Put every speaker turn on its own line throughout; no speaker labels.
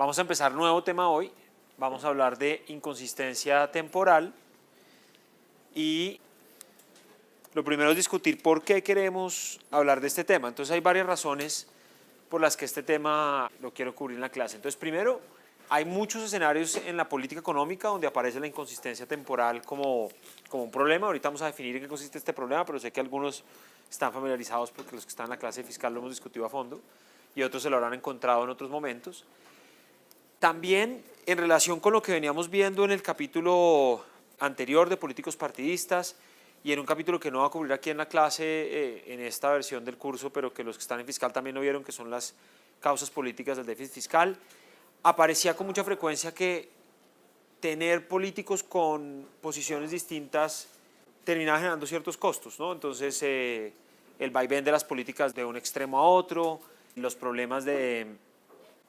Vamos a empezar nuevo tema hoy. Vamos a hablar de inconsistencia temporal y lo primero es discutir por qué queremos hablar de este tema. Entonces hay varias razones por las que este tema lo quiero cubrir en la clase. Entonces primero, hay muchos escenarios en la política económica donde aparece la inconsistencia temporal como un problema. Ahorita vamos a definir en qué consiste este problema, pero sé que algunos están familiarizados porque los que están en la clase fiscal lo hemos discutido a fondo y otros se lo habrán encontrado en otros momentos. También en relación con lo que veníamos viendo en el capítulo anterior de políticos partidistas y en un capítulo que no va a cubrir aquí en la clase en esta versión del curso, pero que los que están en fiscal también lo vieron, que son las causas políticas del déficit fiscal, aparecía con mucha frecuencia que tener políticos con posiciones distintas terminaba generando ciertos costos, ¿no? Entonces el vaivén de las políticas de un extremo a otro, los problemas de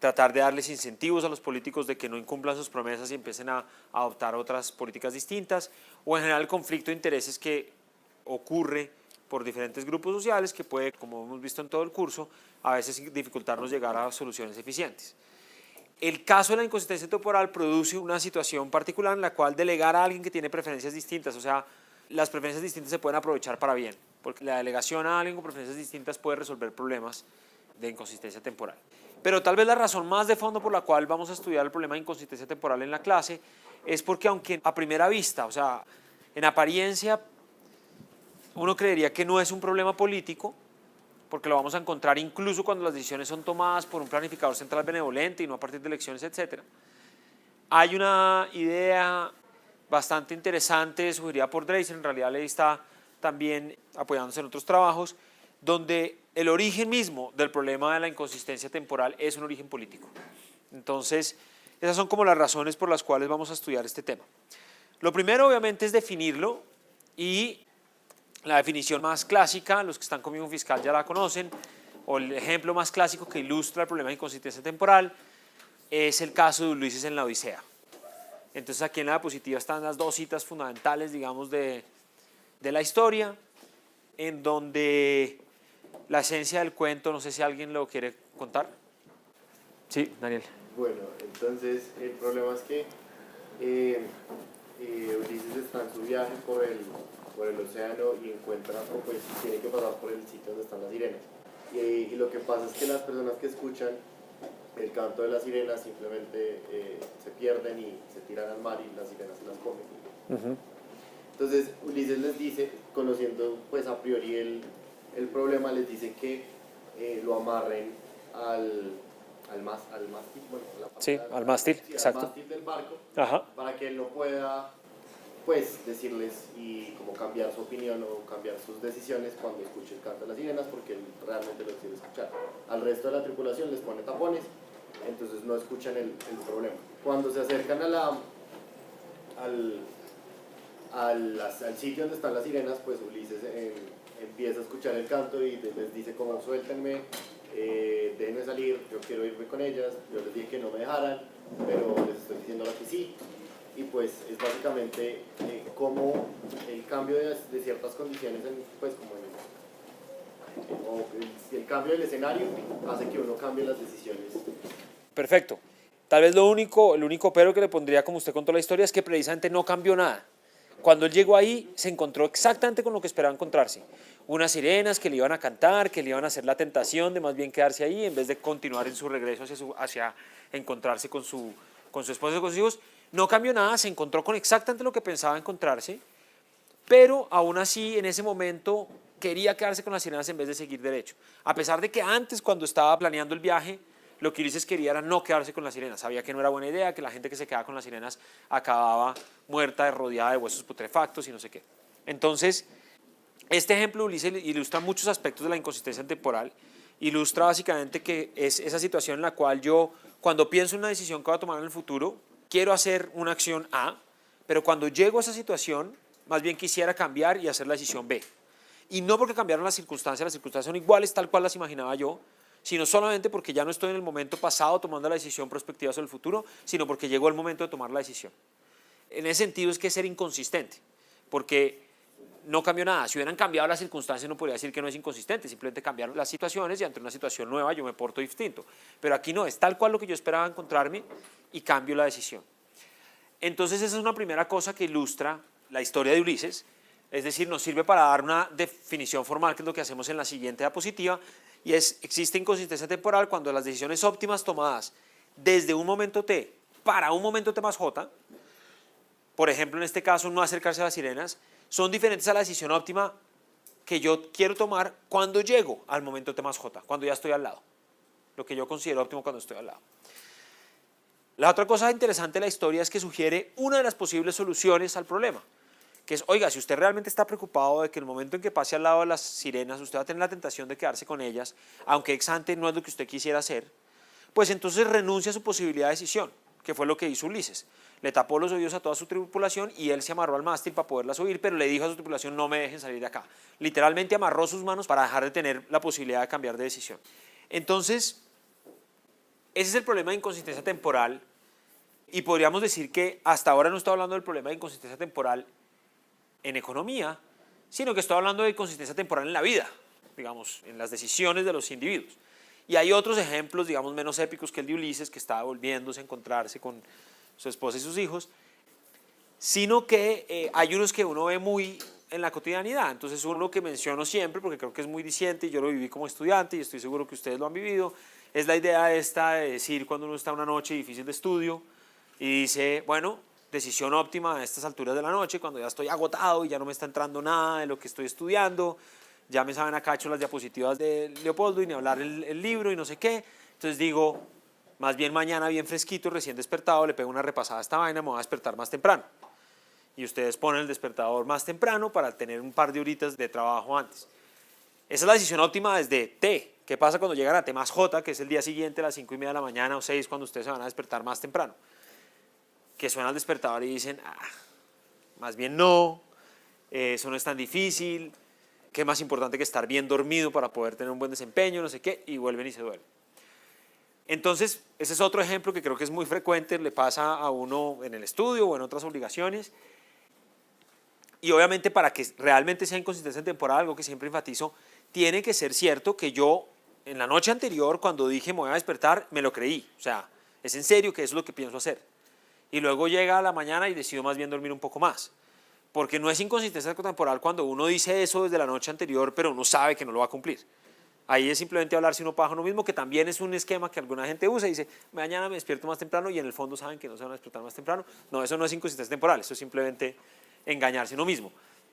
tratar de darles incentivos a los políticos de que no incumplan sus promesas y empiecen a adoptar otras políticas distintas, o en general el conflicto de intereses que ocurre por diferentes grupos sociales que puede, como hemos visto en todo el curso, a veces dificultarnos llegar a soluciones eficientes. El caso de la inconsistencia temporal produce una situación particular en la cual delegar a alguien que tiene preferencias distintas, o sea, las preferencias distintas se pueden aprovechar para bien, porque la delegación a alguien con preferencias distintas puede resolver problemas de inconsistencia temporal. Pero tal vez la razón más de fondo por la cual vamos a estudiar el problema de inconsistencia temporal en la clase es porque aunque a primera vista, o sea, en apariencia, uno creería que no es un problema político, porque lo vamos a encontrar incluso cuando las decisiones son tomadas por un planificador central benevolente y no a partir de elecciones, etc. Hay una idea bastante interesante sugerida por Dreisen, en realidad le está también apoyándose en otros trabajos, donde el origen mismo del problema de la inconsistencia temporal es un origen político. Entonces, esas son como las razones por las cuales vamos a estudiar este tema. Lo primero, obviamente, es definirlo y la definición más clásica, los que están conmigo en fiscal ya la conocen, o el ejemplo más clásico que ilustra el problema de inconsistencia temporal es el caso de Ulises en la Odisea. Entonces, aquí en la diapositiva están las dos citas fundamentales, digamos, de la historia, en donde la esencia del cuento, no sé si alguien lo quiere contar. Sí, Daniel.
Bueno, entonces el problema es que Ulises está en su viaje por el océano y encuentra, o pues tiene que pasar por el sitio donde están las sirenas. Y lo que pasa es que las personas que escuchan el canto de las sirenas simplemente se pierden y se tiran al mar y las sirenas se las comen. Entonces Ulises les dice, conociendo pues a priori el problema, les dice que lo amarren al mástil, bueno,
sí, al mástil,
sí,
exacto.
al mástil del barco.
Ajá.
Para que él no pueda pues decirles y como cambiar su opinión o cambiar sus decisiones cuando escuche el canto de las sirenas, porque él realmente lo quiere escuchar. Al resto de la tripulación les pone tapones, entonces no escuchan el problema. Cuando se acercan al sitio donde están las sirenas, pues Ulises empieza a escuchar el canto y les dice como suéltenme, déjenme salir, yo quiero irme con ellas, yo les dije que no me dejaran, pero les estoy diciendo ahora que sí. Y pues es básicamente como el cambio de ciertas condiciones, pues como el cambio del escenario hace que uno cambie las decisiones.
Perfecto. Tal vez el único pero que le pondría, como usted contó la historia, es que precisamente no cambió nada. Cuando él llegó ahí, se encontró exactamente con lo que esperaba encontrarse. Unas sirenas que le iban a cantar, que le iban a hacer la tentación de más bien quedarse ahí en vez de continuar en su regreso hacia encontrarse con su esposa y con sus hijos. No cambió nada, se encontró con exactamente lo que pensaba encontrarse, pero aún así en ese momento quería quedarse con las sirenas en vez de seguir derecho. A pesar de que antes, cuando estaba planeando el viaje, lo que Ulises quería era no quedarse con las sirenas. Sabía que no era buena idea, que la gente que se quedaba con las sirenas acababa muerta, rodeada de huesos putrefactos y no sé qué. Entonces, este ejemplo Ulises ilustra muchos aspectos de la inconsistencia temporal. Ilustra básicamente que es esa situación en la cual yo, cuando pienso en una decisión que voy a tomar en el futuro, quiero hacer una acción A, pero cuando llego a esa situación, más bien quisiera cambiar y hacer la decisión B. Y no porque cambiaron las circunstancias son iguales tal cual las imaginaba yo, sino solamente porque ya no estoy en el momento pasado tomando la decisión prospectiva sobre el futuro, sino porque llegó el momento de tomar la decisión. En ese sentido es que es ser inconsistente, porque no cambió nada. Si hubieran cambiado las circunstancias no podría decir que no es inconsistente, simplemente cambiaron las situaciones y ante una situación nueva yo me porto distinto. Pero aquí no, es tal cual lo que yo esperaba encontrarme y cambio la decisión. Entonces esa es una primera cosa que ilustra la historia de Ulises, es decir, nos sirve para dar una definición formal, que es lo que hacemos en la siguiente diapositiva, y es, existe inconsistencia temporal cuando las decisiones óptimas tomadas desde un momento T para un momento T más J, por ejemplo, en este caso, no acercarse a las sirenas, son diferentes a la decisión óptima que yo quiero tomar cuando llego al momento T más J, cuando ya estoy al lado, lo que yo considero óptimo cuando estoy al lado. La otra cosa interesante de la historia es que sugiere una de las posibles soluciones al problema, que es, oiga, si usted realmente está preocupado de que el momento en que pase al lado de las sirenas usted va a tener la tentación de quedarse con ellas, aunque ex ante no es lo que usted quisiera hacer, pues entonces renuncia a su posibilidad de decisión, que fue lo que hizo Ulises. Le tapó los oídos a toda su tripulación y él se amarró al mástil para poderla subir, pero le dijo a su tripulación, no me dejen salir de acá. Literalmente amarró sus manos para dejar de tener la posibilidad de cambiar de decisión. Entonces, ese es el problema de inconsistencia temporal, y podríamos decir que hasta ahora no estoy hablando del problema de inconsistencia temporal en economía, sino que estoy hablando de inconsistencia temporal en la vida, digamos, en las decisiones de los individuos. Y hay otros ejemplos, digamos, menos épicos que el de Ulises, que estaba volviéndose a encontrarse con su esposa y sus hijos, sino que hay unos que uno ve muy en la cotidianidad. Entonces, uno que menciono siempre, porque creo que es muy diciente, y yo lo viví como estudiante, y estoy seguro que ustedes lo han vivido, es la idea esta de decir cuando uno está una noche difícil de estudio, y dice, bueno, decisión óptima a estas alturas de la noche, cuando ya estoy agotado y ya no me está entrando nada de lo que estoy estudiando, ya me saben acá hecho las diapositivas de Leopoldo y ni hablar el libro y no sé qué. Entonces digo, más bien mañana bien fresquito, recién despertado, le pego una repasada a esta vaina, me voy a despertar más temprano. Y ustedes ponen el despertador más temprano para tener un par de horitas de trabajo antes. Esa es la decisión óptima desde T. ¿Qué pasa cuando llegan a T más J, que es el día siguiente a las 5:30 de la mañana o 6, cuando ustedes se van a despertar más temprano? Que suena el despertador y dicen, más bien no, eso no es tan difícil, que es más importante que estar bien dormido para poder tener un buen desempeño, no sé qué, y vuelven y se duermen. Entonces, ese es otro ejemplo que creo que es muy frecuente, le pasa a uno en el estudio o en otras obligaciones, y obviamente para que realmente sea inconsistencia temporal, algo que siempre enfatizo, tiene que ser cierto que yo en la noche anterior, cuando dije me voy a despertar, me lo creí, o sea, es en serio que eso es lo que pienso hacer. Y luego llega a la mañana y decido más bien dormir un poco más. Porque no es inconsistencia temporal cuando uno dice eso desde la noche anterior, pero uno sabe que no lo va a cumplir. Ahí es simplemente hablarse uno paja uno mismo, que también es un esquema que alguna gente usa y dice, mañana me despierto más temprano, y en el fondo saben que no se van a despertar más temprano. No, eso no es inconsistencia temporal, eso es simplemente engañarse uno mismo.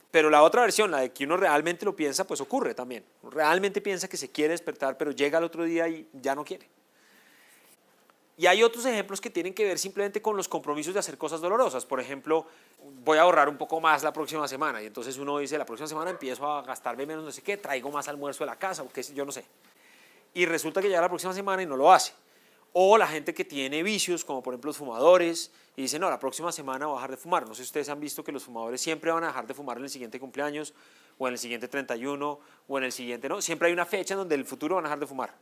Pero la otra versión, la de que uno realmente lo piensa, pues ocurre también. Uno realmente piensa que se quiere despertar, pero llega al otro día y ya no quiere. Y hay otros ejemplos que tienen que ver simplemente con los compromisos de hacer cosas dolorosas. Por ejemplo, voy a ahorrar un poco más la próxima semana, y entonces uno dice, la próxima semana empiezo a gastarme menos, no sé qué, traigo más almuerzo de la casa, o qué, yo no sé. Y resulta que llega la próxima semana y no lo hace. O la gente que tiene vicios, como por ejemplo los fumadores, y dice, no, la próxima semana voy a dejar de fumar. No sé si ustedes han visto que los fumadores siempre van a dejar de fumar en el siguiente cumpleaños, o en el siguiente 31, o en el siguiente, no, siempre hay una fecha en donde en el futuro van a dejar de fumar.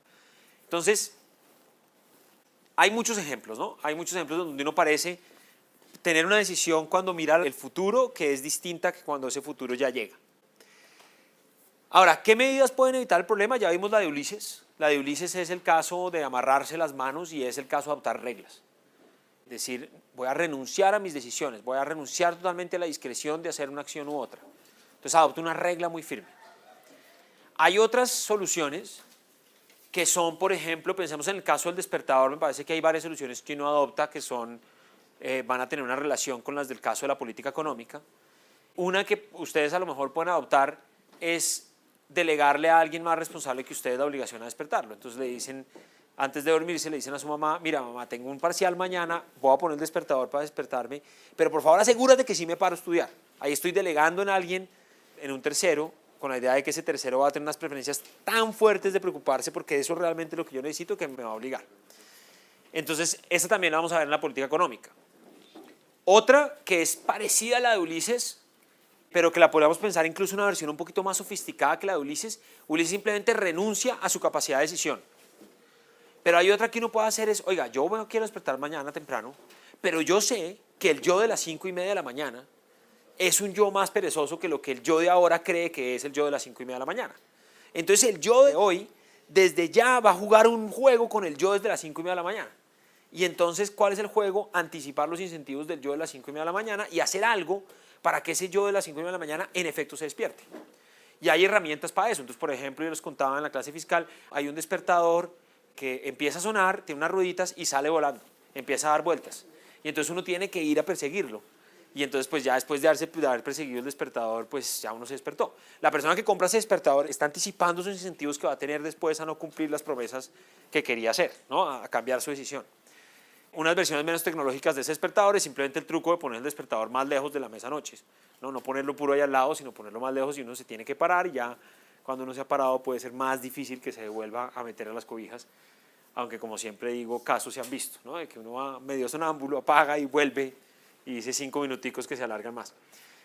Entonces, hay muchos ejemplos, ¿no? Hay muchos ejemplos donde uno parece tener una decisión cuando mira el futuro que es distinta que cuando ese futuro ya llega. Ahora, ¿qué medidas pueden evitar el problema? Ya vimos la de Ulises. La de Ulises es el caso de amarrarse las manos y es el caso de adoptar reglas. Es decir, voy a renunciar a mis decisiones, voy a renunciar totalmente a la discreción de hacer una acción u otra. Entonces adopto una regla muy firme. Hay otras soluciones que son, por ejemplo, pensemos en el caso del despertador, me parece que hay varias soluciones que uno adopta que son, van a tener una relación con las del caso de la política económica. Una que ustedes a lo mejor pueden adoptar es delegarle a alguien más responsable que ustedes la obligación a despertarlo. Entonces le dicen, antes de dormirse, le dicen a su mamá, mira mamá, tengo un parcial mañana, voy a poner el despertador para despertarme, pero por favor asegúrate que sí me paro a estudiar. Ahí estoy delegando en alguien, en un tercero, con la idea de que ese tercero va a tener unas preferencias tan fuertes de preocuparse porque eso es realmente lo que yo necesito, que me va a obligar. Entonces, esa también la vamos a ver en la política económica. Otra que es parecida a la de Ulises, pero que la podríamos pensar incluso una versión un poquito más sofisticada que la de Ulises. Ulises simplemente renuncia a su capacidad de decisión. Pero hay otra que uno puede hacer es, oiga, yo me quiero despertar mañana temprano, pero yo sé que el yo de las 5:30 de la mañana es un yo más perezoso que lo que el yo de ahora cree que es el yo de las 5:30 de la mañana. Entonces el yo de hoy, desde ya va a jugar un juego con el yo desde las 5:30 de la mañana. Y entonces, ¿cuál es el juego? Anticipar los incentivos del yo de las 5:30 de la mañana y hacer algo para que ese yo de las 5:30 de la mañana en efecto se despierte. Y hay herramientas para eso. Entonces, por ejemplo, yo les contaba en la clase fiscal, hay un despertador que empieza a sonar, tiene unas rueditas y sale volando, empieza a dar vueltas. Y entonces uno tiene que ir a perseguirlo. Y entonces, pues ya después de haber perseguido el despertador, pues ya uno se despertó. La persona que compra ese despertador está anticipando sus incentivos que va a tener después a no cumplir las promesas que quería hacer, ¿no? A cambiar su decisión. Unas versiones menos tecnológicas de ese despertador es simplemente el truco de poner el despertador más lejos de la mesa noches. No ponerlo puro ahí al lado, sino ponerlo más lejos y uno se tiene que parar y ya cuando uno se ha parado puede ser más difícil que se vuelva a meter a las cobijas. Aunque como siempre digo, casos se han visto, ¿no? De que uno va medio sonámbulo, apaga y vuelve y dice 5 minuticos que se alargan más.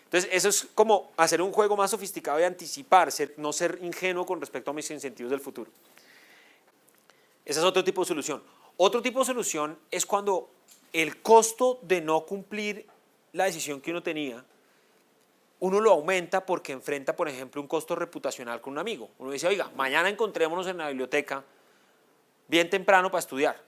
Entonces eso es como hacer un juego más sofisticado y anticipar, no ser ingenuo con respecto a mis incentivos del futuro. Ese es otro tipo de solución. Otro tipo de solución es cuando el costo de no cumplir la decisión que uno tenía, uno lo aumenta porque enfrenta, por ejemplo, un costo reputacional con un amigo. Uno dice, oiga, mañana encontrémonos en la biblioteca bien temprano para estudiar.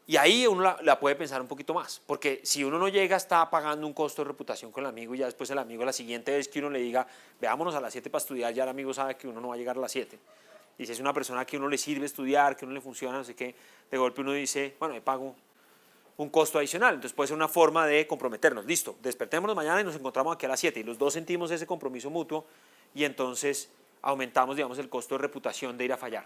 Y ahí uno la puede pensar un poquito más, porque si uno no llega, está pagando un costo de reputación con el amigo y ya después el amigo la siguiente vez que uno le diga, veámonos a las 7 para estudiar, ya el amigo sabe que uno no va a llegar a las 7. Y si es una persona que uno le sirve estudiar, que uno le funciona, no sé qué, de golpe uno dice, bueno, me pago un costo adicional. Entonces puede ser una forma de comprometernos. Listo, despertémonos mañana y nos encontramos aquí a las 7 y los dos sentimos ese compromiso mutuo y entonces aumentamos, digamos, el costo de reputación de ir a fallar.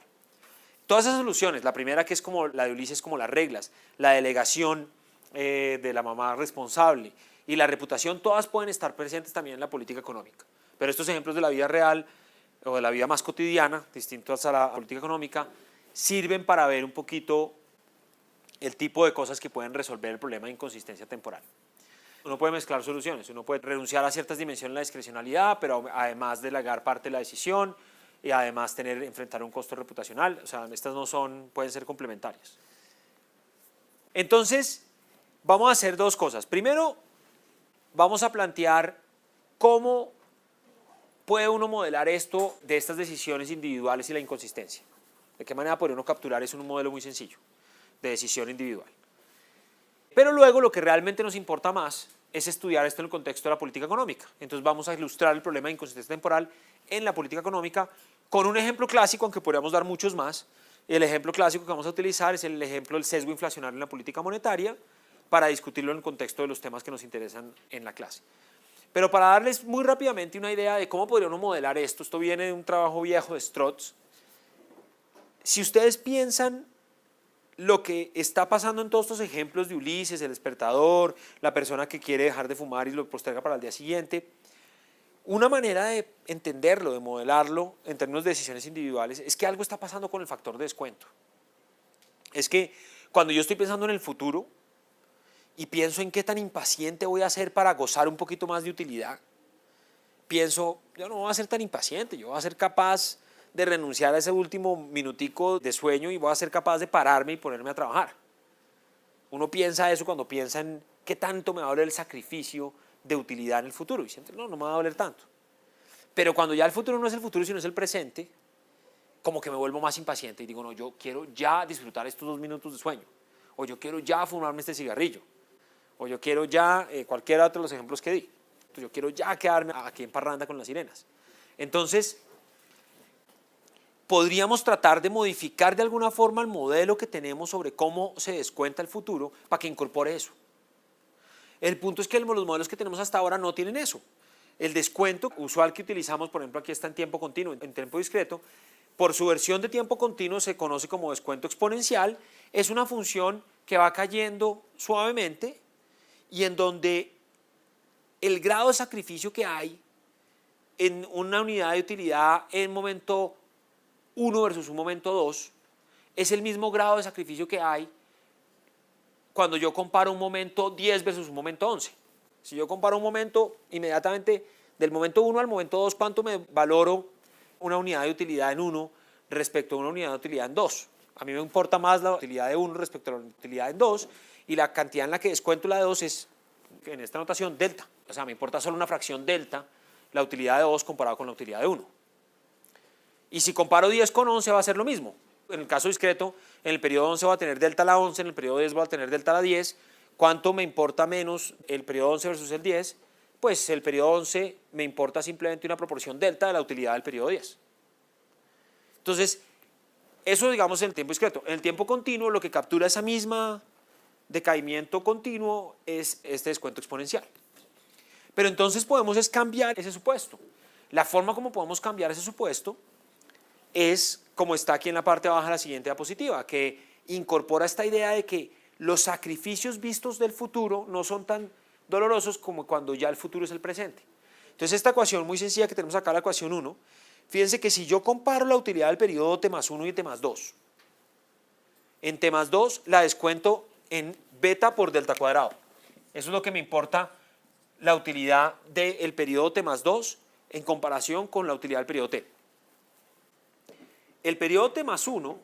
Todas esas soluciones, la primera que es como la de Ulises, como las reglas, la delegación de la mamá responsable y la reputación, todas pueden estar presentes también en la política económica. Pero estos ejemplos de la vida real o de la vida más cotidiana, distintos a la política económica, sirven para ver un poquito el tipo de cosas que pueden resolver el problema de inconsistencia temporal. Uno puede mezclar soluciones, uno puede renunciar a ciertas dimensiones de la discrecionalidad, pero además delegar parte de la decisión y además enfrentar un costo reputacional. O sea, estas no pueden ser complementarias. Entonces, vamos a hacer dos cosas. Primero, vamos a plantear cómo puede uno modelar esto de estas decisiones individuales y la inconsistencia. ¿De qué manera podría uno capturar eso en un modelo muy sencillo de decisión individual? Pero luego lo que realmente nos importa más es estudiar esto en el contexto de la política económica. Entonces vamos a ilustrar el problema de inconsistencia temporal en la política económica con un ejemplo clásico, aunque podríamos dar muchos más. El ejemplo clásico que vamos a utilizar es el ejemplo del sesgo inflacionario en la política monetaria para discutirlo en el contexto de los temas que nos interesan en la clase. Pero para darles muy rápidamente una idea de cómo podría uno modelar esto viene de un trabajo viejo de Strotz. Si ustedes piensan lo que está pasando en todos estos ejemplos de Ulises, el despertador, la persona que quiere dejar de fumar y lo posterga para el día siguiente, una manera de entenderlo, de modelarlo en términos de decisiones individuales, es que algo está pasando con el factor de descuento. Es que cuando yo estoy pensando en el futuro y pienso en qué tan impaciente voy a ser para gozar un poquito más de utilidad, pienso, yo no voy a ser tan impaciente, yo voy a ser capaz de renunciar a ese último minutico de sueño y voy a ser capaz de pararme y ponerme a trabajar. Uno piensa eso cuando piensa en qué tanto me va a doler el sacrificio de utilidad en el futuro y siempre no me va a doler tanto. Pero cuando ya el futuro no es el futuro sino es el presente, como que me vuelvo más impaciente y digo, no, yo quiero ya disfrutar estos 2 minutos de sueño, o yo quiero ya fumarme este cigarrillo, o yo quiero ya, cualquiera de los ejemplos que di, yo quiero ya quedarme aquí en parranda con las sirenas. Entonces, podríamos tratar de modificar de alguna forma el modelo que tenemos sobre cómo se descuenta el futuro para que incorpore eso. El punto es que los modelos que tenemos hasta ahora no tienen eso. El descuento usual que utilizamos, por ejemplo, aquí está en tiempo continuo, en tiempo discreto, por su versión de tiempo continuo se conoce como descuento exponencial, es una función que va cayendo suavemente y en donde el grado de sacrificio que hay en una unidad de utilidad en momento 1 versus un momento 2 es el mismo grado de sacrificio que hay cuando yo comparo un momento 10 versus un momento 11. Si yo comparo un momento, inmediatamente del momento 1 al momento 2, ¿cuánto me valoro una unidad de utilidad en 1 respecto a una unidad de utilidad en 2? A mí me importa más la utilidad de 1 respecto a la utilidad en 2 y la cantidad en la que descuento la de 2 es en esta notación delta. O sea, me importa solo una fracción delta, la utilidad de 2 comparado con la utilidad de 1. Y si comparo 10 con 11 va a ser lo mismo. En el caso discreto, en el periodo 11 va a tener delta a la 11, en el periodo 10 va a tener delta a la 10. ¿Cuánto me importa menos el periodo 11 versus el 10? Pues el periodo 11 me importa simplemente una proporción delta de la utilidad del periodo 10. Entonces, eso digamos en el tiempo discreto. En el tiempo continuo lo que captura esa misma decaimiento continuo es este descuento exponencial. Pero entonces podemos es cambiar ese supuesto. La forma como podemos cambiar ese supuesto es como está aquí en la parte baja de la siguiente diapositiva, que incorpora esta idea de que los sacrificios vistos del futuro no son tan dolorosos como cuando ya el futuro es el presente. Entonces esta ecuación muy sencilla que tenemos acá, la ecuación 1, fíjense que si yo comparo la utilidad del periodo t más 1 y t más 2, en t más 2 la descuento en beta por delta cuadrado. Eso es lo que me importa la utilidad del periodo t más 2 en comparación con la utilidad del periodo t. El periodo t más 1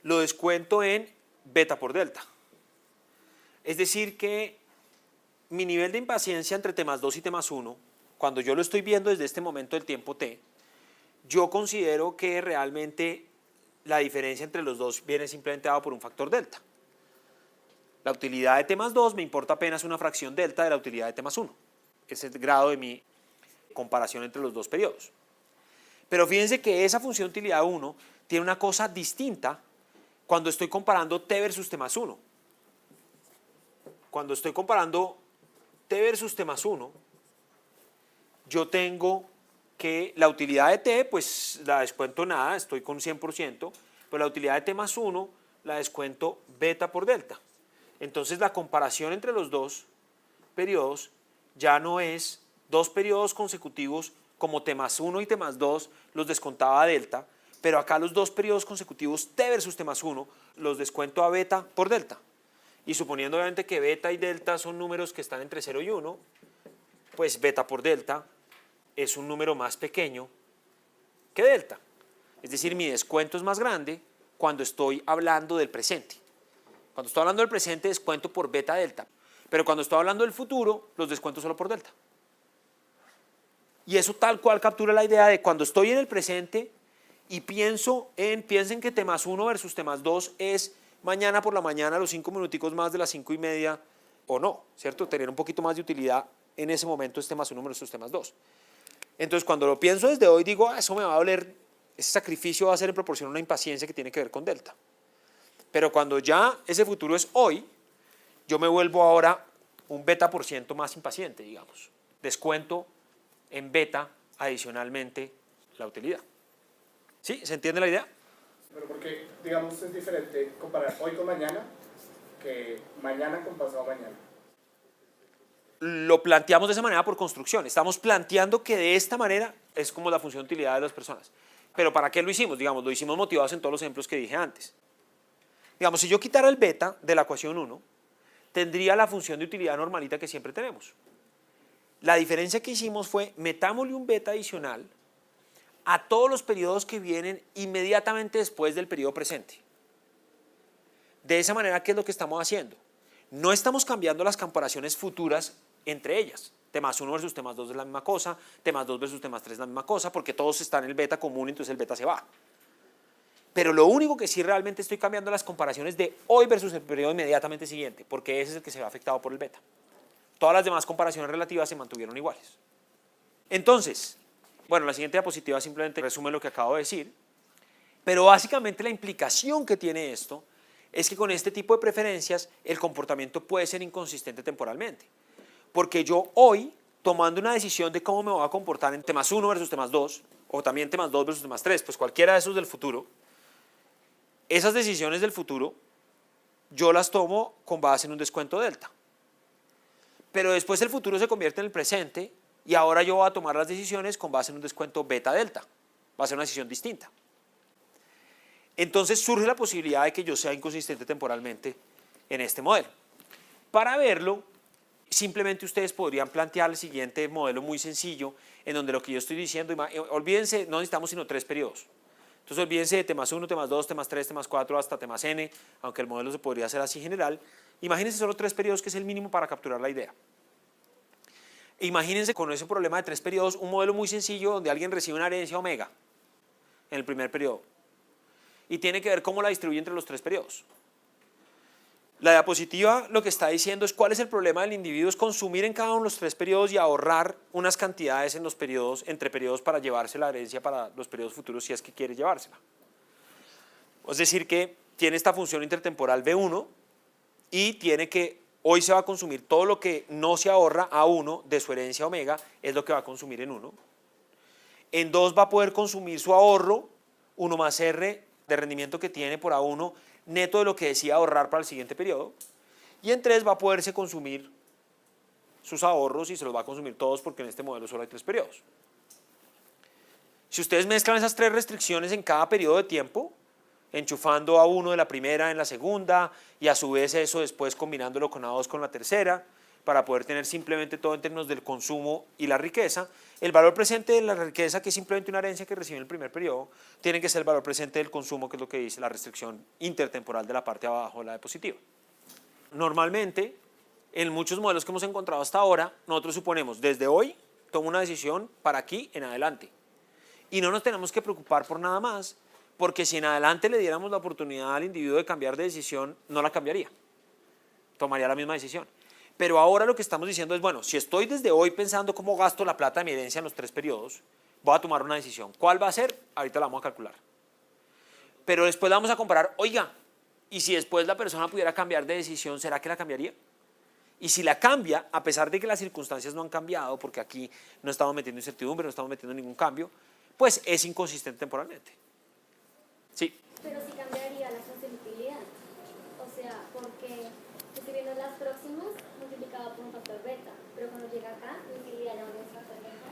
lo descuento en beta por delta. Es decir que mi nivel de impaciencia entre t más 2 y t más 1, cuando yo lo estoy viendo desde este momento del tiempo t, yo considero que realmente la diferencia entre los dos viene simplemente dado por un factor delta. La utilidad de t más 2 me importa apenas una fracción delta de la utilidad de t más 1. Ese es el grado de mi comparación entre los dos periodos. Pero fíjense que esa función de utilidad 1 tiene una cosa distinta cuando estoy comparando t versus t más 1. Cuando estoy comparando t versus t más 1, yo tengo que la utilidad de t, pues la descuento nada, estoy con 100%, pero la utilidad de t más 1 la descuento beta por delta. Entonces la comparación entre los dos periodos ya no es dos periodos consecutivos como t más 1 y t más 2 los descontaba a delta, pero acá los dos periodos consecutivos t versus t más 1 los descuento a beta por delta. Y suponiendo obviamente que beta y delta son números que están entre 0 y 1, pues beta por delta es un número más pequeño que delta. Es decir, mi descuento es más grande cuando estoy hablando del presente. Cuando estoy hablando del presente descuento por beta delta, pero cuando estoy hablando del futuro los descuento solo por delta. Y eso tal cual captura la idea de cuando estoy en el presente y piensen que t más 1 versus t más 2 es mañana por la mañana los 5 minuticos más de las 5:30 o no, ¿cierto? Tener un poquito más de utilidad en ese momento es t más 1 versus t más 2. Entonces cuando lo pienso desde hoy digo, eso me va a doler, ese sacrificio va a ser en proporción a una impaciencia que tiene que ver con delta. Pero cuando ya ese futuro es hoy, yo me vuelvo ahora un beta por ciento más impaciente, digamos. Descuento en beta adicionalmente la utilidad. ¿Sí? ¿Se entiende la idea?
Pero porque, digamos, es diferente comparar hoy con mañana que mañana con pasado mañana.
Lo planteamos de esa manera por construcción. Estamos planteando que de esta manera es como la función de utilidad de las personas. Pero ¿para qué lo hicimos? Digamos, lo hicimos motivados en todos los ejemplos que dije antes. Digamos, si yo quitara el beta de la ecuación 1, tendría la función de utilidad normalita que siempre tenemos. La diferencia que hicimos fue metámosle un beta adicional a todos los periodos que vienen inmediatamente después del periodo presente. De esa manera, ¿qué es lo que estamos haciendo? No estamos cambiando las comparaciones futuras entre ellas. T más 1 versus T más 2 es la misma cosa, T más 2 versus T más 3 es la misma cosa, porque todos están en el beta común, entonces el beta se va. Pero lo único que sí realmente estoy cambiando las comparaciones de hoy versus el periodo inmediatamente siguiente, porque ese es el que se ve afectado por el beta. Todas las demás comparaciones relativas se mantuvieron iguales. Entonces, bueno, la siguiente diapositiva simplemente resume lo que acabo de decir, pero básicamente la implicación que tiene esto es que con este tipo de preferencias el comportamiento puede ser inconsistente temporalmente. Porque yo hoy, tomando una decisión de cómo me voy a comportar en T más 1 versus T más 2, o también T más 2 versus T más 3, pues cualquiera de esos del futuro, esas decisiones del futuro yo las tomo con base en un descuento delta. Pero después el futuro se convierte en el presente y ahora yo voy a tomar las decisiones con base en un descuento beta delta. Va a ser una decisión distinta. Entonces surge la posibilidad de que yo sea inconsistente temporalmente en este modelo. Para verlo, simplemente ustedes podrían plantear el siguiente modelo muy sencillo, en donde lo que yo estoy diciendo, olvídense, no necesitamos sino 3 periodos. Entonces olvídense de T más 1, T más 2, T más 3, T más 4 hasta T más n, aunque el modelo se podría hacer así general. Imagínense solo 3 periodos, que es el mínimo para capturar la idea. Imagínense con ese problema de 3 periodos un modelo muy sencillo donde alguien recibe una herencia omega en el primer periodo y tiene que ver cómo la distribuye entre los 3 periodos. La diapositiva lo que está diciendo es cuál es el problema del individuo, es consumir en cada uno de los 3 periodos y ahorrar unas cantidades en los periodos, entre periodos, para llevarse la herencia para los periodos futuros si es que quiere llevársela. Es decir que tiene esta función intertemporal B1 y tiene que, hoy se va a consumir todo lo que no se ahorra a 1 de su herencia omega, es lo que va a consumir en 1. En 2 va a poder consumir su ahorro, 1 más R de rendimiento que tiene por A1, neto de lo que decía ahorrar para el siguiente periodo. Y en 3 va a poderse consumir sus ahorros y se los va a consumir todos porque en este modelo solo hay 3 periodos. Si ustedes mezclan esas 3 restricciones en cada periodo de tiempo, enchufando A1 de la primera en la segunda y a su vez eso después combinándolo con A2 con la tercera, para poder tener simplemente todo en términos del consumo y la riqueza, el valor presente de la riqueza, que es simplemente una herencia que recibe en el primer periodo, tiene que ser el valor presente del consumo, que es lo que dice la restricción intertemporal de la parte de abajo de la diapositiva. Normalmente, en muchos modelos que hemos encontrado hasta ahora, nosotros suponemos, desde hoy, tomo una decisión para aquí en adelante. Y no nos tenemos que preocupar por nada más, porque si en adelante le diéramos la oportunidad al individuo de cambiar de decisión, no la cambiaría. Tomaría la misma decisión. Pero ahora lo que estamos diciendo es, bueno, si estoy desde hoy pensando cómo gasto la plata de mi herencia en los 3 periodos, voy a tomar una decisión. ¿Cuál va a ser? Ahorita la vamos a calcular. Pero después la vamos a comparar, oiga, y si después la persona pudiera cambiar de decisión, ¿será que la cambiaría? Y si la cambia, a pesar de que las circunstancias no han cambiado, porque aquí no estamos metiendo incertidumbre, no estamos metiendo ningún cambio, pues es inconsistente temporalmente. Sí.
Pero sí cambiaría la función de utilidad. O sea, porque estoy viendo las próximas multiplicado por un factor beta, pero cuando llega acá, la utilidad ya no es factor beta.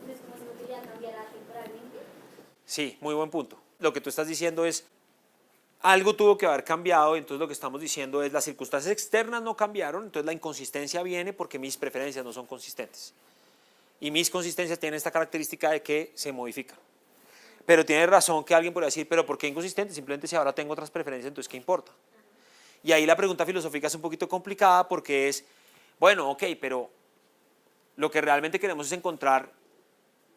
Entonces, ¿cómo si la utilidad cambiará temporalmente?
Sí, muy buen punto. Lo que tú estás diciendo es, algo tuvo que haber cambiado, entonces lo que estamos diciendo es las circunstancias externas no cambiaron, entonces la inconsistencia viene porque mis preferencias no son consistentes. Y mis consistencias tienen esta característica de que se modifican. Pero tiene razón que alguien podría decir, pero ¿por qué inconsistente? Simplemente si ahora tengo otras preferencias, entonces ¿qué importa? Y ahí la pregunta filosófica es un poquito complicada porque es, bueno, ok, pero lo que realmente queremos es encontrar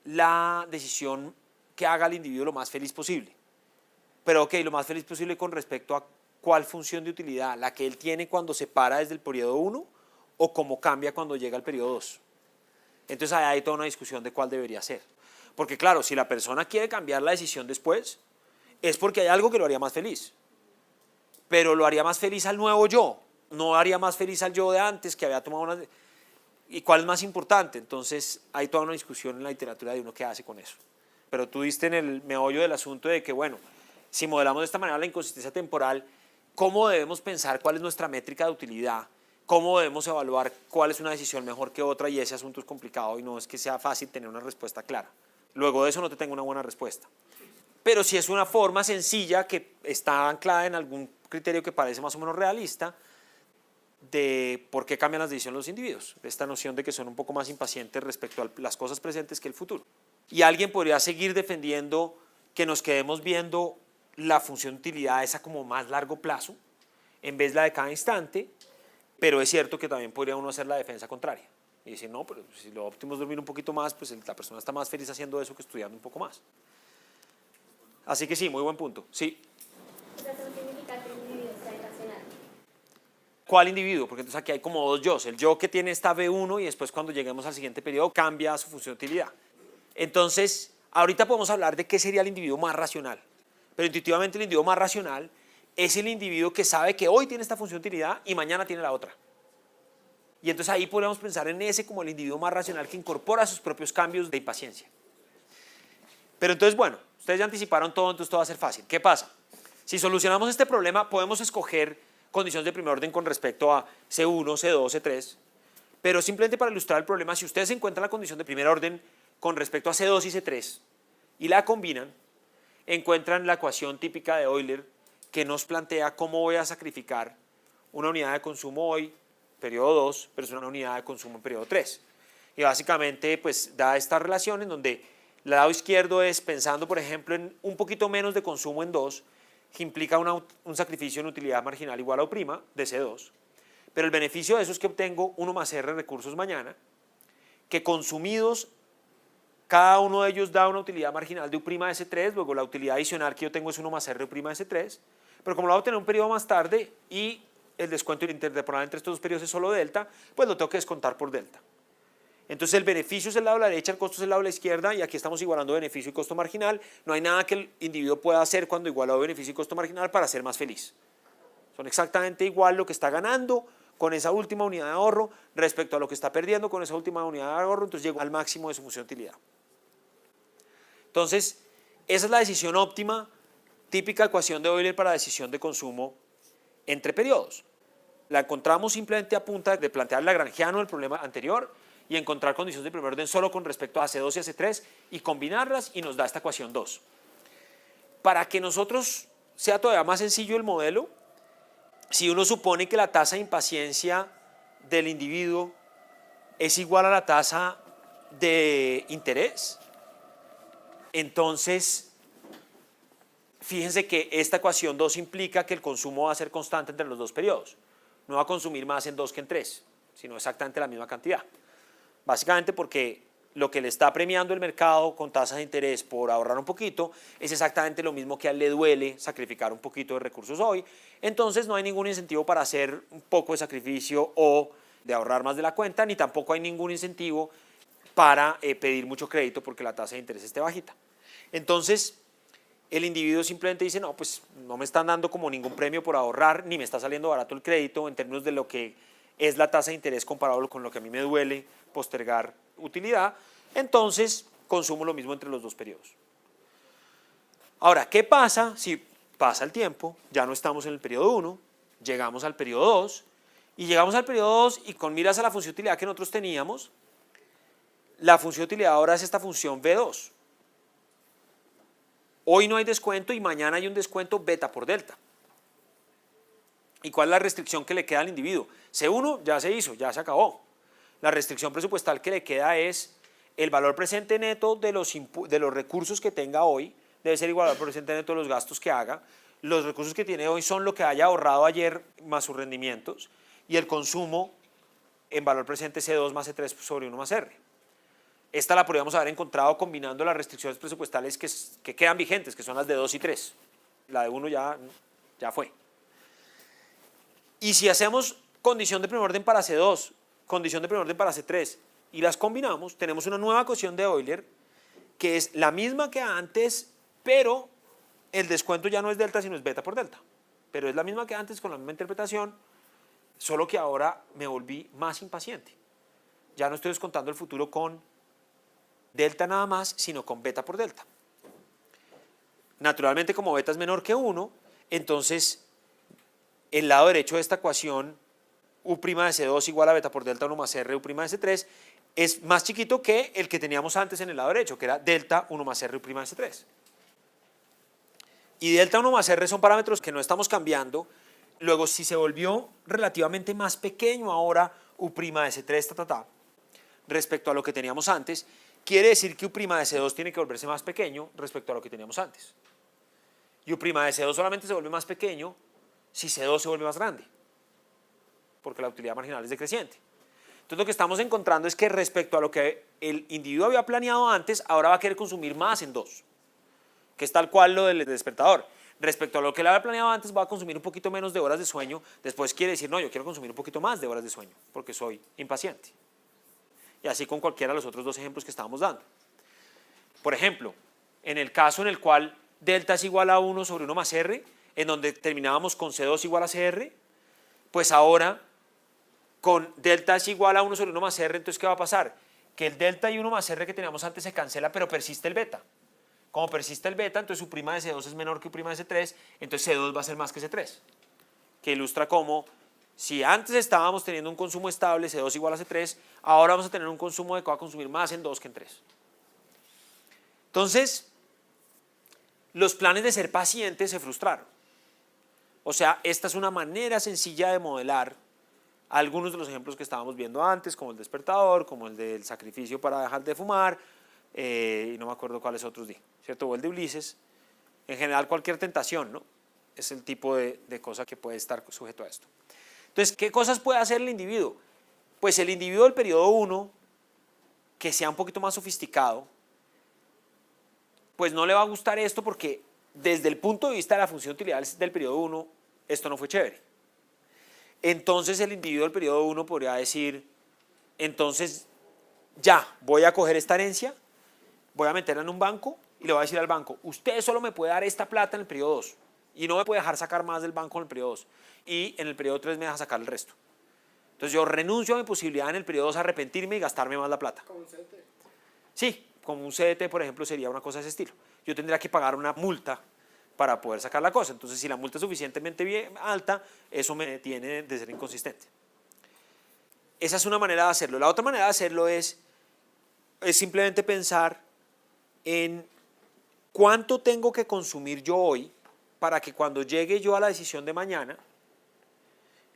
la decisión que haga al individuo lo más feliz posible. Pero ok, lo más feliz posible con respecto a cuál función de utilidad, la que él tiene cuando se para desde el periodo 1 o cómo cambia cuando llega al periodo 2. Entonces ahí hay toda una discusión de cuál debería ser. Porque claro, si la persona quiere cambiar la decisión después, es porque hay algo que lo haría más feliz. Pero lo haría más feliz al nuevo yo, no haría más feliz al yo de antes que había tomado una... ¿Y cuál es más importante? Entonces hay toda una discusión en la literatura de uno qué hace con eso. Pero tú diste en el meollo del asunto de que, bueno, si modelamos de esta manera la inconsistencia temporal, ¿cómo debemos pensar cuál es nuestra métrica de utilidad? ¿Cómo debemos evaluar cuál es una decisión mejor que otra? Y ese asunto es complicado y no es que sea fácil tener una respuesta clara. Luego de eso no te tengo una buena respuesta. Pero si es una forma sencilla que está anclada en algún criterio que parece más o menos realista de por qué cambian las decisiones los individuos. Esta noción de que son un poco más impacientes respecto a las cosas presentes que el futuro. Y alguien podría seguir defendiendo que nos quedemos viendo la función de utilidad esa como más largo plazo en vez de la de cada instante, pero es cierto que también podría uno hacer la defensa contraria y decir, no, pero si lo óptimo es dormir un poquito más, pues la persona está más feliz haciendo eso que estudiando un poco más. Así que sí, muy buen punto. Sí.
O sea, eso no significa que el individuo sea irracional.
¿Cuál individuo? Porque entonces aquí hay como dos yos. El yo que tiene esta B1 y después cuando lleguemos al siguiente periodo cambia su función de utilidad. Entonces, ahorita podemos hablar de qué sería el individuo más racional. Pero intuitivamente el individuo más racional es el individuo que sabe que hoy tiene esta función de utilidad y mañana tiene la otra. Y entonces ahí podríamos pensar en ese como el individuo más racional que incorpora sus propios cambios de impaciencia. Pero entonces, bueno, ustedes ya anticiparon todo, entonces todo va a ser fácil. ¿Qué pasa? Si solucionamos este problema, podemos escoger condiciones de primer orden con respecto a C1, C2, C3, pero simplemente para ilustrar el problema, si ustedes encuentran la condición de primer orden con respecto a C2 y C3 y la combinan, encuentran la ecuación típica de Euler que nos plantea cómo voy a sacrificar una unidad de consumo hoy, periodo 2, versus una unidad de consumo en periodo 3. Y básicamente pues da esta relación en donde el lado izquierdo es pensando, por ejemplo, en un poquito menos de consumo en 2, que implica un sacrificio en utilidad marginal igual a U' de C2. Pero el beneficio de eso es que obtengo 1 más R recursos mañana, que consumidos, cada uno de ellos da una utilidad marginal de U' de S3, luego la utilidad adicional que yo tengo es 1 más R U' de S3, pero como lo voy a obtener un periodo más tarde y el descuento intertemporal entre estos dos periodos es solo delta, pues lo tengo que descontar por delta. Entonces el beneficio es el lado de la derecha, el costo es el lado de la izquierda, y aquí estamos igualando beneficio y costo marginal. No hay nada que el individuo pueda hacer cuando iguala beneficio y costo marginal para ser más feliz. Son exactamente igual lo que está ganando con esa última unidad de ahorro respecto a lo que está perdiendo con esa última unidad de ahorro, entonces llegó al máximo de su función de utilidad. Entonces, esa es la decisión óptima, típica ecuación de Euler para decisión de consumo entre periodos. La encontramos simplemente a punta de plantear el lagrangiano del problema anterior y encontrar condiciones de primer orden solo con respecto a AC2 y AC3 y combinarlas, y nos da esta ecuación 2. Para que nosotros sea todavía más sencillo el modelo, si uno supone que la tasa de impaciencia del individuo es igual a la tasa de interés, entonces fíjense que esta ecuación 2 implica que el consumo va a ser constante entre los dos periodos. No va a consumir más en 2 que en 3, sino exactamente la misma cantidad. Básicamente porque lo que le está premiando el mercado con tasas de interés por ahorrar un poquito es exactamente lo mismo que a él le duele sacrificar un poquito de recursos hoy. Entonces no hay ningún incentivo para hacer un poco de sacrificio o de ahorrar más de la cuenta, ni tampoco hay ningún incentivo para pedir mucho crédito porque la tasa de interés esté bajita. Entonces el individuo simplemente dice, no, pues no me están dando como ningún premio por ahorrar, ni me está saliendo barato el crédito en términos de lo que es la tasa de interés comparado con lo que a mí me duele postergar utilidad, entonces consumo lo mismo entre los dos periodos. Ahora, ¿qué pasa si pasa el tiempo? Ya no estamos en el periodo 1, llegamos al periodo 2, y llegamos al periodo 2 y con miras a la función de utilidad que nosotros teníamos, la función de utilidad ahora es esta función V2. Hoy no hay descuento y mañana hay un descuento beta por delta. ¿Y cuál es la restricción que le queda al individuo? C1 ya se hizo, ya se acabó. La restricción presupuestal que le queda es el valor presente neto de los recursos que tenga hoy, debe ser igual al valor presente neto de los gastos que haga. Los recursos que tiene hoy son lo que haya ahorrado ayer más sus rendimientos, y el consumo en valor presente C2 más C3 sobre 1 más R. Esta la podríamos haber encontrado combinando las restricciones presupuestales que quedan vigentes, que son las de 2 y 3. La de 1 ya fue. Y si hacemos condición de primer orden para C2, condición de primer orden para C3 y las combinamos, tenemos una nueva ecuación de Euler que es la misma que antes, pero el descuento ya no es delta sino es beta por delta. Pero es la misma que antes con la misma interpretación, solo que ahora me volví más impaciente. Ya no estoy descontando el futuro con delta nada más, sino con beta por delta. Naturalmente, como beta es menor que 1, entonces el lado derecho de esta ecuación, U' de C2 igual a beta por delta 1 más R U' de C3, es más chiquito que el que teníamos antes en el lado derecho, que era delta 1 más R U' de C3. Y delta 1 más R son parámetros que no estamos cambiando. Luego, si se volvió relativamente más pequeño ahora U' de C3, respecto a lo que teníamos antes, quiere decir que U' de C2 tiene que volverse más pequeño respecto a lo que teníamos antes. Y U' de C2 solamente se vuelve más pequeño si C2 se vuelve más grande, porque la utilidad marginal es decreciente. Entonces lo que estamos encontrando es que respecto a lo que el individuo había planeado antes, ahora va a querer consumir más en 2, que es tal cual lo del despertador. Respecto a lo que él había planeado antes, va a consumir un poquito menos de horas de sueño, después quiere decir, no, yo quiero consumir un poquito más de horas de sueño, porque soy impaciente. Y así con cualquiera de los otros dos ejemplos que estábamos dando. Por ejemplo, en el caso en el cual delta es igual a 1 sobre 1 más R, en donde terminábamos con C2 igual a CR, pues ahora con delta es igual a 1 sobre 1 más R, entonces ¿qué va a pasar? Que el delta y 1 más R que teníamos antes se cancela, pero persiste el beta. Como persiste el beta, entonces U' de C2 es menor que U' de C3, entonces C2 va a ser más que C3, que ilustra cómo si antes estábamos teniendo un consumo estable, C2 igual a C3, ahora vamos a tener un consumo de que va a consumir más en 2 que en 3. Entonces, los planes de ser pacientes se frustraron. O sea, esta es una manera sencilla de modelar algunos de los ejemplos que estábamos viendo antes, como el despertador, como el del sacrificio para dejar de fumar, y no me acuerdo cuáles otros di, ¿cierto? O el de Ulises. En general, cualquier tentación, ¿no? Es el tipo de cosa que puede estar sujeto a esto. Entonces, ¿qué cosas puede hacer el individuo? Pues el individuo del periodo 1 que sea un poquito más sofisticado, pues no le va a gustar esto porque desde el punto de vista de la función de utilidad del periodo 1, esto no fue chévere. Entonces el individuo del periodo 1 podría decir, entonces ya, voy a coger esta herencia, voy a meterla en un banco y le voy a decir al banco, usted solo me puede dar esta plata en el periodo 2 y no me puede dejar sacar más del banco en el periodo 2 y en el periodo 3 me deja sacar el resto. Entonces yo renuncio a mi posibilidad en el periodo 2 a arrepentirme y gastarme más la plata.
Como un CDT.
Sí, como un CDT, por ejemplo, sería una cosa de ese estilo. Yo tendría que pagar una multa para poder sacar la cosa. Entonces, si la multa es suficientemente bien alta, eso me detiene de ser inconsistente. Esa es una manera de hacerlo. La otra manera de hacerlo es simplemente pensar en cuánto tengo que consumir yo hoy para que cuando llegue yo a la decisión de mañana,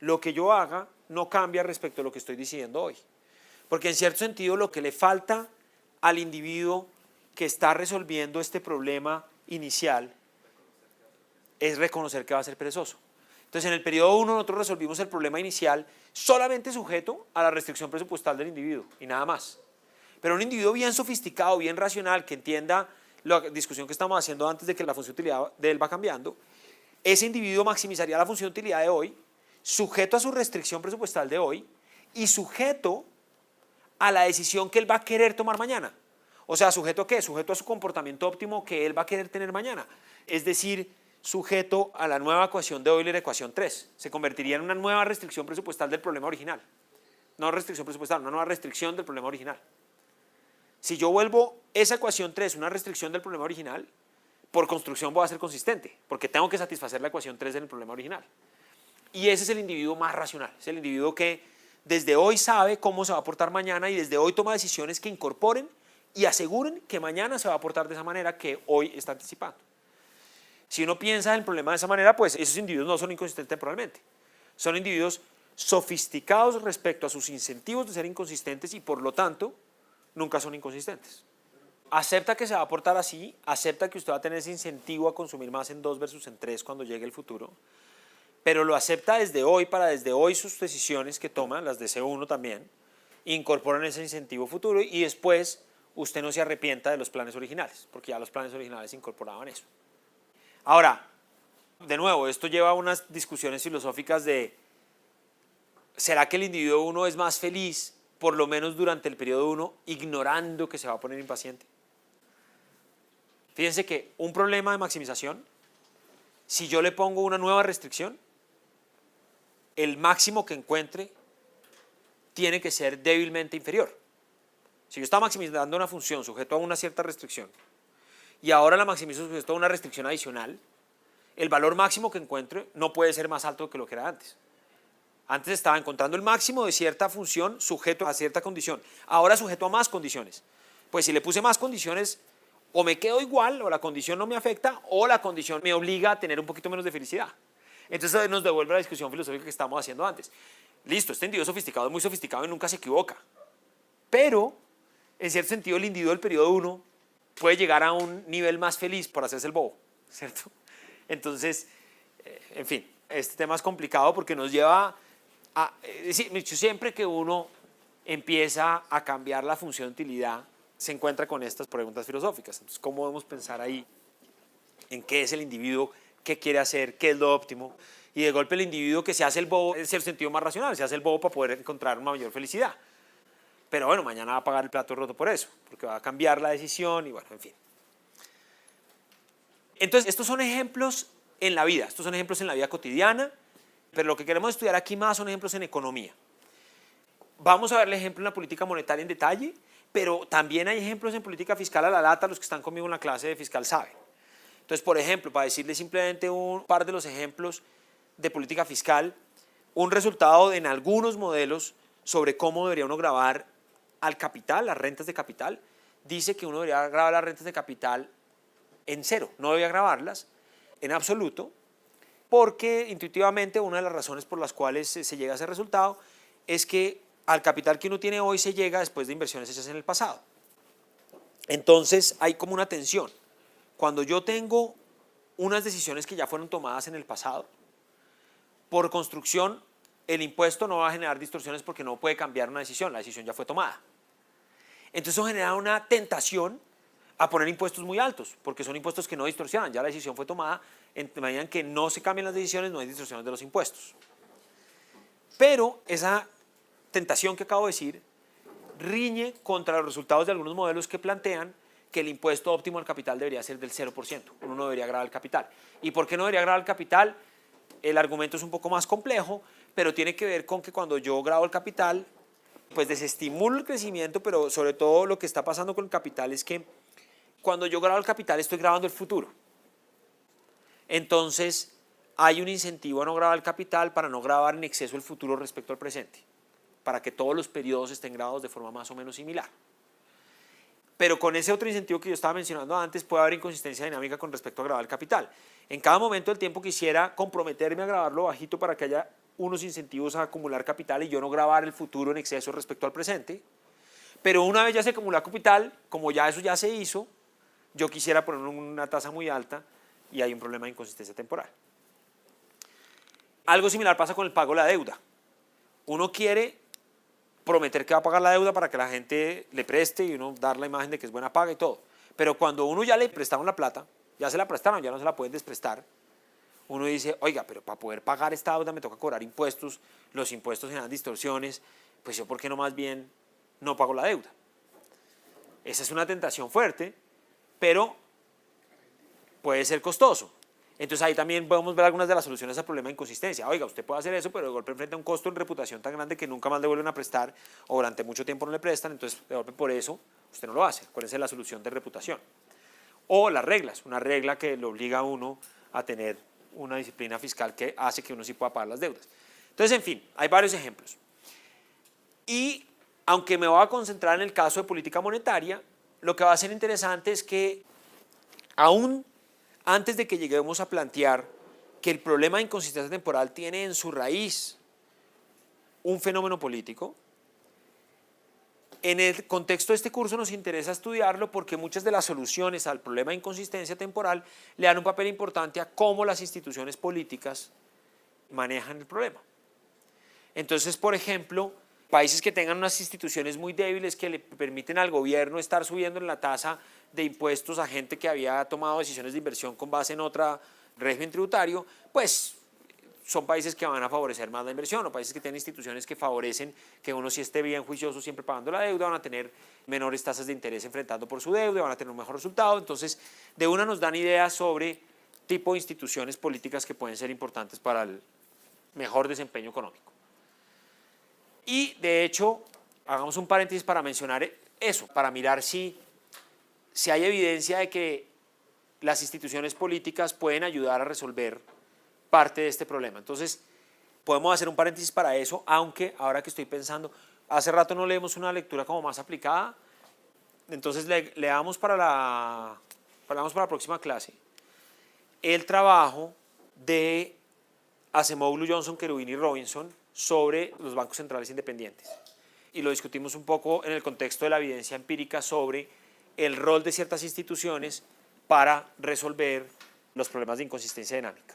lo que yo haga no cambia respecto a lo que estoy decidiendo hoy. Porque en cierto sentido lo que le falta al individuo que está resolviendo este problema inicial es reconocer que va a ser perezoso. Entonces en el periodo 1 nosotros resolvimos el problema inicial solamente sujeto a la restricción presupuestal del individuo y nada más. Pero un individuo bien sofisticado, bien racional, que entienda la discusión que estamos haciendo antes de que la función de utilidad de él va cambiando, ese individuo maximizaría la función de utilidad de hoy, sujeto a su restricción presupuestal de hoy y sujeto a la decisión que él va a querer tomar mañana. O sea, ¿sujeto a qué? Sujeto a su comportamiento óptimo que él va a querer tener mañana. Es decir, sujeto a la nueva ecuación de Euler, ecuación 3. Se convertiría en una nueva restricción presupuestal del problema original. No restricción presupuestal, una nueva restricción del problema original. Si yo vuelvo esa ecuación 3 una restricción del problema original, por construcción voy a ser consistente, porque tengo que satisfacer la ecuación 3 en el problema original. Y ese es el individuo más racional, es el individuo que desde hoy sabe cómo se va a portar mañana y desde hoy toma decisiones que incorporen y aseguren que mañana se va a portar de esa manera que hoy está anticipando. Si uno piensa en el problema de esa manera, pues esos individuos no son inconsistentes temporalmente. Son individuos sofisticados respecto a sus incentivos de ser inconsistentes y por lo tanto nunca son inconsistentes. Acepta que se va a portar así, acepta que usted va a tener ese incentivo a consumir más en 2 versus en 3 cuando llegue el futuro, pero lo acepta desde hoy para desde hoy sus decisiones que toma, las de C1 también, incorporan ese incentivo futuro y después usted no se arrepienta de los planes originales, porque ya los planes originales incorporaban eso. Ahora, de nuevo, esto lleva a unas discusiones filosóficas de ¿será que el individuo 1 es más feliz, por lo menos durante el periodo 1, ignorando que se va a poner impaciente? Fíjense que un problema de maximización, si yo le pongo una nueva restricción, el máximo que encuentre tiene que ser débilmente inferior. Si yo estaba maximizando una función sujeto a una cierta restricción y ahora la maximizo sujeto a una restricción adicional, el valor máximo que encuentre no puede ser más alto que lo que era antes. Antes estaba encontrando el máximo de cierta función sujeto a cierta condición, ahora sujeto a más condiciones. Pues si le puse más condiciones, o me quedo igual, o la condición no me afecta, o la condición me obliga a tener un poquito menos de felicidad. Entonces nos devuelve a la discusión filosófica que estábamos haciendo antes. Listo, este individuo sofisticado es muy sofisticado y nunca se equivoca. Pero, en cierto sentido, el individuo del periodo 1 puede llegar a un nivel más feliz por hacerse el bobo, ¿cierto? Entonces, en fin, este tema es complicado porque nos lleva a... siempre que uno empieza a cambiar la función de utilidad, se encuentra con estas preguntas filosóficas. Entonces, ¿cómo debemos pensar ahí en qué es el individuo, qué quiere hacer, qué es lo óptimo? Y de golpe el individuo que se hace el bobo es el sentido más racional, se hace el bobo para poder encontrar una mayor felicidad. Pero bueno, mañana va a pagar el plato roto por eso, porque va a cambiar la decisión y bueno, en fin. Entonces, estos son ejemplos en la vida, estos son ejemplos en la vida cotidiana, pero lo que queremos estudiar aquí más son ejemplos en economía. Vamos a ver el ejemplo en la política monetaria en detalle, pero también hay ejemplos en política fiscal a la lata, los que están conmigo en la clase de fiscal saben. Entonces, por ejemplo, para decirles simplemente un par de los ejemplos de política fiscal, un resultado en algunos modelos sobre cómo debería uno gravar al capital, las rentas de capital, dice que uno debería grabar las rentas de capital en cero, no debería grabarlas en absoluto, porque intuitivamente una de las razones por las cuales se llega a ese resultado es que al capital que uno tiene hoy se llega después de inversiones hechas en el pasado. Entonces hay como una tensión. Cuando yo tengo unas decisiones que ya fueron tomadas en el pasado, por construcción el impuesto no va a generar distorsiones porque no puede cambiar una decisión, la decisión ya fue tomada. Entonces eso genera una tentación a poner impuestos muy altos, porque son impuestos que no distorsionan. Ya la decisión fue tomada, en medida en que no se cambian las decisiones, no hay distorsiones de los impuestos. Pero esa tentación que acabo de decir riñe contra los resultados de algunos modelos que plantean que el impuesto óptimo al capital debería ser del 0%. Uno no debería gravar el capital. ¿Y por qué no debería gravar el capital? El argumento es un poco más complejo, pero tiene que ver con que cuando yo grabo el capital, pues desestimulo el crecimiento, pero sobre todo lo que está pasando con el capital es que cuando yo grabo el capital estoy grabando el futuro. Entonces hay un incentivo a no grabar el capital para no grabar en exceso el futuro respecto al presente, para que todos los periodos estén grabados de forma más o menos similar. Pero con ese otro incentivo que yo estaba mencionando antes puede haber inconsistencia dinámica con respecto a grabar el capital. En cada momento del tiempo quisiera comprometerme a grabarlo bajito para que haya unos incentivos a acumular capital y yo no grabar el futuro en exceso respecto al presente. Pero una vez ya se acumula capital, como ya eso ya se hizo, yo quisiera poner una tasa muy alta y hay un problema de inconsistencia temporal. Algo similar pasa con el pago de la deuda. Uno quiere prometer que va a pagar la deuda para que la gente le preste y uno dar la imagen de que es buena paga y todo. Pero cuando uno ya le prestaron la plata, ya se la prestaron, ya no se la pueden desprestar, uno dice, oiga, pero para poder pagar esta deuda me toca cobrar impuestos, los impuestos generan distorsiones, pues yo por qué no más bien no pago la deuda. Esa es una tentación fuerte, pero puede ser costoso. Entonces ahí también podemos ver algunas de las soluciones al problema de inconsistencia. Oiga, usted puede hacer eso, pero de golpe enfrenta un costo en reputación tan grande que nunca más le vuelven a prestar o durante mucho tiempo no le prestan, entonces de golpe por eso usted no lo hace. ¿Cuál es la solución de reputación? O las reglas, una regla que lo obliga a uno a tener una disciplina fiscal que hace que uno sí pueda pagar las deudas. Entonces, en fin, hay varios ejemplos. Y aunque me voy a concentrar en el caso de política monetaria, lo que va a ser interesante es que aún antes de que lleguemos a plantear que el problema de inconsistencia temporal tiene en su raíz un fenómeno político, en el contexto de este curso nos interesa estudiarlo porque muchas de las soluciones al problema de inconsistencia temporal le dan un papel importante a cómo las instituciones políticas manejan el problema. Entonces, por ejemplo, países que tengan unas instituciones muy débiles que le permiten al gobierno estar subiendo en la tasa de impuestos a gente que había tomado decisiones de inversión con base en otro régimen tributario, pues son países que van a favorecer más la inversión, o países que tienen instituciones que favorecen que uno sí esté bien juicioso siempre pagando la deuda, van a tener menores tasas de interés enfrentando por su deuda, van a tener un mejor resultado. Entonces, de una nos dan ideas sobre tipo de instituciones políticas que pueden ser importantes para el mejor desempeño económico. Y de hecho, hagamos un paréntesis para mencionar eso, para mirar si hay evidencia de que las instituciones políticas pueden ayudar a resolver parte de este problema. Entonces, podemos hacer un paréntesis para eso, aunque ahora que estoy pensando, hace rato no leemos una lectura como más aplicada, entonces leamos para la próxima clase el trabajo de Acemoglu, Johnson, Cherubini y Robinson sobre los bancos centrales independientes. Y lo discutimos un poco en el contexto de la evidencia empírica sobre el rol de ciertas instituciones para resolver los problemas de inconsistencia dinámica.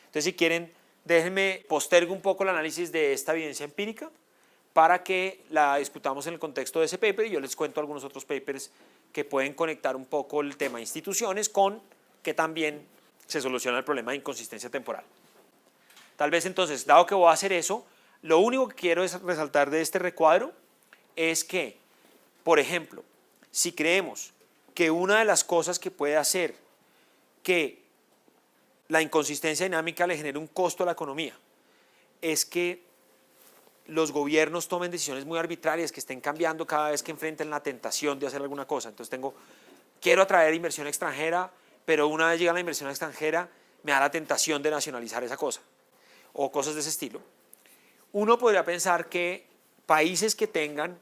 Entonces, si quieren, déjenme postergo un poco el análisis de esta evidencia empírica para que la discutamos en el contexto de ese paper y yo les cuento algunos otros papers que pueden conectar un poco el tema de instituciones con que también se soluciona el problema de inconsistencia temporal. Tal vez entonces, dado que voy a hacer eso, lo único que quiero es resaltar de este recuadro es que, por ejemplo, si creemos que una de las cosas que puede hacer que la inconsistencia dinámica le genere un costo a la economía es que los gobiernos tomen decisiones muy arbitrarias que estén cambiando cada vez que enfrenten la tentación de hacer alguna cosa. Entonces quiero atraer inversión extranjera, pero una vez llega la inversión extranjera me da la tentación de nacionalizar esa cosa o cosas de ese estilo. Uno podría pensar que países que tengan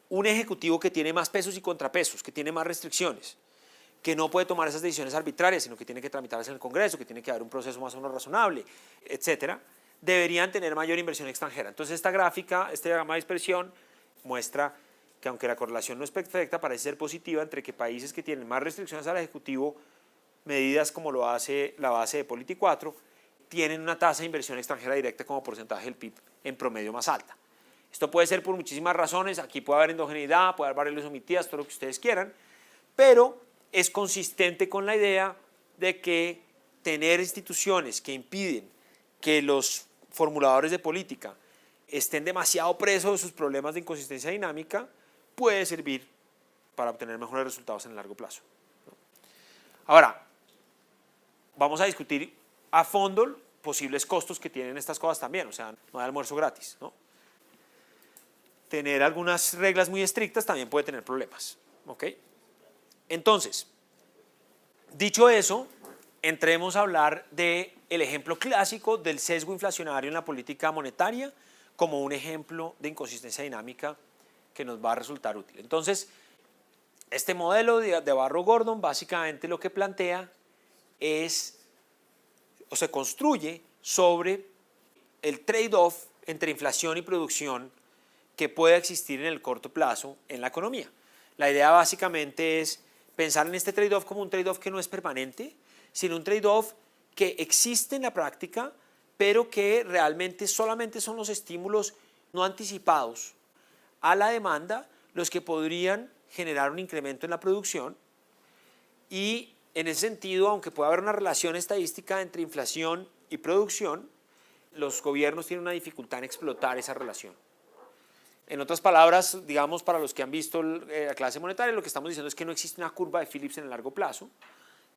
un ejecutivo que tiene más pesos y contrapesos, que tiene más restricciones, que no puede tomar esas decisiones arbitrarias, sino que tiene que tramitarlas en el Congreso, que tiene que haber un proceso más o menos razonable, etcétera, deberían tener mayor inversión extranjera. Entonces esta gráfica, este diagrama de dispersión muestra que aunque la correlación no es perfecta, parece ser positiva entre que países que tienen más restricciones al ejecutivo, medidas como lo hace la base de Polity 4, tienen una tasa de inversión extranjera directa como porcentaje del PIB en promedio más alta. Esto puede ser por muchísimas razones, aquí puede haber endogeneidad, puede haber variables omitidas, todo lo que ustedes quieran, pero es consistente con la idea de que tener instituciones que impiden que los formuladores de política estén demasiado presos de sus problemas de inconsistencia dinámica puede servir para obtener mejores resultados en el largo plazo. Ahora, vamos a discutir a fondo posibles costos que tienen estas cosas también, o sea, no hay almuerzo gratis, ¿no? Tener algunas reglas muy estrictas también puede tener problemas, ¿ok? Entonces, dicho eso, entremos a hablar del ejemplo clásico del sesgo inflacionario en la política monetaria como un ejemplo de inconsistencia dinámica que nos va a resultar útil. Entonces, este modelo de Barro-Gordon básicamente lo que plantea es, o se construye sobre el trade-off entre inflación y producción que puede existir en el corto plazo en la economía. La idea básicamente es pensar en este trade-off como un trade-off que no es permanente, sino un trade-off que existe en la práctica, pero que realmente solamente son los estímulos no anticipados a la demanda los que podrían generar un incremento en la producción. Y en ese sentido, aunque pueda haber una relación estadística entre inflación y producción, los gobiernos tienen una dificultad en explotar esa relación. En otras palabras, digamos, para los que han visto la clase monetaria, lo que estamos diciendo es que no existe una curva de Phillips en el largo plazo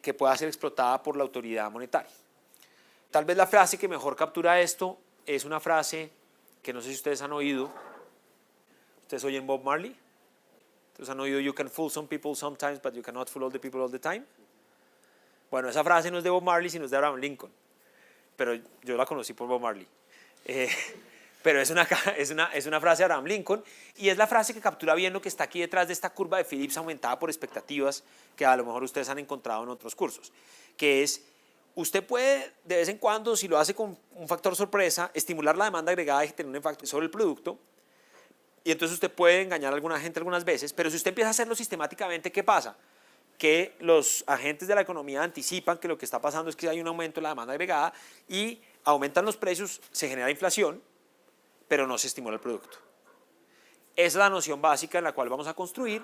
que pueda ser explotada por la autoridad monetaria. Tal vez la frase que mejor captura esto es una frase que no sé si ustedes han oído. ¿Ustedes oyen Bob Marley? ¿Ustedes han oído "You can fool some people sometimes, but you cannot fool all the people all the time"? Bueno, esa frase no es de Bob Marley, sino es de Abraham Lincoln. Pero yo la conocí por Bob Marley. Pero es una frase de Abraham Lincoln y es la frase que captura bien lo que está aquí detrás de esta curva de Phillips aumentada por expectativas que a lo mejor ustedes han encontrado en otros cursos, que es, usted puede de vez en cuando, si lo hace con un factor sorpresa, estimular la demanda agregada y tener un impacto sobre el producto, y entonces usted puede engañar a alguna gente algunas veces, pero si usted empieza a hacerlo sistemáticamente, ¿qué pasa? Que los agentes de la economía anticipan que lo que está pasando es que hay un aumento en la demanda agregada y aumentan los precios, se genera inflación, pero no se estimula el producto. Esa es la noción básica en la cual vamos a construir,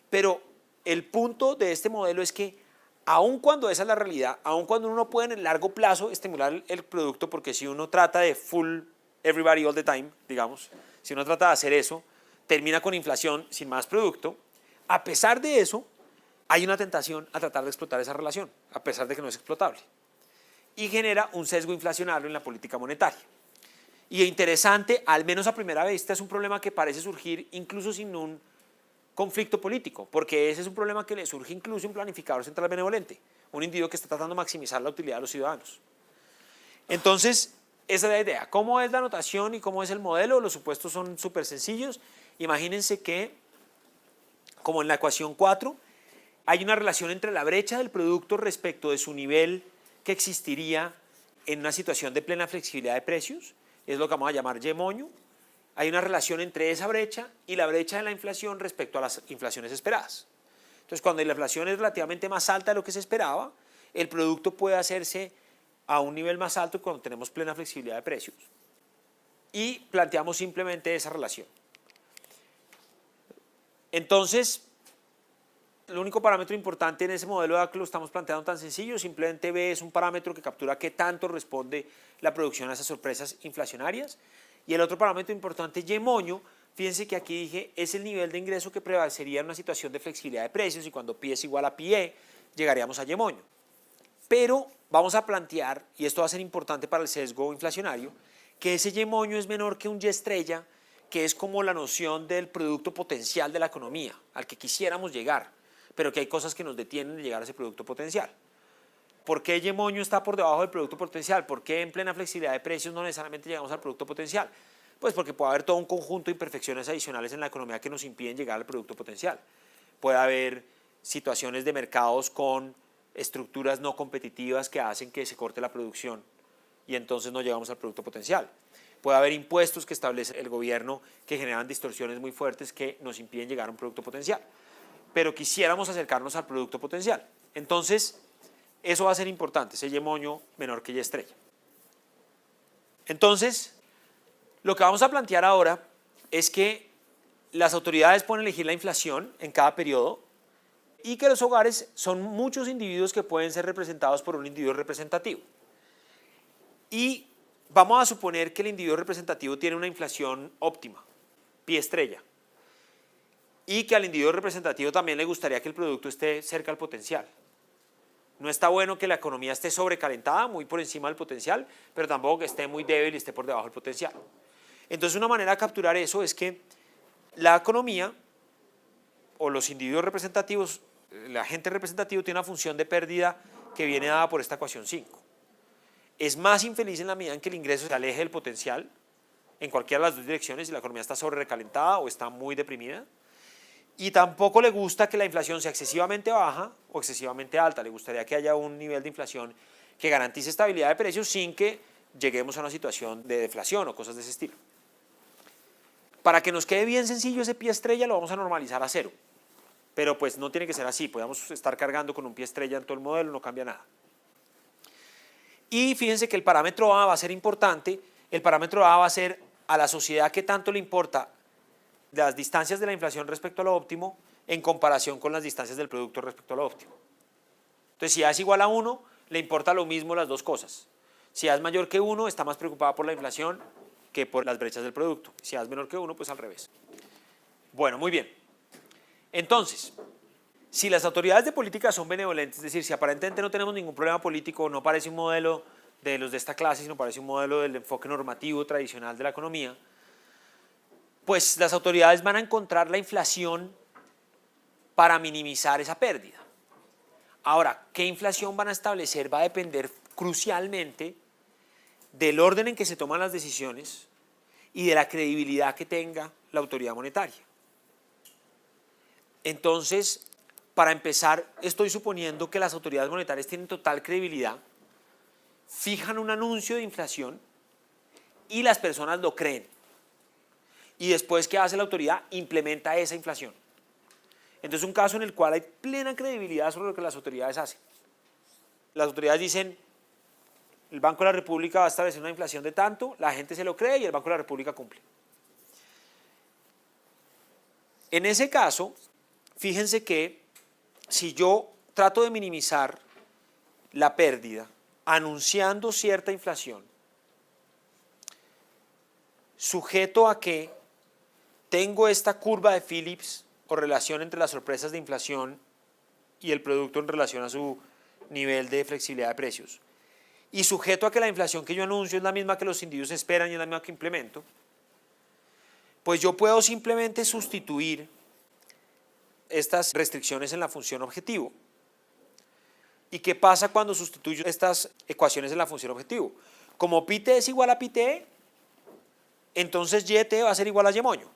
pero el punto de este modelo es que aun cuando esa es la realidad, aun cuando uno no puede en el largo plazo estimular el producto, porque si uno trata de full everybody all the time, digamos, si uno trata de hacer eso, termina con inflación sin más producto, a pesar de eso, hay una tentación a tratar de explotar esa relación, a pesar de que no es explotable, y genera un sesgo inflacionario en la política monetaria. Y interesante, al menos a primera vista, es un problema que parece surgir incluso sin un conflicto político, porque ese es un problema que le surge incluso a un planificador central benevolente, un individuo que está tratando de maximizar la utilidad de los ciudadanos. Entonces, esa es la idea. ¿Cómo es la notación y cómo es el modelo? Los supuestos son súper sencillos. Imagínense que, como en la ecuación 4, hay una relación entre la brecha del producto respecto de su nivel que existiría en una situación de plena flexibilidad de precios, es lo que vamos a llamar Y moño. Hay una relación entre esa brecha y la brecha de la inflación respecto a las inflaciones esperadas. Entonces, cuando la inflación es relativamente más alta de lo que se esperaba, el producto puede hacerse a un nivel más alto cuando tenemos plena flexibilidad de precios. Y planteamos simplemente esa relación. Entonces, el único parámetro importante en ese modelo de que lo estamos planteando tan sencillo, simplemente B es un parámetro que captura qué tanto responde la producción a esas sorpresas inflacionarias. Y el otro parámetro importante, Y moño, fíjense que aquí dije, es el nivel de ingreso que prevalecería en una situación de flexibilidad de precios, y cuando Pi es igual a Pi E, llegaríamos a Y moño. Pero vamos a plantear, y esto va a ser importante para el sesgo inflacionario, que ese Y moño es menor que un Y estrella, que es como la noción del producto potencial de la economía, al que quisiéramos llegar, pero que hay cosas que nos detienen de llegar a ese producto potencial. ¿Por qué Y moño está por debajo del producto potencial? ¿Por qué en plena flexibilidad de precios no necesariamente llegamos al producto potencial? Pues porque puede haber todo un conjunto de imperfecciones adicionales en la economía que nos impiden llegar al producto potencial. Puede haber situaciones de mercados con estructuras no competitivas que hacen que se corte la producción y entonces no llegamos al producto potencial. Puede haber impuestos que establece el gobierno que generan distorsiones muy fuertes que nos impiden llegar a un producto potencial. Pero quisiéramos acercarnos al producto potencial. Entonces, eso va a ser importante, ese Y moño menor que Y estrella. Entonces, lo que vamos a plantear ahora es que las autoridades pueden elegir la inflación en cada periodo y que los hogares son muchos individuos que pueden ser representados por un individuo representativo. Y vamos a suponer que el individuo representativo tiene una inflación óptima, pie estrella, y que al individuo representativo también le gustaría que el producto esté cerca al potencial. No está bueno que la economía esté sobrecalentada, muy por encima del potencial, pero tampoco que esté muy débil y esté por debajo del potencial. Entonces, una manera de capturar eso es que la economía o los individuos representativos, el agente representativo tiene una función de pérdida que viene dada por esta ecuación 5. Es más infeliz en la medida en que el ingreso se aleje del potencial en cualquiera de las dos direcciones, si la economía está sobrerecalentada o está muy deprimida. Y tampoco le gusta que la inflación sea excesivamente baja o excesivamente alta. Le gustaría que haya un nivel de inflación que garantice estabilidad de precios sin que lleguemos a una situación de deflación o cosas de ese estilo. Para que nos quede bien sencillo ese pie estrella lo vamos a normalizar a 0. Pero pues no tiene que ser así. Podemos estar cargando con un pie estrella en todo el modelo, no cambia nada. Y fíjense que el parámetro A va a ser importante. El parámetro A va a ser a la sociedad que tanto le importa las distancias de la inflación respecto a lo óptimo en comparación con las distancias del producto respecto a lo óptimo. Entonces, si A es igual a 1, le importa lo mismo las dos cosas. Si A es mayor que 1, está más preocupada por la inflación que por las brechas del producto. Si A es menor que 1, pues al revés. Bueno, muy bien. Entonces, si las autoridades de política son benevolentes, es decir, si aparentemente no tenemos ningún problema político, no parece un modelo de los de esta clase, sino parece un modelo del enfoque normativo tradicional de la economía, pues las autoridades van a encontrar la inflación para minimizar esa pérdida. Ahora, ¿qué inflación van a establecer? Va a depender crucialmente del orden en que se toman las decisiones y de la credibilidad que tenga la autoridad monetaria. Entonces, para empezar, estoy suponiendo que las autoridades monetarias tienen total credibilidad, fijan un anuncio de inflación y las personas lo creen. Y después, ¿qué hace la autoridad? Implementa esa inflación. Entonces, un caso en el cual hay plena credibilidad sobre lo que las autoridades hacen. Las autoridades dicen, el Banco de la República va a establecer una inflación de tanto, la gente se lo cree y el Banco de la República cumple. En ese caso, fíjense que si yo trato de minimizar la pérdida anunciando cierta inflación, sujeto a que tengo esta curva de Phillips o relación entre las sorpresas de inflación y el producto en relación a su nivel de flexibilidad de precios, y sujeto a que la inflación que yo anuncio es la misma que los individuos esperan y es la misma que implemento, pues yo puedo simplemente sustituir estas restricciones en la función objetivo. ¿Y qué pasa cuando sustituyo estas ecuaciones en la función objetivo? Como pi t es igual a pi t, entonces yt va a ser igual a y moño.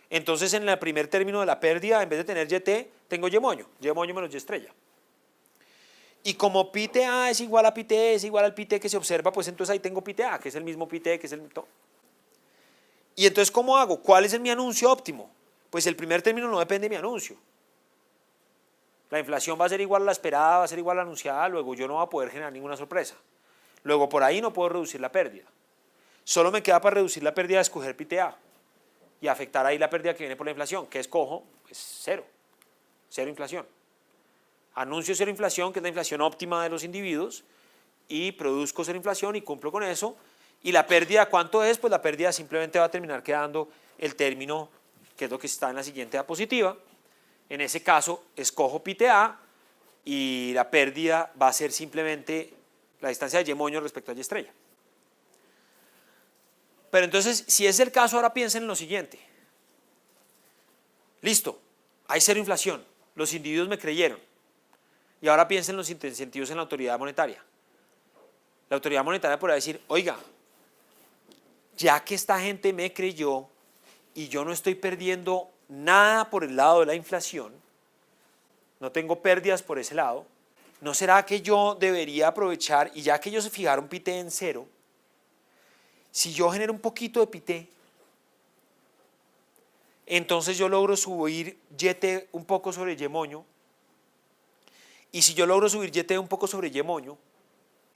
Entonces en el primer término de la pérdida, en vez de tener yt, tengo y moño menos y estrella. Y como pi ta es igual a pi t es igual al pi t que se observa, pues entonces ahí tengo pi ta, que es el mismo pi t, que es el mismo. Y entonces, ¿cómo hago? ¿Cuál es mi anuncio óptimo? Pues el primer término no depende de mi anuncio. La inflación va a ser igual a la esperada, va a ser igual a la anunciada, luego yo no voy a poder generar ninguna sorpresa. Luego por ahí no puedo reducir la pérdida. Solo me queda para reducir la pérdida escoger pi ta y afectar ahí la pérdida que viene por la inflación. ¿Qué escojo? Pues cero inflación. Anuncio cero inflación, que es la inflación óptima de los individuos, y produzco cero inflación y cumplo con eso. Y la pérdida, ¿cuánto es? Pues la pérdida simplemente va a terminar quedando el término, que es lo que está en la siguiente diapositiva. En ese caso, escojo pi ta y la pérdida va a ser simplemente la distancia de y moño respecto a y estrella. Pero entonces, si es el caso, ahora piensen en lo siguiente. Listo, hay cero inflación, los individuos me creyeron. Y ahora piensen en los incentivos en la autoridad monetaria. La autoridad monetaria podrá decir, oiga, ya que esta gente me creyó y yo no estoy perdiendo nada por el lado de la inflación, no tengo pérdidas por ese lado, ¿no será que yo debería aprovechar, y ya que ellos se fijaron pi t en 0, si yo genero un poquito de pi t, entonces yo logro subir yt un poco sobre y moño, y si yo logro subir yt un poco sobre y moño,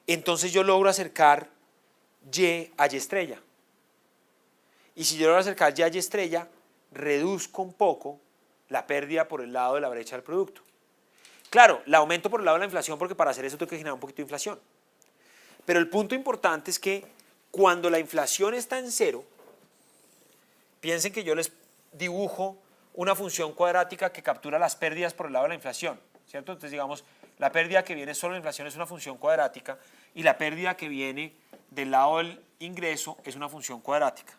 entonces yo logro acercar y a y estrella. Y si yo logro acercar ya a Y estrella, reduzco un poco la pérdida por el lado de la brecha del producto. Claro, la aumento por el lado de la inflación porque para hacer eso tengo que generar un poquito de inflación. Pero el punto importante es que cuando la inflación está en cero, piensen que yo les dibujo una función cuadrática que captura las pérdidas por el lado de la inflación, ¿cierto? Entonces, digamos, la pérdida que viene solo de la inflación es una función cuadrática y la pérdida que viene del lado del ingreso es una función cuadrática.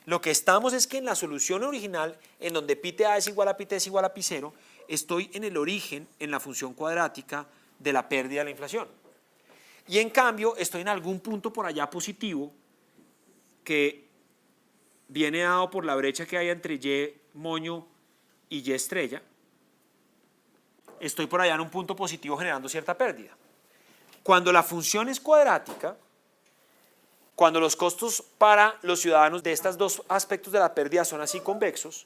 Lo que estamos es que en la solución original, en donde pi t a es igual a pi t es igual a pi 0, estoy en el origen, en la función cuadrática de la pérdida de la inflación. Y en cambio, estoy en algún punto por allá positivo que viene dado por la brecha que hay entre y moño y y estrella. Estoy por allá en un punto positivo generando cierta pérdida. Cuando la función es cuadrática, cuando los costos para los ciudadanos de estos dos aspectos de la pérdida son así convexos,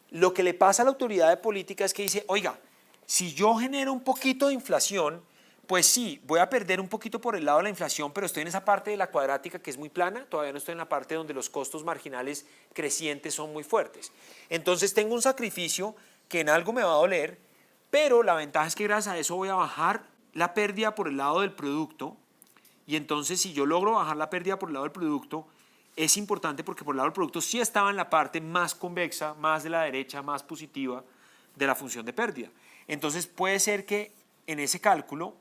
lo que le pasa a la autoridad de política es que dice, oiga, si yo genero un poquito de inflación, pues sí, voy a perder un poquito por el lado de la inflación, pero estoy en esa parte de la cuadrática que es muy plana, todavía no estoy en la parte donde los costos marginales crecientes son muy fuertes. Entonces tengo un sacrificio que en algo me va a doler, pero la ventaja es que gracias a eso voy a bajar la pérdida por el lado del producto, y entonces si yo logro bajar la pérdida por el lado del producto, es importante porque por el lado del producto sí estaba en la parte más convexa, más de la derecha, más positiva de la función de pérdida. Entonces puede ser que en ese cálculo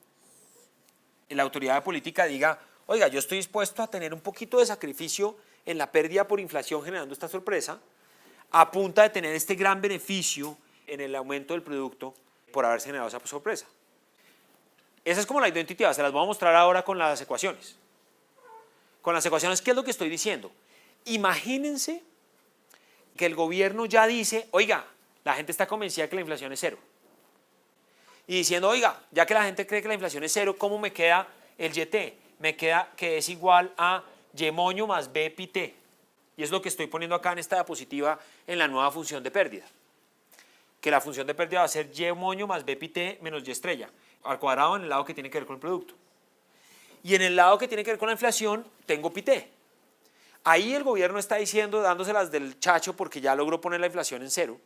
la autoridad de política diga, oiga, yo estoy dispuesto a tener un poquito de sacrificio en la pérdida por inflación generando esta sorpresa, a punta de tener este gran beneficio en el aumento del producto por haberse generado esa sorpresa. Esa es como la identidad, se las voy a mostrar ahora con las ecuaciones. Con las ecuaciones, ¿qué es lo que estoy diciendo? Imagínense que el gobierno ya dice, oiga, la gente está convencida de que la inflación es cero. Y diciendo, oiga, ya que la gente cree que la inflación es cero, ¿cómo me queda el YT? Me queda que es igual a Y moño más B pi t. Y es lo que estoy poniendo acá en esta diapositiva en la nueva función de pérdida. Que la función de pérdida va a ser Y moño más B pi t menos Y estrella, al cuadrado en el lado que tiene que ver con el producto. Y en el lado que tiene que ver con la inflación, tengo pi t. Ahí el gobierno está diciendo, dándoselas del chacho porque ya logró poner la inflación en cero.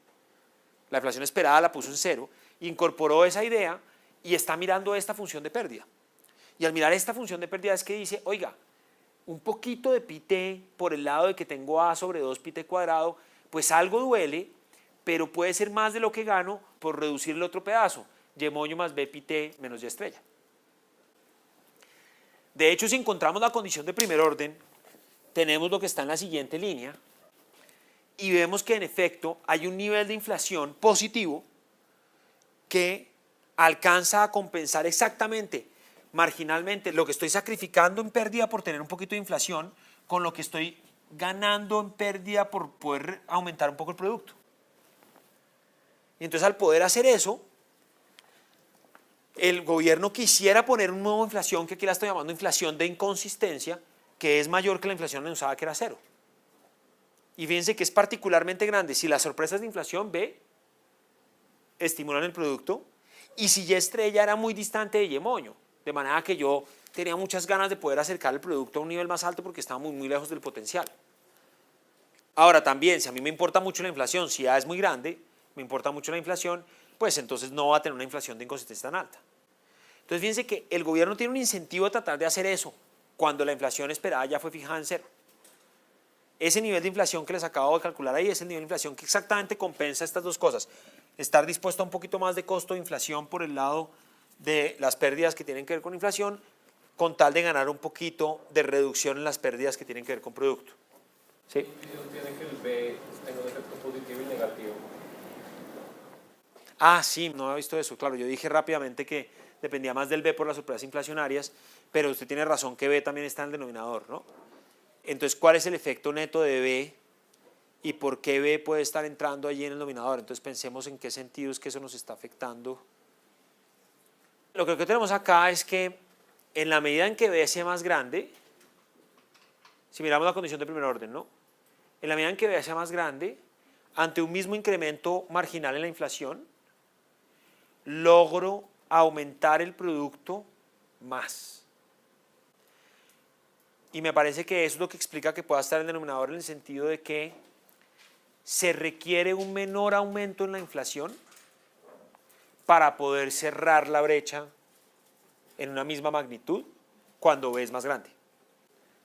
La inflación esperada la puso en cero, incorporó esa idea y está mirando esta función de pérdida. Y al mirar esta función de pérdida es que dice, oiga, un poquito de pi t por el lado de que tengo a sobre 2 pi t cuadrado, pues algo duele, pero puede ser más de lo que gano por reducir el otro pedazo, y moño más b pi t menos y estrella. De hecho, si encontramos la condición de primer orden, tenemos lo que está en la siguiente línea y vemos que en efecto hay un nivel de inflación positivo que alcanza a compensar exactamente, marginalmente, lo que estoy sacrificando en pérdida por tener un poquito de inflación con lo que estoy ganando en pérdida por poder aumentar un poco el producto. Y entonces al poder hacer eso, el gobierno quisiera poner una nueva inflación, que aquí la estoy llamando inflación de inconsistencia, que es mayor que la inflación anunciada, que era cero. Y fíjense que es particularmente grande si las sorpresas de inflación B estimulan el producto y si Y estrella era muy distante de Y moño, de manera que yo tenía muchas ganas de poder acercar el producto a un nivel más alto porque estaba muy lejos del potencial. Ahora también, si a mí me importa mucho la inflación, si A es muy grande, me importa mucho la inflación, pues entonces no va a tener una inflación de inconsistencia tan alta. Entonces fíjense que el gobierno tiene un incentivo a tratar de hacer eso cuando la inflación esperada ya fue fijada en cero. Ese nivel de inflación que les acabo de calcular ahí es el nivel de inflación que exactamente compensa estas dos cosas. Estar dispuesto a un poquito más de costo de inflación por el lado de las pérdidas que tienen que ver con inflación, con tal de ganar un poquito de reducción en las pérdidas que tienen que ver con producto. ¿Sí?
Tiene que el B tenga un efecto positivo y negativo.
Ah, sí, no había visto eso. Claro, yo dije rápidamente que dependía más del B por las sorpresas inflacionarias, pero usted tiene razón que B también está en el denominador, ¿no? Entonces, ¿cuál es el efecto neto de B y por qué B puede estar entrando allí en el denominador? Entonces, pensemos en qué sentido es que eso nos está afectando. Lo que tenemos acá es que en la medida en que B sea más grande, si miramos la condición de primer orden, ¿no? En la medida en que B sea más grande, ante un mismo incremento marginal en la inflación, logro aumentar el producto más. Y me parece que eso es lo que explica que pueda estar el denominador en el sentido de que se requiere un menor aumento en la inflación para poder cerrar la brecha en una misma magnitud cuando B es más grande.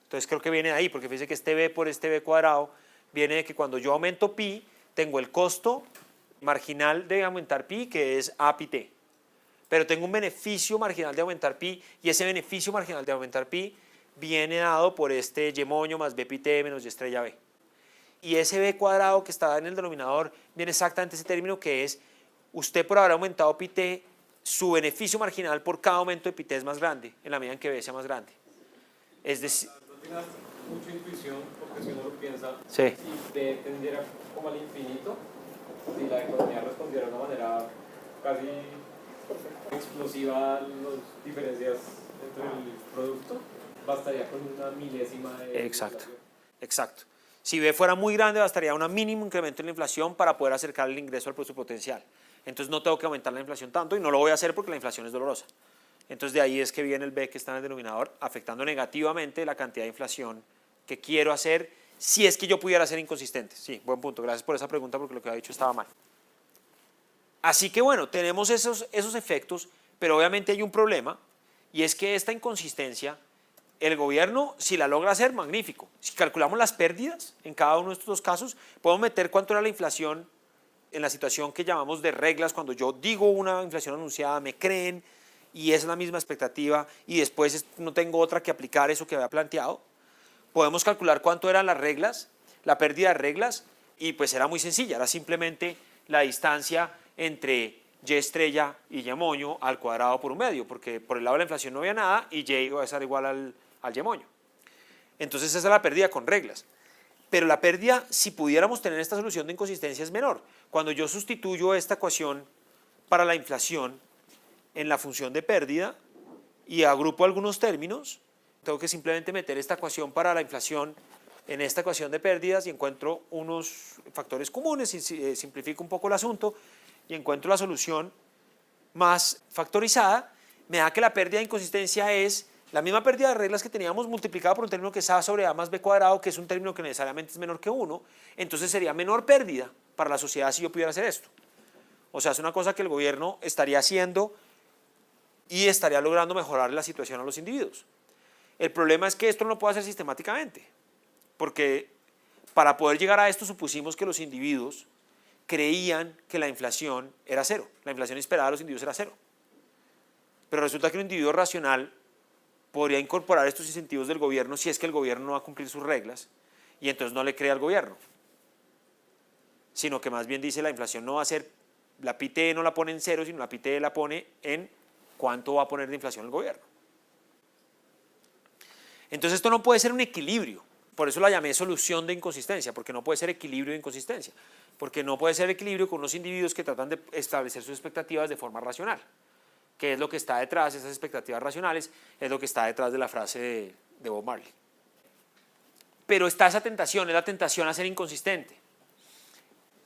Entonces creo que viene de ahí, porque fíjese que este B por este B cuadrado viene de que cuando yo aumento pi, tengo el costo marginal de aumentar pi, que es A pi t. Pero tengo un beneficio marginal de aumentar pi, y ese beneficio marginal de aumentar pi viene dado por este y moño más B pi t menos y estrella B. Y ese B cuadrado que está en el denominador viene exactamente ese término que es, usted por haber aumentado pi t, su beneficio marginal por cada aumento de pi t es más grande, en la medida en que B sea más grande. Es decir,
No tienes mucha intuición, porque si uno lo piensa,
sí.
si B tendiera como al infinito, si la economía respondiera de una manera casi explosiva a las diferencias entre el producto, bastaría con una milésima de
Exacto,
inflación.
exacto. Si B fuera muy grande, bastaría un mínimo incremento en la inflación para poder acercar el ingreso al precio potencial. Entonces no tengo que aumentar la inflación tanto y no lo voy a hacer porque la inflación es dolorosa. Entonces de ahí es que viene el B que está en el denominador, afectando negativamente la cantidad de inflación que quiero hacer si es que yo pudiera ser inconsistente. Sí, buen punto. Gracias por esa pregunta porque lo que había dicho estaba mal. Así que bueno, tenemos esos efectos, pero obviamente hay un problema y es que esta inconsistencia, el gobierno, si la logra hacer, magnífico. Si calculamos las pérdidas en cada uno de estos dos casos, podemos meter cuánto era la inflación en la situación que llamamos de reglas, cuando yo digo una inflación anunciada, me creen y es la misma expectativa y después no tengo otra que aplicar eso que había planteado. Podemos calcular cuánto eran las reglas, la pérdida de reglas, y pues era muy sencilla, era simplemente la distancia entre y estrella y y moño al cuadrado por un medio, porque por el lado de la inflación no había nada y y iba a ser igual al y moño. Entonces esa es la pérdida con reglas. Pero la pérdida, si pudiéramos tener esta solución de inconsistencia, es menor. Cuando yo sustituyo esta ecuación para la inflación en la función de pérdida y agrupo algunos términos, tengo que simplemente meter esta ecuación para la inflación en esta ecuación de pérdidas y encuentro unos factores comunes y simplifico un poco el asunto y encuentro la solución más factorizada. Me da que la pérdida de inconsistencia es la misma pérdida de reglas que teníamos multiplicada por un término que es A sobre A más B cuadrado, que es un término que necesariamente es menor que 1, entonces sería menor pérdida para la sociedad si yo pudiera hacer esto. O sea, es una cosa que el gobierno estaría haciendo y estaría logrando mejorar la situación a los individuos. El problema es que esto no lo puede hacer sistemáticamente, porque para poder llegar a esto supusimos que los individuos creían que la inflación era cero, la inflación esperada de los individuos era cero. Pero resulta que un individuo racional podría incorporar estos incentivos del gobierno si es que el gobierno no va a cumplir sus reglas y entonces no le cree al gobierno, sino que más bien dice la inflación no va a ser, la PIT no la pone en cero, sino la PIT la pone en cuánto va a poner de inflación el gobierno. Entonces esto no puede ser un equilibrio, por eso la llamé solución de inconsistencia, porque no puede ser equilibrio de inconsistencia, porque no puede ser equilibrio con unos individuos que tratan de establecer sus expectativas de forma racional, que es lo que está detrás, esas expectativas racionales, es lo que está detrás de la frase de Bob Marley. Pero está esa tentación, es la tentación a ser inconsistente.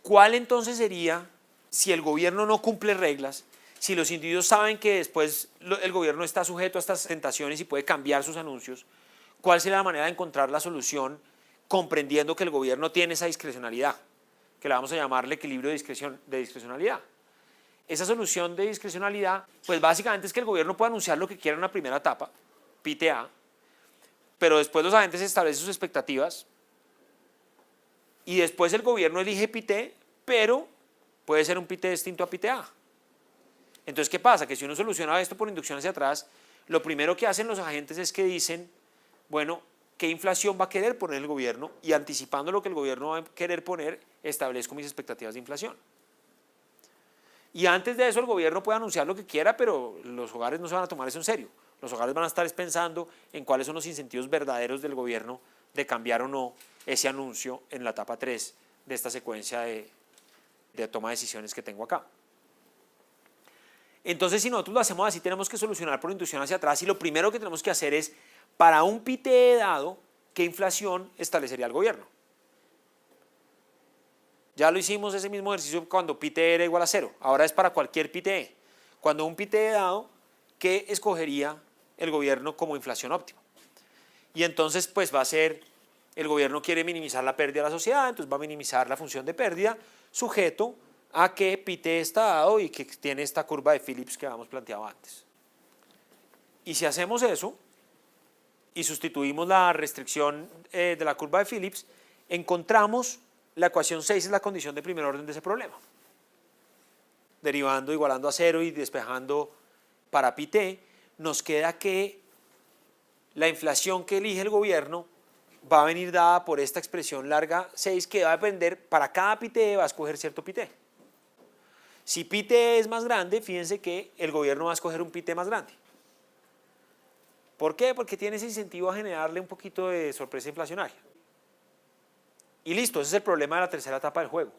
¿Cuál entonces sería, si el gobierno no cumple reglas, si los individuos saben que después el gobierno está sujeto a estas tentaciones y puede cambiar sus anuncios, cuál sería la manera de encontrar la solución comprendiendo que el gobierno tiene esa discrecionalidad, que la vamos a llamar el equilibrio de discrecionalidad? Esa solución de discrecionalidad, pues básicamente es que el gobierno puede anunciar lo que quiera en una primera etapa, PIT-A, pero después los agentes establecen sus expectativas y después el gobierno elige PIT, pero puede ser un PIT distinto a PIT-A. Entonces, ¿qué pasa? Que si uno soluciona esto por inducción hacia atrás, lo primero que hacen los agentes es que dicen, bueno, ¿qué inflación va a querer poner el gobierno? Y anticipando lo que el gobierno va a querer poner, establezco mis expectativas de inflación. Y antes de eso el gobierno puede anunciar lo que quiera, pero los hogares no se van a tomar eso en serio. Los hogares van a estar pensando en cuáles son los incentivos verdaderos del gobierno de cambiar o no ese anuncio en la etapa 3 de esta secuencia de toma de decisiones que tengo acá. Entonces, si nosotros lo hacemos así, tenemos que solucionar por inducción hacia atrás y lo primero que tenemos que hacer es, para un PIT dado, ¿qué inflación establecería el gobierno? Ya lo hicimos ese mismo ejercicio cuando PIT era igual a 0, ahora es para cualquier PIT. Cuando un PIT dado, ¿qué escogería el gobierno como inflación óptima? Y entonces pues va a ser, el gobierno quiere minimizar la pérdida de la sociedad, entonces va a minimizar la función de pérdida sujeto a que P/T está dado y que tiene esta curva de Phillips que habíamos planteado antes. Y si hacemos eso y sustituimos la restricción de la curva de Phillips, encontramos la ecuación 6 es la condición de primer orden de ese problema. Derivando, igualando a 0 y despejando para P/T, nos queda que la inflación que elige el gobierno va a venir dada por esta expresión larga 6 que va a depender, para cada P/T va a escoger cierto P/T. Si P/T es más grande, fíjense que el gobierno va a escoger un P/T más grande. ¿Por qué? Porque tiene ese incentivo a generarle un poquito de sorpresa inflacionaria. Y listo, ese es el problema de la tercera etapa del juego.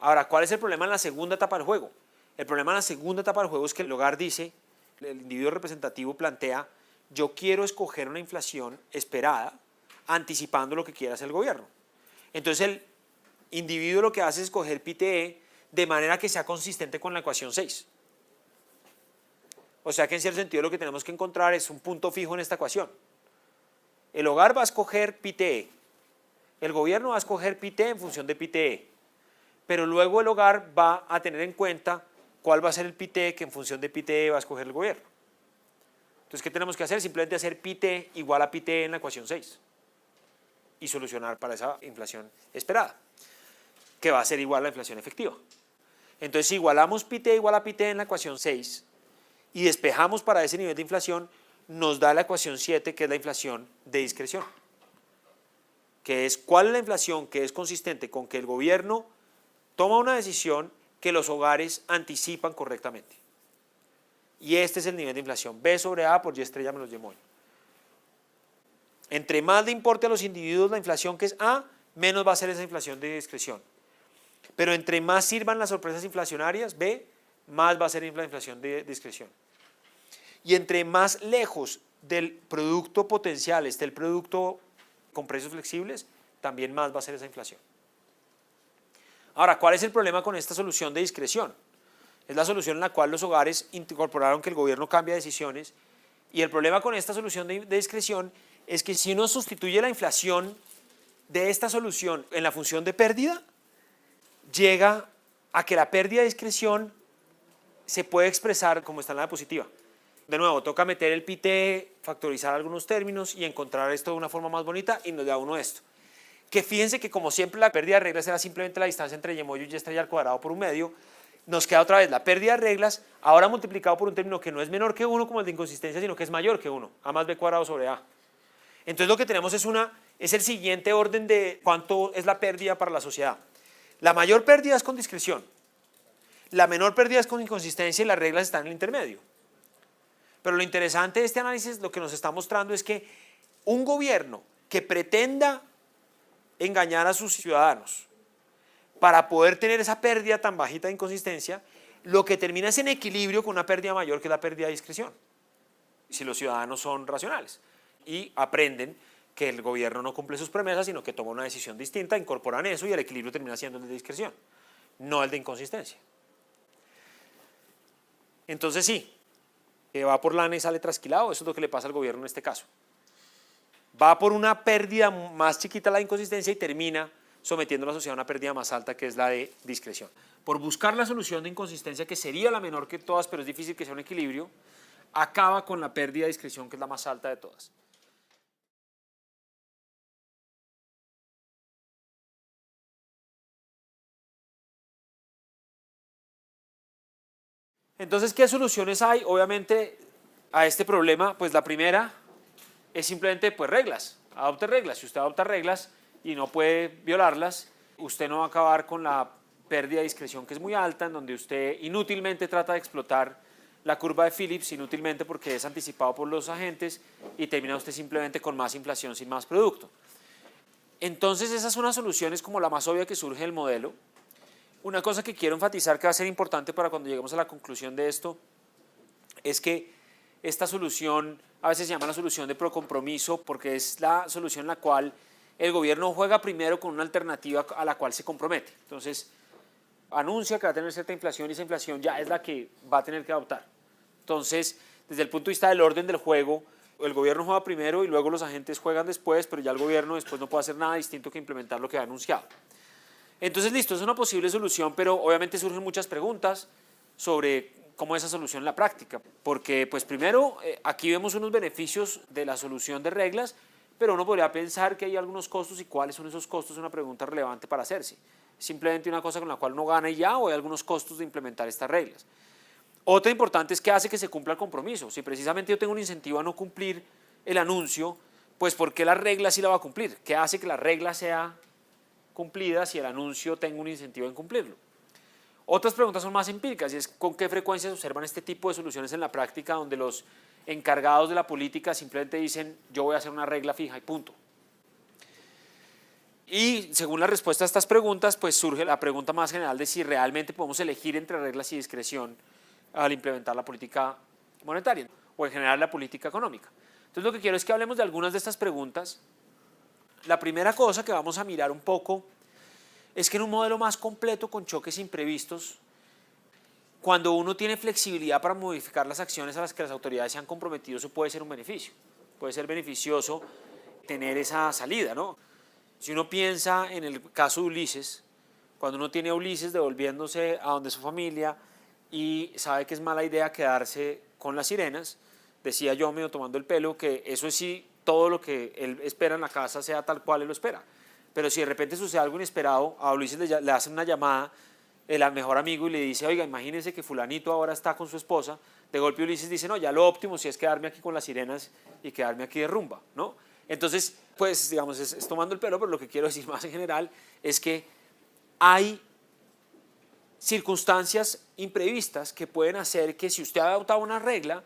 Ahora, ¿cuál es el problema en la segunda etapa del juego? El problema en la segunda etapa del juego es que el hogar dice, el individuo representativo plantea, yo quiero escoger una inflación esperada, anticipando lo que quiera hacer el gobierno. Entonces el individuo lo que hace es escoger P/TE de manera que sea consistente con la ecuación 6. O sea que en cierto sentido lo que tenemos que encontrar es un punto fijo en esta ecuación. El hogar va a escoger P/TE, el gobierno va a escoger P/T en función de P/TE, pero luego el hogar va a tener en cuenta cuál va a ser el P/T que en función de P/TE va a escoger el gobierno. Entonces, ¿qué tenemos que hacer? Simplemente hacer P/T igual a P/T en la ecuación 6 y solucionar para esa inflación esperada, que va a ser igual a la inflación efectiva. Entonces, si igualamos P/T igual a P/T en la ecuación 6 y despejamos para ese nivel de inflación, nos da la ecuación 7, que es la inflación de discreción, que es cuál es la inflación que es consistente con que el gobierno toma una decisión que los hogares anticipan correctamente. Y este es el nivel de inflación, B sobre A por Y estrella menos Y módulo. Entre más le importe a los individuos la inflación que es A, menos va a ser esa inflación de discreción. Pero entre más sirvan las sorpresas inflacionarias, B, más va a ser la inflación de discreción. Y entre más lejos del producto potencial esté el producto con precios flexibles, también más va a ser esa inflación. Ahora, ¿cuál es el problema con esta solución de discreción? Es la solución en la cual los hogares incorporaron que el gobierno cambia decisiones, y el problema con esta solución de discreción es que si uno sustituye la inflación de esta solución en la función de pérdida, llega a que la pérdida de discreción se puede expresar como está en la diapositiva. De nuevo, toca meter el P/T, factorizar algunos términos y encontrar esto de una forma más bonita, y nos da uno esto. Que fíjense que como siempre la pérdida de reglas era simplemente la distancia entre y mollo y estrella al cuadrado por un medio, nos queda otra vez la pérdida de reglas, ahora multiplicado por un término que no es menor que 1 como el de inconsistencia, sino que es mayor que 1, A más B cuadrado sobre A. Entonces lo que tenemos es el siguiente orden de cuánto es la pérdida para la sociedad. La mayor pérdida es con discreción, la menor pérdida es con inconsistencia y las reglas están en el intermedio. Pero lo interesante de este análisis, lo que nos está mostrando es que un gobierno que pretenda engañar a sus ciudadanos para poder tener esa pérdida tan bajita de inconsistencia, lo que termina es en equilibrio con una pérdida mayor que la pérdida de discreción, si los ciudadanos son racionales y aprenden que el gobierno no cumple sus promesas, sino que toma una decisión distinta, incorporan eso y el equilibrio termina siendo el de discreción, no el de inconsistencia. Entonces sí, va por lana y sale trasquilado, eso es lo que le pasa al gobierno en este caso. Va por una pérdida más chiquita la inconsistencia y termina sometiendo a la sociedad a una pérdida más alta, que es la de discreción. Por buscar la solución de inconsistencia, que sería la menor que todas, pero es difícil que sea un equilibrio, acaba con la pérdida de discreción, que es la más alta de todas. Entonces, ¿qué soluciones hay? Obviamente, a este problema, pues la primera es simplemente pues reglas, adopte reglas. Si usted adopta reglas y no puede violarlas, usted no va a acabar con la pérdida de discreción, que es muy alta, en donde usted inútilmente trata de explotar la curva de Phillips, inútilmente porque es anticipado por los agentes, y termina usted simplemente con más inflación sin más producto. Entonces esas son las soluciones como la más obvia que surge del modelo. Una cosa que quiero enfatizar que va a ser importante para cuando lleguemos a la conclusión de esto es que esta solución a veces se llama la solución de procompromiso, porque es la solución en la cual el gobierno juega primero con una alternativa a la cual se compromete. Entonces anuncia que va a tener cierta inflación y esa inflación ya es la que va a tener que adoptar. Entonces, desde el punto de vista del orden del juego, El gobierno juega primero y luego los agentes juegan después, pero ya el gobierno después no puede hacer nada distinto que implementar lo que ha anunciado. Entonces, listo, es una posible solución, pero obviamente surgen muchas preguntas sobre cómo es esa solución en la práctica. Porque, pues primero, aquí vemos unos beneficios de la solución de reglas, pero uno podría pensar que hay algunos costos y cuáles son esos costos es una pregunta relevante para hacerse. Simplemente una cosa con la cual uno gana y ya, o hay algunos costos de implementar estas reglas. Otra importante es qué hace que se cumpla el compromiso. Si precisamente yo tengo un incentivo a no cumplir el anuncio, pues ¿por qué la regla sí la va a cumplir? ¿Qué hace que la regla sea cumplida si el anuncio tenga un incentivo en cumplirlo? Otras preguntas son más empíricas y es con qué frecuencia se observan este tipo de soluciones en la práctica donde los encargados de la política simplemente dicen yo voy a hacer una regla fija y punto. Y según la respuesta a estas preguntas, pues surge la pregunta más general de si realmente podemos elegir entre reglas y discreción al implementar la política monetaria o en general la política económica. Entonces lo que quiero es que hablemos de algunas de estas preguntas. La primera cosa que vamos a mirar un poco es que en un modelo más completo con choques imprevistos, cuando uno tiene flexibilidad para modificar las acciones a las que las autoridades se han comprometido, eso puede ser un beneficio. Puede ser beneficioso tener esa salida, ¿no? Si uno piensa en el caso de Ulises, cuando uno tiene a Ulises devolviéndose a donde su familia y sabe que es mala idea quedarse con las sirenas, decía yo medio tomando el pelo que eso es si todo lo que él espera en la casa sea tal cual él lo espera. Pero si de repente sucede algo inesperado, a Ulises le hacen una llamada el mejor amigo y le dice, oiga, imagínense que fulanito ahora está con su esposa, de golpe Ulises dice, no, ya lo óptimo si es quedarme aquí con las sirenas y quedarme aquí de rumba, ¿no? Entonces, pues, digamos, es tomando el pelo, pero lo que quiero decir más en general es que hay circunstancias imprevistas que pueden hacer que si usted ha adoptado una regla,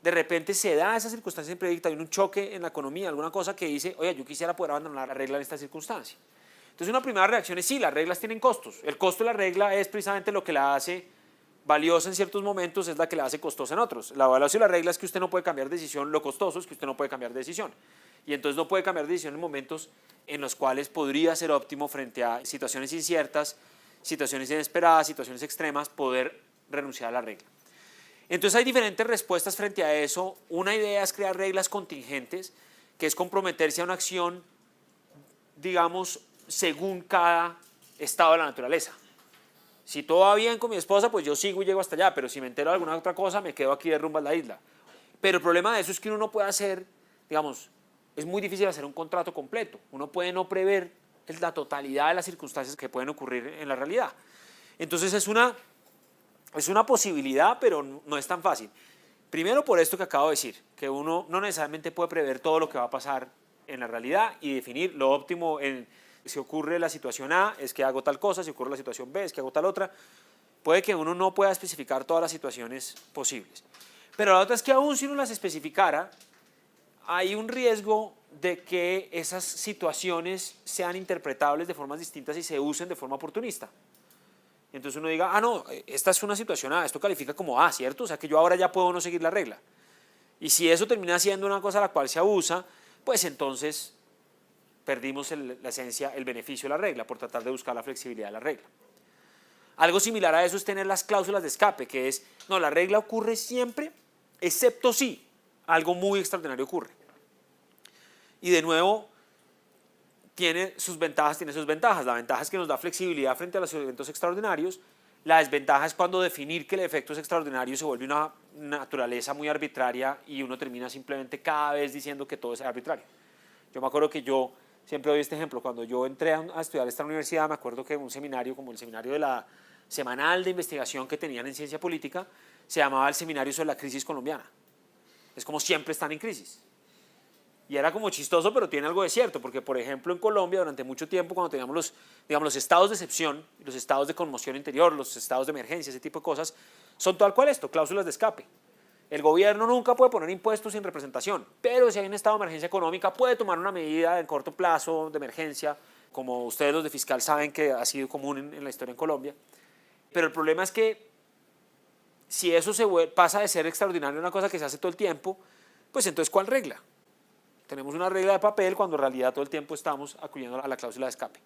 de repente se da esa circunstancia imprevista, hay un choque en la economía, alguna cosa que dice, oye, yo quisiera poder abandonar la regla en esta circunstancia. Entonces una primera reacción es sí, las reglas tienen costos. El costo de la regla es precisamente lo que la hace valiosa en ciertos momentos, es la que la hace costosa en otros. La evaluación de la regla es que usted no puede cambiar de decisión, lo costoso es que usted no puede cambiar de decisión. Y entonces no puede cambiar de decisión en momentos en los cuales podría ser óptimo frente a situaciones inciertas, situaciones inesperadas, situaciones extremas, poder renunciar a la regla. Entonces hay diferentes respuestas frente a eso. Una idea es crear reglas contingentes, que es comprometerse a una acción, digamos, según cada estado de la naturaleza. Si todo va bien con mi esposa, pues yo sigo y llego hasta allá, pero si me entero de alguna otra cosa, me quedo aquí de rumba en la isla. Pero el problema de eso es que uno no puede hacer, digamos, es muy difícil hacer un contrato completo. Uno puede no prever la totalidad de las circunstancias que pueden ocurrir en la realidad. Entonces es una posibilidad, pero no es tan fácil. Primero por esto que acabo de decir, que uno no necesariamente puede prever todo lo que va a pasar en la realidad y definir lo óptimo en si ocurre la situación A es que hago tal cosa, si ocurre la situación B es que hago tal otra. Puede que uno no pueda especificar todas las situaciones posibles. Pero la otra es que aún si uno las especificara, hay un riesgo de que esas situaciones sean interpretables de formas distintas y se usen de forma oportunista. Entonces uno diga, no, esta es una situación A, esto califica como A, ¿cierto? O sea que yo ahora ya puedo no seguir la regla. Y si eso termina siendo una cosa a la cual se abusa, pues entonces perdimos la esencia, el beneficio de la regla por tratar de buscar la flexibilidad de la regla. Algo similar a eso es tener las cláusulas de escape, que es, no, la regla ocurre siempre, excepto si algo muy extraordinario ocurre. Y de nuevo, tiene sus ventajas, tiene sus desventajas. La ventaja es que nos da flexibilidad frente a los eventos extraordinarios. La desventaja es cuando definir que el efecto es extraordinario se vuelve una naturaleza muy arbitraria y uno termina simplemente cada vez diciendo que todo es arbitrario. Yo me acuerdo que yo siempre doy este ejemplo. Cuando yo entré a estudiar esta universidad, me acuerdo que un seminario como el seminario de la semanal de investigación que tenían en ciencia política, se llamaba el seminario sobre la crisis colombiana. Es como siempre están en crisis. Y era como chistoso, pero tiene algo de cierto, porque por ejemplo en Colombia durante mucho tiempo cuando teníamos los estados de excepción, los estados de conmoción interior, los estados de emergencia, ese tipo de cosas, son tal cual esto, cláusulas de escape. El gobierno nunca puede poner impuestos sin representación, pero si hay un estado de emergencia económica puede tomar una medida de corto plazo de emergencia, como ustedes los de fiscal saben que ha sido común en la historia en Colombia. Pero el problema es que si eso pasa de ser extraordinario, una cosa que se hace todo el tiempo, pues entonces ¿cuál regla? Tenemos una regla de papel cuando en realidad todo el tiempo estamos acudiendo a la cláusula de escape.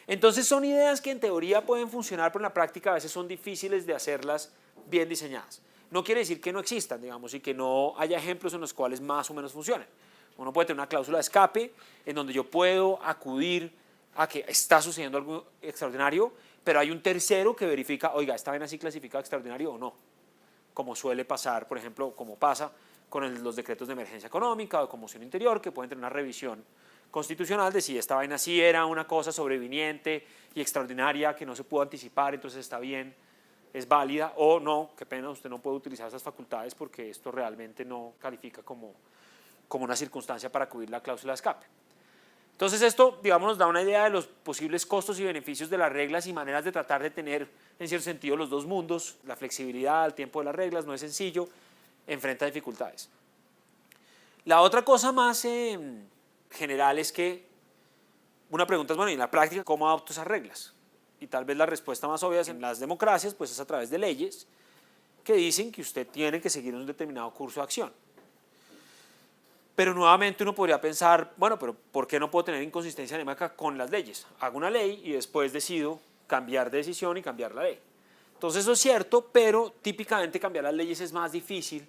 Entonces son ideas que en teoría pueden funcionar, pero en la práctica a veces son difíciles de hacerlas bien diseñadas. No quiere decir que no existan, digamos, y que no haya ejemplos en los cuales más o menos funcionen. Uno puede tener una cláusula de escape en donde yo puedo acudir a que está sucediendo algo extraordinario, pero hay un tercero que verifica, oiga, ¿esta vaina sí clasifica extraordinario o no? Como suele pasar, por ejemplo, como pasa con los decretos de emergencia económica o de conmoción interior, que pueden tener una revisión constitucional de si esta vaina sí era una cosa sobreviniente y extraordinaria que no se pudo anticipar, entonces está bien, es válida, o no, qué pena, usted no puede utilizar esas facultades porque esto realmente no califica como una circunstancia para acudir la cláusula de escape. Entonces esto, digamos, nos da una idea de los posibles costos y beneficios de las reglas y maneras de tratar de tener, en cierto sentido, los dos mundos, la flexibilidad, el tiempo de las reglas, no es sencillo, enfrenta dificultades. La otra cosa más general es que una pregunta es, bueno, ¿y en la práctica cómo adopto esas reglas? Y tal vez la respuesta más obvia en las democracias pues es a través de leyes que dicen que usted tiene que seguir un determinado curso de acción. Pero nuevamente uno podría pensar, bueno, pero ¿por qué no puedo tener inconsistencia anémica con las leyes? Hago una ley y después decido cambiar de decisión y cambiar la ley. Entonces eso es cierto, pero típicamente cambiar las leyes es más difícil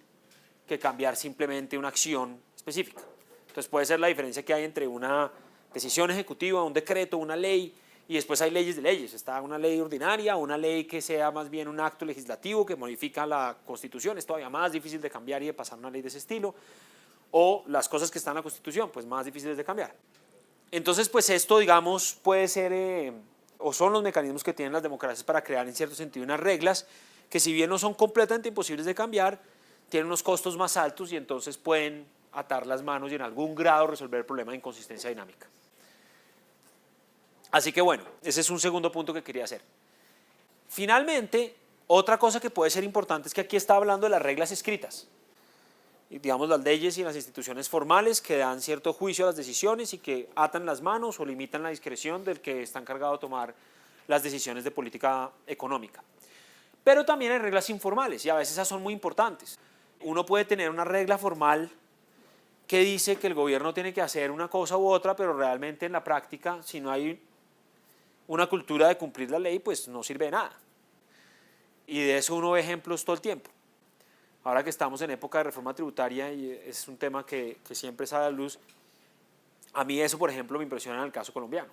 que cambiar simplemente una acción específica. Entonces puede ser la diferencia que hay entre una decisión ejecutiva, un decreto, una ley, y después hay leyes de leyes. Está una ley ordinaria, una ley que sea más bien un acto legislativo que modifica la Constitución, es todavía más difícil de cambiar y de pasar una ley de ese estilo, o las cosas que están en la Constitución, pues más difíciles de cambiar. Entonces, pues esto, digamos, puede ser, o son los mecanismos que tienen las democracias para crear en cierto sentido unas reglas que si bien no son completamente imposibles de cambiar, tienen unos costos más altos y entonces pueden atar las manos y en algún grado resolver el problema de inconsistencia dinámica. Así que bueno, ese es un segundo punto que quería hacer. Finalmente, otra cosa que puede ser importante es que aquí está hablando de las reglas escritas. Y digamos las leyes y las instituciones formales que dan cierto juicio a las decisiones y que atan las manos o limitan la discreción del que está encargado de tomar las decisiones de política económica. Pero también hay reglas informales y a veces esas son muy importantes. Uno puede tener una regla formal que dice que el gobierno tiene que hacer una cosa u otra, pero realmente en la práctica, si no hay una cultura de cumplir la ley, pues no sirve de nada. Y de eso uno ve ejemplos todo el tiempo. Ahora que estamos en época de reforma tributaria y es un tema que siempre sale a la luz, a mí eso, por ejemplo, me impresiona en el caso colombiano.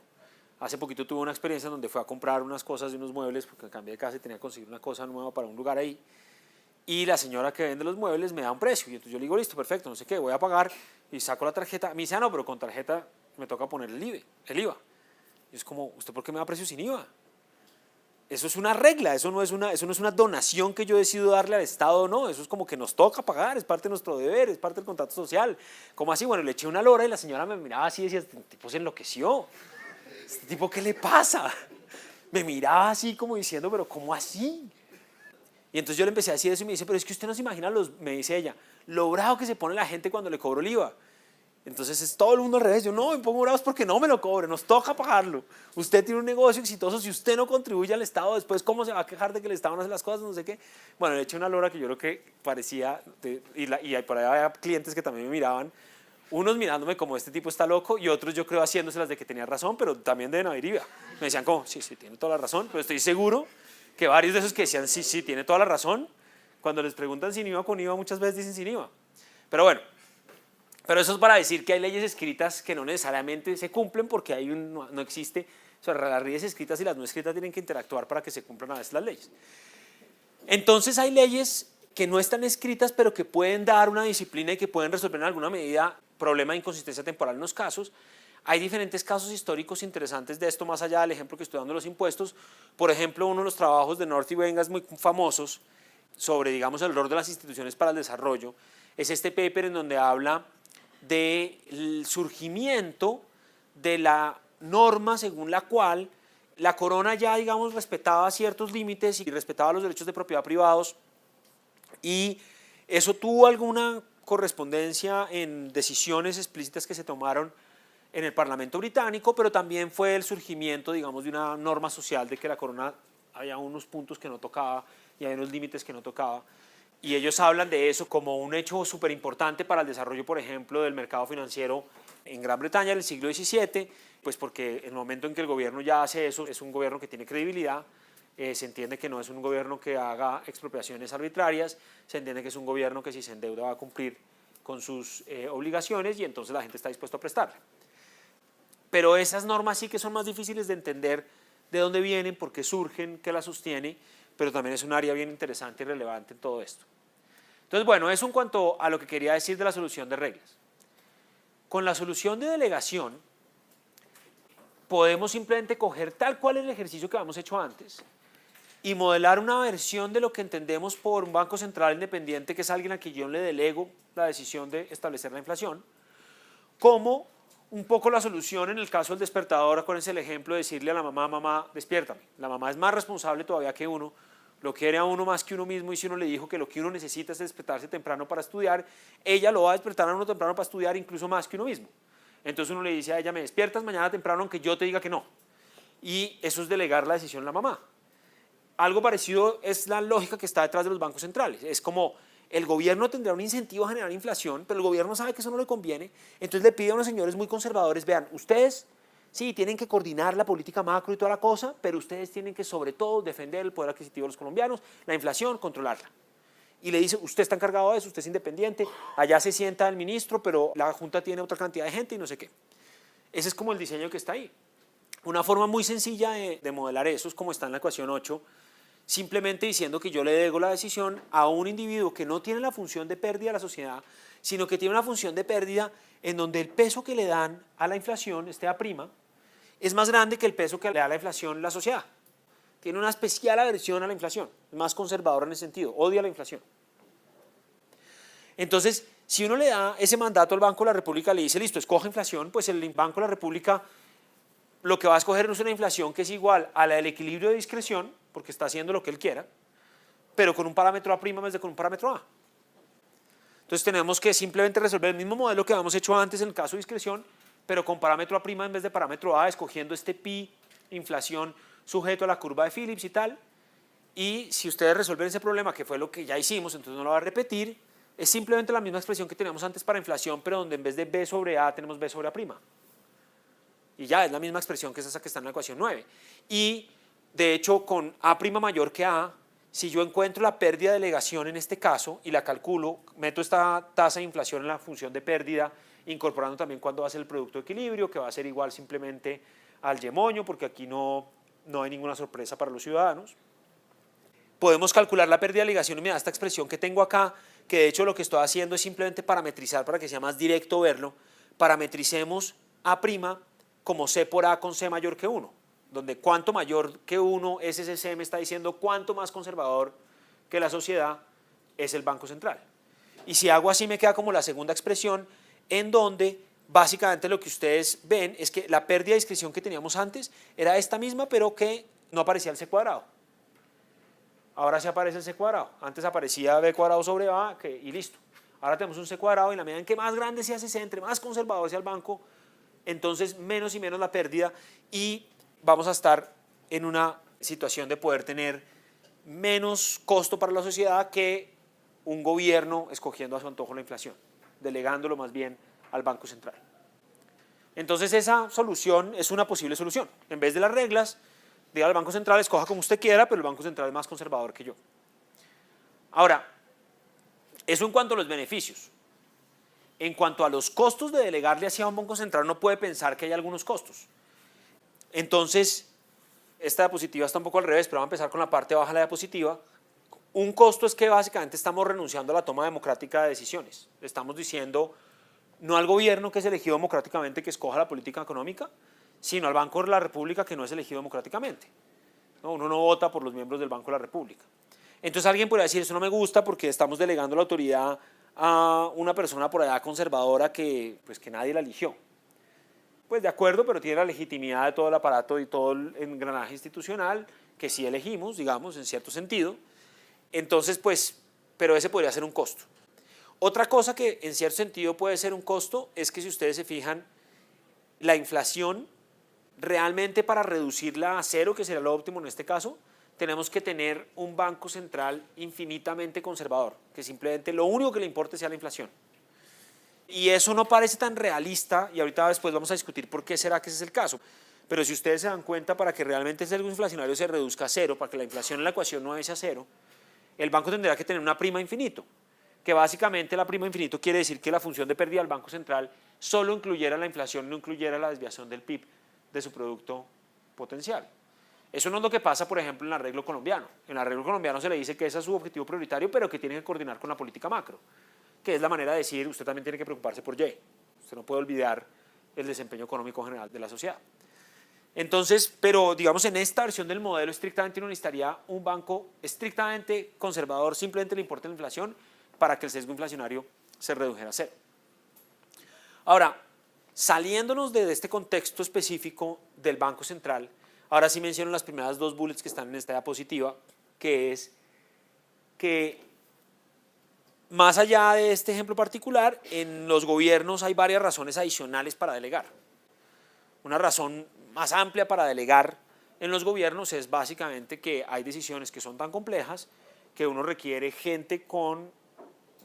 Hace poquito tuve una experiencia en donde fui a comprar unas cosas de unos muebles, porque cambié de casa y tenía que conseguir una cosa nueva para un lugar ahí. Y la señora que vende los muebles me da un precio. Y entonces yo le digo, listo, perfecto, no sé qué, voy a pagar. Y saco la tarjeta. Me dice, no, pero con tarjeta me toca poner el IVA. Y es como, ¿usted por qué me da precio sin IVA? Eso es una regla, eso no es una donación que yo decido darle al Estado, no, eso es como que nos toca pagar, es parte de nuestro deber, es parte del contrato social. ¿Cómo así? Bueno, le eché una lora y la señora me miraba así y decía, este tipo se enloqueció, este tipo, ¿qué le pasa? Me miraba así como diciendo, pero ¿cómo así? Y entonces yo le empecé a decir eso y me dice, pero es que usted no se imagina, me dice ella, lo bravo que se pone la gente cuando le cobro el IVA. Entonces es todo el mundo al revés, yo no, me pongo bravos porque no me lo cobre, nos toca pagarlo. Usted tiene un negocio exitoso, si usted no contribuye al Estado, después ¿cómo se va a quejar de que el Estado no hace las cosas, no sé qué? Bueno, le eché una lora que yo creo que parecía, y por ahí había clientes que también me miraban, unos mirándome como este tipo está loco y otros yo creo haciéndoselas de que tenía razón, pero también deben haber IVA. Me decían como, sí, tiene toda la razón, pero estoy seguro que varios de esos que decían, sí, tiene toda la razón, cuando les preguntan sin IVA o con IVA muchas veces dicen sin IVA. Pero bueno. Pero eso es para decir que hay leyes escritas que no necesariamente se cumplen porque no existe, o sea, las leyes escritas y las no escritas tienen que interactuar para que se cumplan a veces las leyes. Entonces hay leyes que no están escritas pero que pueden dar una disciplina y que pueden resolver en alguna medida problema de inconsistencia temporal en los casos. Hay diferentes casos históricos interesantes de esto más allá del ejemplo que estoy dando de los impuestos. Por ejemplo, uno de los trabajos de North y Vengas muy famosos sobre, digamos, el rol de las instituciones para el desarrollo es este paper en donde habla del surgimiento de la norma según la cual la corona ya, digamos, respetaba ciertos límites y respetaba los derechos de propiedad privados y eso tuvo alguna correspondencia en decisiones explícitas que se tomaron en el Parlamento británico, pero también fue el surgimiento, digamos, de una norma social de que la corona había unos puntos que no tocaba y había unos límites que no tocaba. Y ellos hablan de eso como un hecho súper importante para el desarrollo, por ejemplo, del mercado financiero en Gran Bretaña en el siglo XVII, pues porque en el momento en que el gobierno ya hace eso, es un gobierno que tiene credibilidad se entiende que no es un gobierno que haga expropiaciones arbitrarias, se entiende que es un gobierno que si se endeuda va a cumplir con sus obligaciones y entonces la gente está dispuesta a prestarle. Pero esas normas sí que son más difíciles de entender de dónde vienen, por qué surgen, qué las sostiene, pero también es un área bien interesante y relevante en todo esto. Entonces, bueno, eso en cuanto a lo que quería decir de la solución de reglas. Con la solución de delegación, podemos simplemente coger tal cual el ejercicio que habíamos hecho antes y modelar una versión de lo que entendemos por un banco central independiente, que es alguien a quien yo le delego la decisión de establecer la inflación, como un poco la solución en el caso del despertador. Acuérdense el ejemplo de decirle a la mamá, mamá, despiértame. La mamá es más responsable todavía que uno, lo quiere a uno más que uno mismo, y si uno le dijo que lo que uno necesita es despertarse temprano para estudiar, ella lo va a despertar a uno temprano para estudiar incluso más que uno mismo. Entonces uno le dice a ella, me despiertas mañana temprano aunque yo te diga que no. Y eso es delegar la decisión a la mamá. Algo parecido es la lógica que está detrás de los bancos centrales. Es como el gobierno tendrá un incentivo a generar inflación, pero el gobierno sabe que eso no le conviene, entonces le pide a unos señores muy conservadores, vean, ustedes sí tienen que coordinar la política macro y toda la cosa, pero ustedes tienen que sobre todo defender el poder adquisitivo de los colombianos, la inflación, controlarla. Y le dice, usted está encargado de eso, usted es independiente, allá se sienta el ministro, pero la Junta tiene otra cantidad de gente y no sé qué. Ese es como el diseño que está ahí. Una forma muy sencilla de modelar eso es como está en la ecuación 8, simplemente diciendo que yo le delego la decisión a un individuo que no tiene la función de pérdida a la sociedad, sino que tiene una función de pérdida en donde el peso que le dan a la inflación, este A', es más grande que el peso que le da la inflación la sociedad. Tiene una especial aversión a la inflación, es más conservador en ese sentido, odia la inflación. Entonces, si uno le da ese mandato al Banco de la República, le dice, listo, escoja inflación, pues el Banco de la República lo que va a escoger no es una inflación que es igual a la del equilibrio de discreción, porque está haciendo lo que él quiera, pero con un parámetro A' en vez de con un parámetro A. Entonces tenemos que simplemente resolver el mismo modelo que habíamos hecho antes en el caso de discreción, pero con parámetro A' en vez de parámetro A, escogiendo este pi, inflación, sujeto a la curva de Phillips y tal. Y si ustedes resuelven ese problema, que fue lo que ya hicimos, entonces no lo va a repetir, es simplemente la misma expresión que teníamos antes para inflación, pero donde en vez de B sobre A tenemos B sobre A'. Y ya es la misma expresión que es esa que está en la ecuación 9. Y de hecho, con A' mayor que A, si yo encuentro la pérdida de delegación en este caso y la calculo, meto esta tasa de inflación en la función de pérdida, incorporando también cuándo va a ser el producto de equilibrio, que va a ser igual simplemente al Y-moño, porque aquí no hay ninguna sorpresa para los ciudadanos. Podemos calcular la pérdida de delegación y me da esta expresión que tengo acá, que de hecho lo que estoy haciendo es simplemente parametrizar para que sea más directo verlo. Parametricemos A' como C por A con C mayor que 1, donde cuanto mayor que 1 es ese C, me está diciendo cuánto más conservador que la sociedad es el Banco Central. Y si hago así me queda como la segunda expresión, en donde básicamente lo que ustedes ven es que la pérdida de discreción que teníamos antes era esta misma, pero que no aparecía el C cuadrado. Ahora sí aparece el C cuadrado. Antes aparecía B cuadrado sobre A y listo. Ahora tenemos un C cuadrado y en la medida en que más grande sea ese C, entre más conservador sea el banco, entonces menos y menos la pérdida y vamos a estar en una situación de poder tener menos costo para la sociedad que un gobierno escogiendo a su antojo la inflación, delegándolo más bien al Banco Central. Entonces esa solución es una posible solución. En vez de las reglas, diga al Banco Central, escoja como usted quiera, pero el Banco Central es más conservador que yo. Ahora, eso en cuanto a los beneficios. En cuanto a los costos de delegarle hacia un Banco Central, no puede pensar que hay algunos costos. Entonces, esta diapositiva está un poco al revés, pero vamos a empezar con la parte baja de la diapositiva. Un costo es que básicamente estamos renunciando a la toma democrática de decisiones. Estamos diciendo no al gobierno que es elegido democráticamente que escoja la política económica, sino al Banco de la República que no es elegido democráticamente. ¿No? Uno no vota por los miembros del Banco de la República. Entonces alguien podría decir, eso no me gusta porque estamos delegando la autoridad a una persona por allá conservadora que nadie la eligió. Pues de acuerdo, pero tiene la legitimidad de todo el aparato y todo el engranaje institucional que sí elegimos, digamos, en cierto sentido. Entonces, pero ese podría ser un costo. Otra cosa que en cierto sentido puede ser un costo es que si ustedes se fijan, la inflación realmente para reducirla a cero, que sería lo óptimo en este caso, tenemos que tener un banco central infinitamente conservador, que simplemente lo único que le importe sea la inflación. Y eso no parece tan realista, y ahorita después vamos a discutir por qué será que ese es el caso. Pero si ustedes se dan cuenta, para que realmente el sesgo inflacionario se reduzca a cero, para que la inflación en la ecuación no sea cero, el banco tendrá que tener una prima infinito, que básicamente la prima infinito quiere decir que la función de pérdida del Banco Central solo incluyera la inflación, no incluyera la desviación del PIB de su producto potencial. Eso no es lo que pasa, por ejemplo, en el arreglo colombiano. En el arreglo colombiano se le dice que ese es su objetivo prioritario, pero que tiene que coordinar con la política macro, que es la manera de decir, usted también tiene que preocuparse por Y. Usted no puede olvidar el desempeño económico general de la sociedad. Entonces, pero digamos en esta versión del modelo estrictamente uno necesitaría un banco estrictamente conservador, simplemente le importa la inflación para que el sesgo inflacionario se redujera a cero. Ahora, saliéndonos de este contexto específico del Banco Central, ahora sí menciono las primeras dos bullets que están en esta diapositiva, que es que más allá de este ejemplo particular, en los gobiernos hay varias razones adicionales para delegar. Una razón más amplia para delegar en los gobiernos es básicamente que hay decisiones que son tan complejas que uno requiere gente con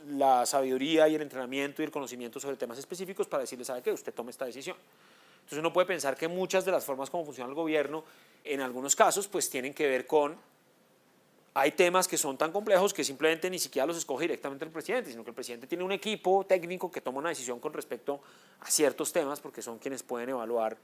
la sabiduría y el entrenamiento y el conocimiento sobre temas específicos para decirle, ¿sabe qué? Usted tome esta decisión. Entonces uno puede pensar que muchas de las formas como funciona el gobierno, en algunos casos, pues tienen que ver con, hay temas que son tan complejos que simplemente ni siquiera los escoge directamente el presidente, sino que el presidente tiene un equipo técnico que toma una decisión con respecto a ciertos temas porque son quienes pueden evaluar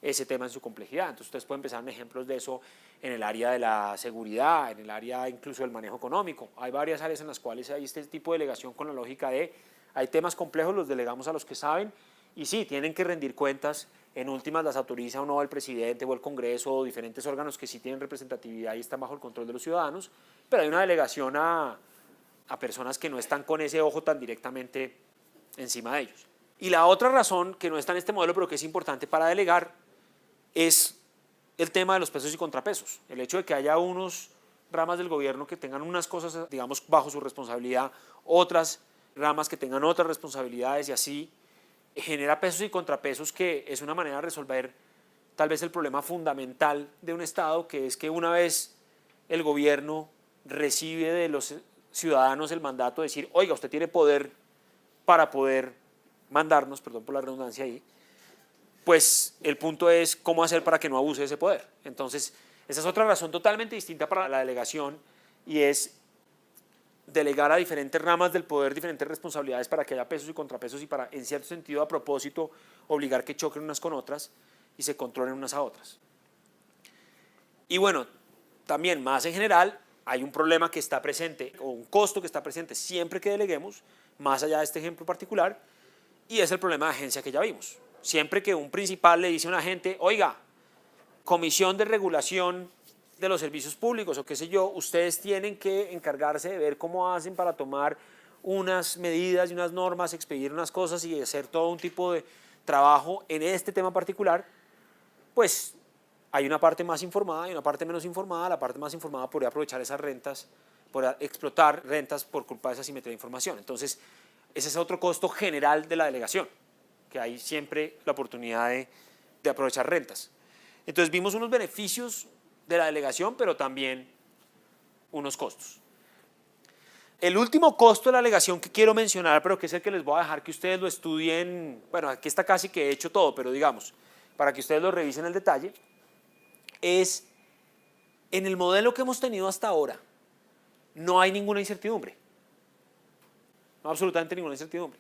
ese tema en su complejidad. Entonces ustedes pueden pensar en ejemplos de eso en el área de la seguridad, en el área incluso del manejo económico. Hay varias áreas en las cuales hay este tipo de delegación con la lógica de hay temas complejos, los delegamos a los que saben y sí, tienen que rendir cuentas, en últimas las autoriza o no el presidente o el Congreso o diferentes órganos que sí tienen representatividad y están bajo el control de los ciudadanos, pero hay una delegación a personas que no están con ese ojo tan directamente encima de ellos. Y la otra razón que no está en este modelo pero que es importante para delegar es el tema de los pesos y contrapesos. El hecho de que haya unos ramas del gobierno que tengan unas cosas, digamos, bajo su responsabilidad, otras ramas que tengan otras responsabilidades y así genera pesos y contrapesos que es una manera de resolver tal vez el problema fundamental de un Estado, que es que una vez el gobierno recibe de los ciudadanos el mandato de decir, oiga, usted tiene poder para poder mandarnos, perdón por la redundancia ahí, pues el punto es cómo hacer para que no abuse de ese poder. Entonces, esa es otra razón totalmente distinta para la delegación y es delegar a diferentes ramas del poder, diferentes responsabilidades para que haya pesos y contrapesos y para, en cierto sentido, a propósito, obligar que choquen unas con otras y se controlen unas a otras. Y bueno, también más en general, hay un problema que está presente o un costo que está presente siempre que deleguemos, más allá de este ejemplo particular, y es el problema de agencia que ya vimos. Siempre que un principal le dice a un agente, oiga, Comisión de Regulación de los Servicios Públicos o qué sé yo, ustedes tienen que encargarse de ver cómo hacen para tomar unas medidas y unas normas, expedir unas cosas y hacer todo un tipo de trabajo en este tema particular, pues hay una parte más informada y una parte menos informada. La parte más informada podría aprovechar esas rentas, podría explotar rentas por culpa de esa simetría de información. Entonces, ese es otro costo general de la delegación, que hay siempre la oportunidad de aprovechar rentas. Entonces vimos unos beneficios de la delegación, pero también unos costos. El último costo de la delegación que quiero mencionar, pero que es el que les voy a dejar que ustedes lo estudien, bueno, aquí está casi que hecho todo, pero digamos, para que ustedes lo revisen en detalle, es en el modelo que hemos tenido hasta ahora, no hay ninguna incertidumbre. No, absolutamente ninguna incertidumbre.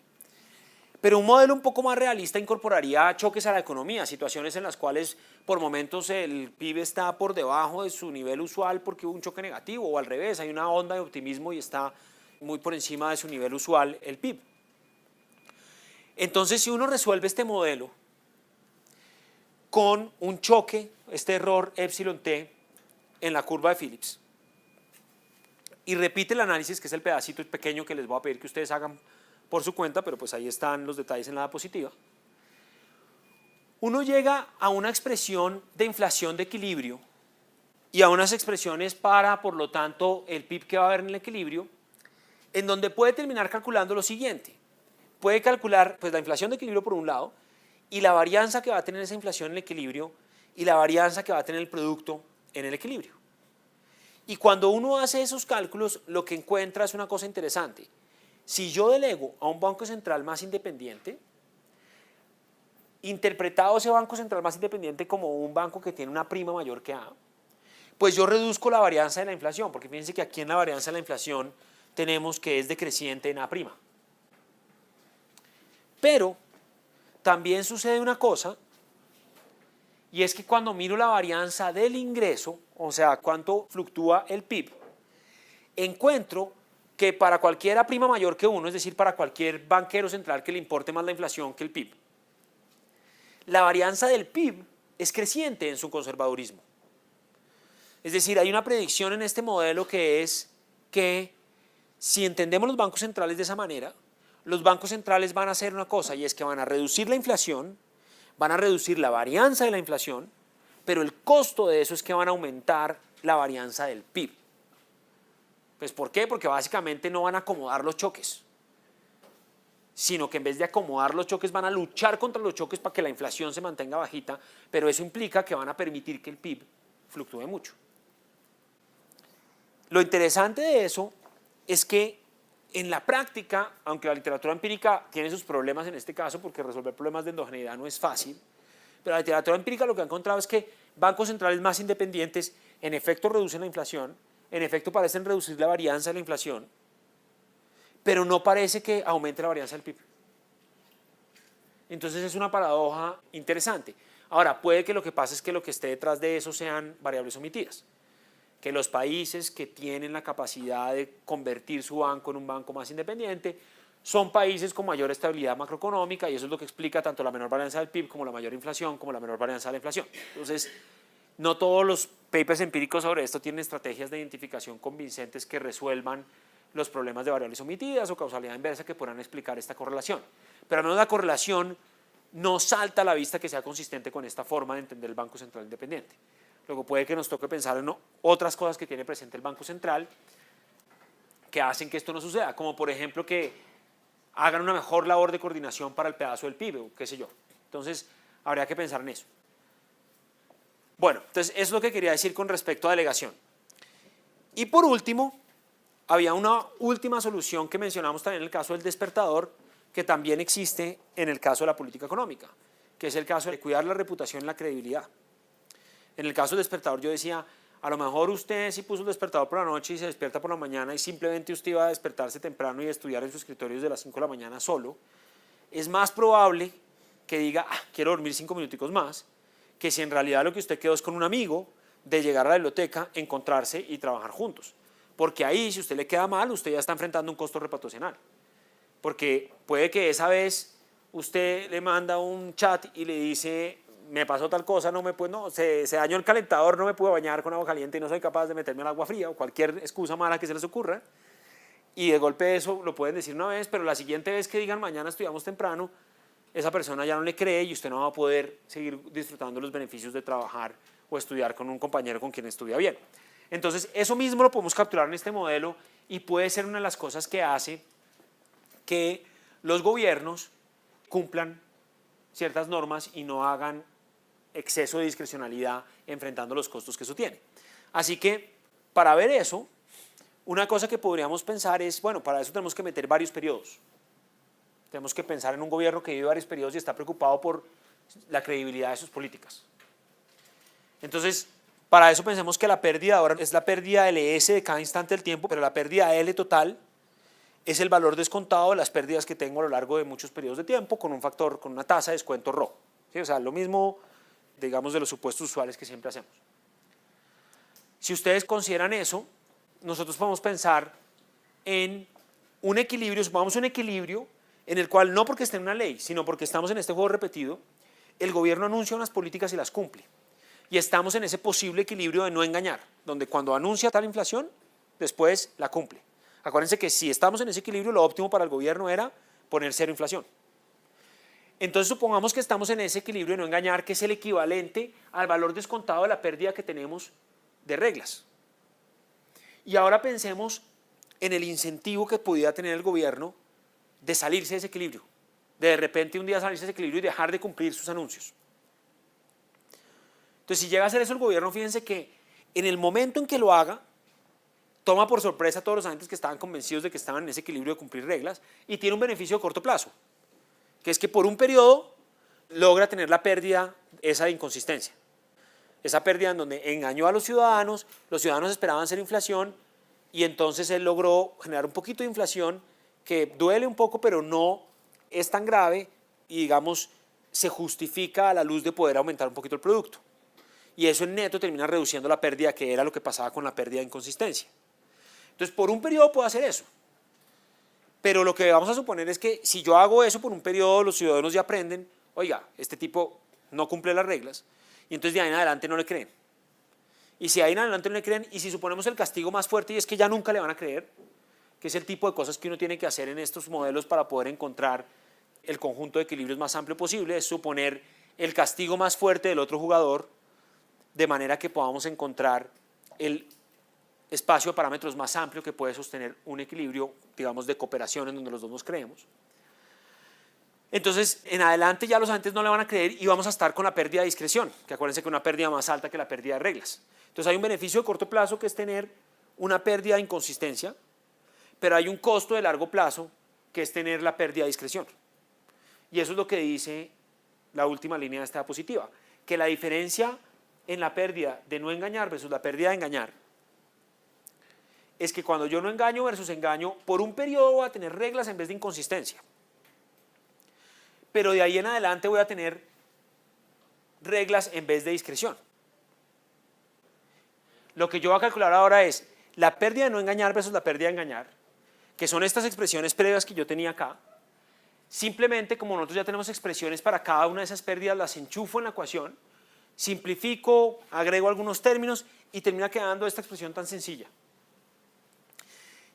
Pero un modelo un poco más realista incorporaría choques a la economía, situaciones en las cuales por momentos el PIB está por debajo de su nivel usual porque hubo un choque negativo, o al revés, hay una onda de optimismo y está muy por encima de su nivel usual el PIB. Entonces, si uno resuelve este modelo con un choque, este error epsilon t en la curva de Phillips, y repite el análisis, que es el pedacito pequeño que les voy a pedir que ustedes hagan por su cuenta, pero pues ahí están los detalles en la diapositiva, uno llega a una expresión de inflación de equilibrio y a unas expresiones para, por lo tanto, el PIB que va a haber en el equilibrio, en donde puede terminar calculando lo siguiente. Puede calcular pues, la inflación de equilibrio por un lado y la varianza que va a tener esa inflación en el equilibrio y la varianza que va a tener el producto en el equilibrio. Y cuando uno hace esos cálculos, lo que encuentra es una cosa interesante. Si yo delego a un banco central más independiente, interpretado ese Banco Central más independiente como un banco que tiene una prima mayor que A, pues yo reduzco la varianza de la inflación, porque fíjense que aquí en la varianza de la inflación tenemos que es decreciente en A'. Pero también sucede una cosa, y es que cuando miro la varianza del ingreso, o sea, cuánto fluctúa el PIB, encuentro que para cualquier A' mayor que 1, es decir, para cualquier banquero central que le importe más la inflación que el PIB, la varianza del PIB es creciente en su conservadurismo. Es decir, hay una predicción en este modelo que es que si entendemos los bancos centrales de esa manera, los bancos centrales van a hacer una cosa, y es que van a reducir la inflación, van a reducir la varianza de la inflación, pero el costo de eso es que van a aumentar la varianza del PIB. Pues ¿por qué? Porque básicamente no van a acomodar los choques, sino que en vez de acomodar los choques van a luchar contra los choques para que la inflación se mantenga bajita, pero eso implica que van a permitir que el PIB fluctúe mucho. Lo interesante de eso es que en la práctica, aunque la literatura empírica tiene sus problemas en este caso, porque resolver problemas de endogeneidad no es fácil, pero la literatura empírica lo que ha encontrado es que bancos centrales más independientes en efecto reducen la inflación, en efecto parecen reducir la varianza de la inflación, pero no parece que aumente la varianza del PIB. Entonces es una paradoja interesante. Ahora, puede que lo que pase es que lo que esté detrás de eso sean variables omitidas, que los países que tienen la capacidad de convertir su banco en un banco más independiente son países con mayor estabilidad macroeconómica, y eso es lo que explica tanto la menor varianza del PIB como la mayor inflación, como la menor varianza de la inflación. Entonces, no todos los papers empíricos sobre esto tienen estrategias de identificación convincentes que resuelvan los problemas de variables omitidas o causalidad inversa que puedan explicar esta correlación. Pero al menos la correlación no salta a la vista que sea consistente con esta forma de entender el Banco Central Independiente. Luego puede que nos toque pensar en otras cosas que tiene presente el Banco Central que hacen que esto no suceda, como por ejemplo que hagan una mejor labor de coordinación para el pedazo del PIB o qué sé yo. Entonces habría que pensar en eso. Bueno, entonces eso es lo que quería decir con respecto a delegación. Y por último, había una última solución que mencionamos también en el caso del despertador, que también existe en el caso de la política económica, que es el caso de cuidar la reputación y la credibilidad. En el caso del despertador yo decía, a lo mejor usted sí puso el despertador por la noche y se despierta por la mañana y simplemente usted iba a despertarse temprano y estudiar en su escritorio desde las 5 de la mañana solo. Es más probable que diga, quiero dormir 5 minuticos más, que si en realidad lo que usted quedó es con un amigo de llegar a la biblioteca, encontrarse y trabajar juntos. Porque ahí, si usted le queda mal, usted ya está enfrentando un costo reputacional. Porque puede que esa vez usted le manda un chat y le dice, me pasó tal cosa, se dañó el calentador, no me pude bañar con agua caliente y no soy capaz de meterme al agua fría, o cualquier excusa mala que se les ocurra. Y de golpe eso lo pueden decir una vez, pero la siguiente vez que digan mañana estudiamos temprano, esa persona ya no le cree y usted no va a poder seguir disfrutando los beneficios de trabajar o estudiar con un compañero con quien estudia bien. Entonces, eso mismo lo podemos capturar en este modelo y puede ser una de las cosas que hace que los gobiernos cumplan ciertas normas y no hagan exceso de discrecionalidad enfrentando los costos que eso tiene. Así que, para ver eso, una cosa que podríamos pensar es, bueno, para eso tenemos que meter varios periodos. Tenemos que pensar en un gobierno que vive varios periodos y está preocupado por la credibilidad de sus políticas. Entonces, para eso pensemos que la pérdida ahora es la pérdida del ES de cada instante del tiempo, pero la pérdida L total es el valor descontado de las pérdidas que tengo a lo largo de muchos periodos de tiempo con un factor, con una tasa de descuento ρ. ¿Sí? O sea, lo mismo, digamos, de los supuestos usuales que siempre hacemos. Si ustedes consideran eso, nosotros podemos pensar en un equilibrio, supongamos un equilibrio en el cual no porque esté en una ley, sino porque estamos en este juego repetido, el gobierno anuncia unas políticas y las cumple. Y estamos en ese posible equilibrio de no engañar, donde cuando anuncia tal inflación, después la cumple. Acuérdense que si estamos en ese equilibrio, lo óptimo para el gobierno era poner cero inflación. Entonces supongamos que estamos en ese equilibrio de no engañar, que es el equivalente al valor descontado de la pérdida que tenemos de reglas. Y ahora pensemos en el incentivo que pudiera tener el gobierno de salirse de ese equilibrio, de repente un día salirse de ese equilibrio y dejar de cumplir sus anuncios. Entonces, si llega a hacer eso el gobierno, fíjense que en el momento en que lo haga, toma por sorpresa a todos los agentes que estaban convencidos de que estaban en ese equilibrio de cumplir reglas y tiene un beneficio de corto plazo, que es que por un periodo logra tener la pérdida esa de inconsistencia. Esa pérdida en donde engañó a los ciudadanos esperaban ser inflación y entonces él logró generar un poquito de inflación que duele un poco pero no es tan grave y digamos se justifica a la luz de poder aumentar un poquito el producto. Y eso en neto termina reduciendo la pérdida que era lo que pasaba con la pérdida de inconsistencia. Entonces por un periodo puedo hacer eso. Pero lo que vamos a suponer es que si yo hago eso por un periodo los ciudadanos ya aprenden, oiga, este tipo no cumple las reglas y entonces de ahí en adelante no le creen. Y si de ahí en adelante no le creen y si suponemos el castigo más fuerte y es que ya nunca le van a creer, que es el tipo de cosas que uno tiene que hacer en estos modelos para poder encontrar el conjunto de equilibrios más amplio posible, es suponer el castigo más fuerte del otro jugador de manera que podamos encontrar el espacio de parámetros más amplio que puede sostener un equilibrio, digamos, de cooperación en donde los dos nos creemos. Entonces, en adelante ya los agentes no le van a creer y vamos a estar con la pérdida de discreción, que acuérdense que es una pérdida más alta que la pérdida de reglas. Entonces hay un beneficio de corto plazo que es tener una pérdida de inconsistencia, pero hay un costo de largo plazo que es tener la pérdida de discreción. Y eso es lo que dice la última línea de esta diapositiva, que la diferencia en la pérdida de no engañar versus la pérdida de engañar es que cuando yo no engaño versus engaño, por un periodo voy a tener reglas en vez de inconsistencia. Pero de ahí en adelante voy a tener reglas en vez de discreción. Lo que yo voy a calcular ahora es la pérdida de no engañar versus la pérdida de engañar, que son estas expresiones previas que yo tenía acá. Simplemente, como nosotros ya tenemos expresiones para cada una de esas pérdidas, las enchufo en la ecuación, simplifico, agrego algunos términos y termina quedando esta expresión tan sencilla.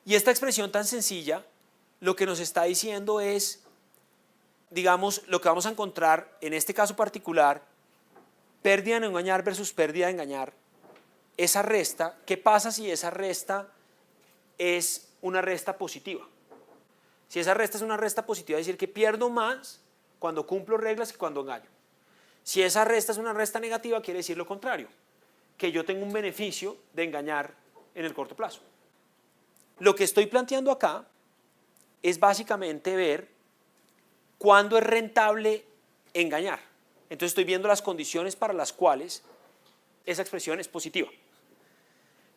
Y esta expresión tan sencilla lo que nos está diciendo es, digamos, lo que vamos a encontrar en este caso particular, pérdida de no engañar versus pérdida de engañar, esa resta, ¿qué pasa si esa resta es una resta positiva? Si esa resta es una resta positiva, es decir, que pierdo más cuando cumplo reglas que cuando engaño. Si esa resta es una resta negativa, quiere decir lo contrario, que yo tengo un beneficio de engañar en el corto plazo. Lo que estoy planteando acá es básicamente ver cuándo es rentable engañar. Entonces estoy viendo las condiciones para las cuales esa expresión es positiva.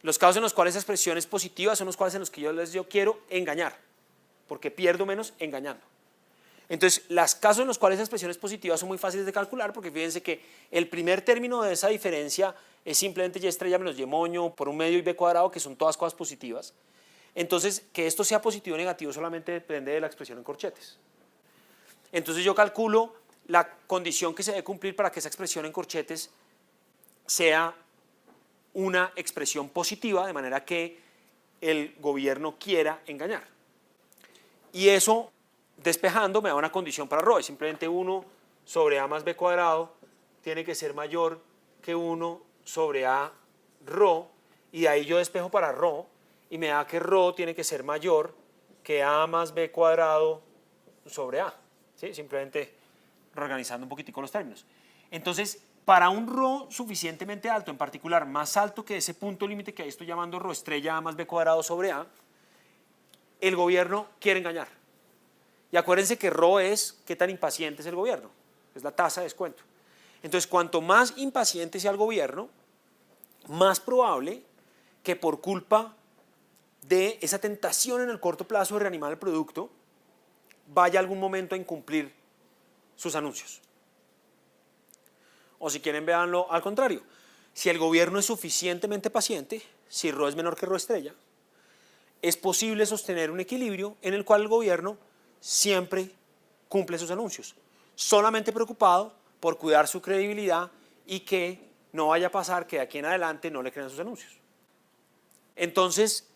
Los casos en los cuales esa expresión es positiva son los cuales en los que yo quiero engañar, porque pierdo menos engañando. Entonces, los casos en los cuales esa expresión es positiva son muy fáciles de calcular, porque fíjense que el primer término de esa diferencia es simplemente y estrella menos y moño por un medio y b cuadrado, que son todas cosas positivas. Entonces, que esto sea positivo o negativo solamente depende de la expresión en corchetes. Entonces yo calculo la condición que se debe cumplir para que esa expresión en corchetes sea una expresión positiva, de manera que el gobierno quiera engañar. Y eso, despejando, me da una condición para ρ. Simplemente 1 sobre a más b cuadrado tiene que ser mayor que 1 sobre a ρ, y de ahí yo despejo para ρ, y me da que ρ tiene que ser mayor que a más b cuadrado sobre a. ¿Sí? Simplemente reorganizando un poquitico los términos. Entonces, para un ρ suficientemente alto, en particular más alto que ese punto límite que ahí estoy llamando ρ estrella a más b cuadrado sobre a, el gobierno quiere engañar. Y acuérdense que ρ es qué tan impaciente es el gobierno, es la tasa de descuento. Entonces, cuanto más impaciente sea el gobierno, más probable que por culpa de esa tentación en el corto plazo de reanimar el producto, vaya algún momento a incumplir sus anuncios. O si quieren, véanlo al contrario. Si el gobierno es suficientemente paciente, si ρ es menor que ρ estrella, es posible sostener un equilibrio en el cual el gobierno siempre cumple sus anuncios, solamente preocupado por cuidar su credibilidad y que no vaya a pasar que de aquí en adelante no le crean sus anuncios. Entonces,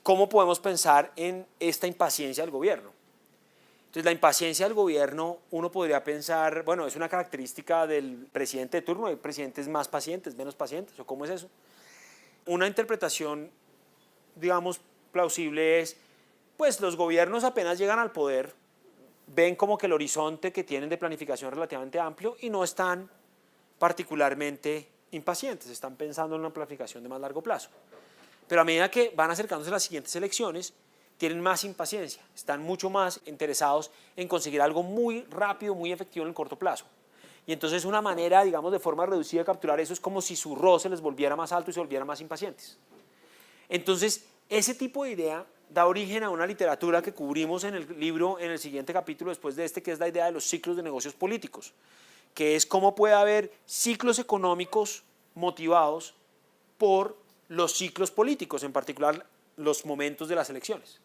¿cómo podemos pensar en esta impaciencia del gobierno? Entonces, la impaciencia del gobierno, uno podría pensar, bueno, es una característica del presidente de turno, hay presidentes más pacientes, menos pacientes, ¿o cómo es eso? Una interpretación, digamos, plausible es, pues los gobiernos apenas llegan al poder, ven como que el horizonte que tienen de planificación es relativamente amplio y no están particularmente impacientes, están pensando en una planificación de más largo plazo. Pero a medida que van acercándose a las siguientes elecciones, tienen más impaciencia, están mucho más interesados en conseguir algo muy rápido, muy efectivo en el corto plazo. Y entonces una manera, digamos, de forma reducida de capturar eso es como si su ROE se les volviera más alto y se volvieran más impacientes. Entonces, ese tipo de idea da origen a una literatura que cubrimos en el libro, en el siguiente capítulo después de este, que es la idea de los ciclos de negocios políticos, que es cómo puede haber ciclos económicos motivados por los ciclos políticos, en particular los momentos de las elecciones,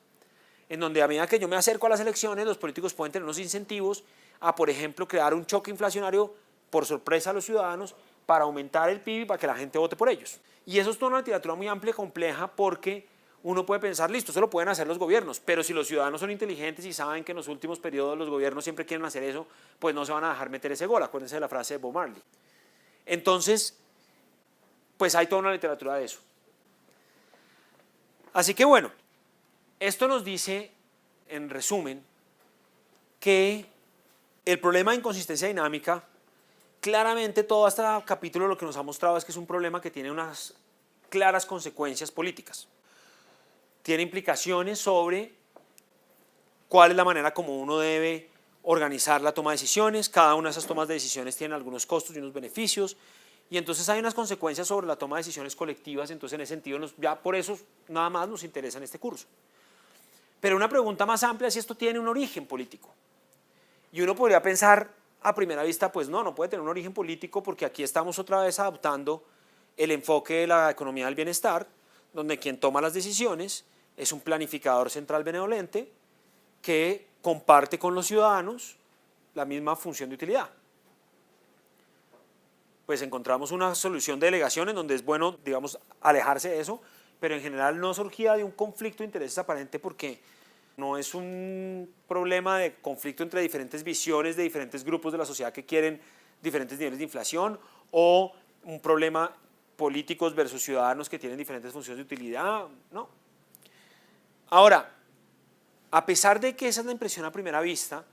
en donde a medida que yo me acerco a las elecciones, los políticos pueden tener unos incentivos a, por ejemplo, crear un choque inflacionario por sorpresa a los ciudadanos para aumentar el PIB y para que la gente vote por ellos. Y eso es toda una literatura muy amplia y compleja, porque uno puede pensar, listo, eso lo pueden hacer los gobiernos, pero si los ciudadanos son inteligentes y saben que en los últimos periodos los gobiernos siempre quieren hacer eso, pues no se van a dejar meter ese gol. Acuérdense de la frase de Bob Marley. Entonces, pues hay toda una literatura de eso. Así que bueno, esto nos dice, en resumen, que el problema de inconsistencia dinámica, claramente todo este capítulo lo que nos ha mostrado es que es un problema que tiene unas claras consecuencias políticas. Tiene implicaciones sobre cuál es la manera como uno debe organizar la toma de decisiones. Cada una de esas tomas de decisiones tiene algunos costos y unos beneficios, y entonces hay unas consecuencias sobre la toma de decisiones colectivas. Entonces, en ese sentido, ya por eso nada más nos interesa en este curso. Pero una pregunta más amplia es si esto tiene un origen político. Y uno podría pensar a primera vista, pues no puede tener un origen político, porque aquí estamos otra vez adoptando el enfoque de la economía del bienestar, donde quien toma las decisiones es un planificador central benevolente que comparte con los ciudadanos la misma función de utilidad. Pues encontramos una solución de delegación en donde es bueno, digamos, alejarse de eso, pero en general no surgía de un conflicto de intereses aparente, porque no es un problema de conflicto entre diferentes visiones de diferentes grupos de la sociedad que quieren diferentes niveles de inflación, o un problema políticos versus ciudadanos que tienen diferentes funciones de utilidad, no. Ahora, a pesar de que esa es la impresión a primera vista,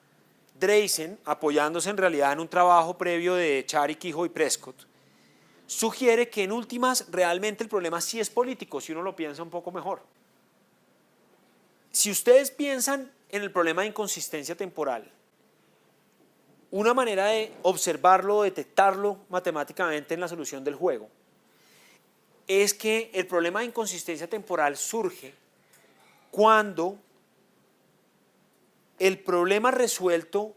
Dreisen, apoyándose en realidad en un trabajo previo de Chari, Quijo y Prescott, sugiere que en últimas realmente el problema sí es político, si uno lo piensa un poco mejor. Si ustedes piensan en el problema de inconsistencia temporal, una manera de observarlo, detectarlo matemáticamente en la solución del juego, es que el problema de inconsistencia temporal surge cuando el problema resuelto,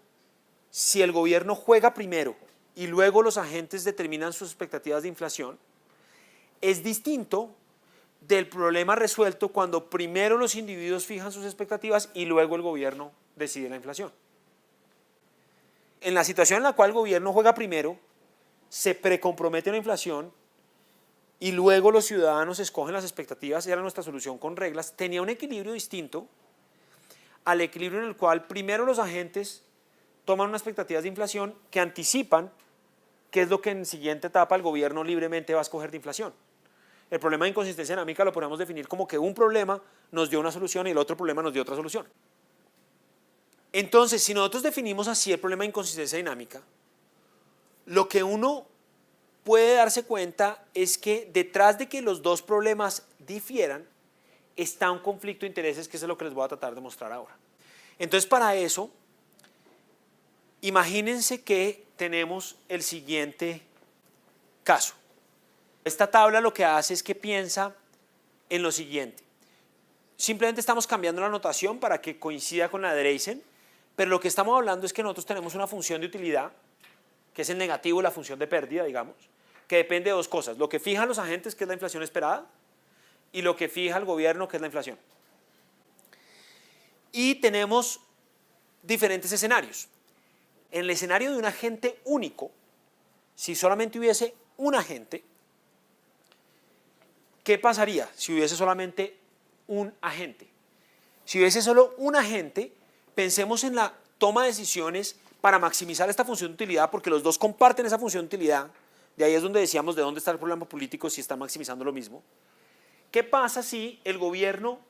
si el gobierno juega primero y luego los agentes determinan sus expectativas de inflación, es distinto del problema resuelto cuando primero los individuos fijan sus expectativas y luego el gobierno decide la inflación. En la situación en la cual el gobierno juega primero, se precompromete la inflación y luego los ciudadanos escogen las expectativas, era nuestra solución con reglas, tenía un equilibrio distinto al equilibrio en el cual primero los agentes toman unas expectativas de inflación que anticipan qué es lo que en siguiente etapa el gobierno libremente va a escoger de inflación. El problema de inconsistencia dinámica lo podemos definir como que un problema nos dio una solución y el otro problema nos dio otra solución. Entonces, si nosotros definimos así el problema de inconsistencia dinámica, lo que uno puede darse cuenta es que detrás de que los dos problemas difieran, está un conflicto de intereses, que es lo que les voy a tratar de mostrar ahora. Entonces, para eso, imagínense que tenemos el siguiente caso. Esta tabla lo que hace es que piensa en lo siguiente. Simplemente estamos cambiando la notación para que coincida con la de Dreisen, pero lo que estamos hablando es que nosotros tenemos una función de utilidad, que es el negativo, la función de pérdida, digamos, que depende de dos cosas: lo que fijan los agentes, que es la inflación esperada, y lo que fija el gobierno, que es la inflación. Y tenemos diferentes escenarios. En el escenario de un agente único, si solamente hubiese un agente, ¿qué pasaría si hubiese solamente un agente? Si hubiese solo un agente, pensemos en la toma de decisiones para maximizar esta función de utilidad, porque los dos comparten esa función de utilidad. De ahí es donde decíamos de dónde está el problema político, si están maximizando lo mismo. ¿Qué pasa si el gobierno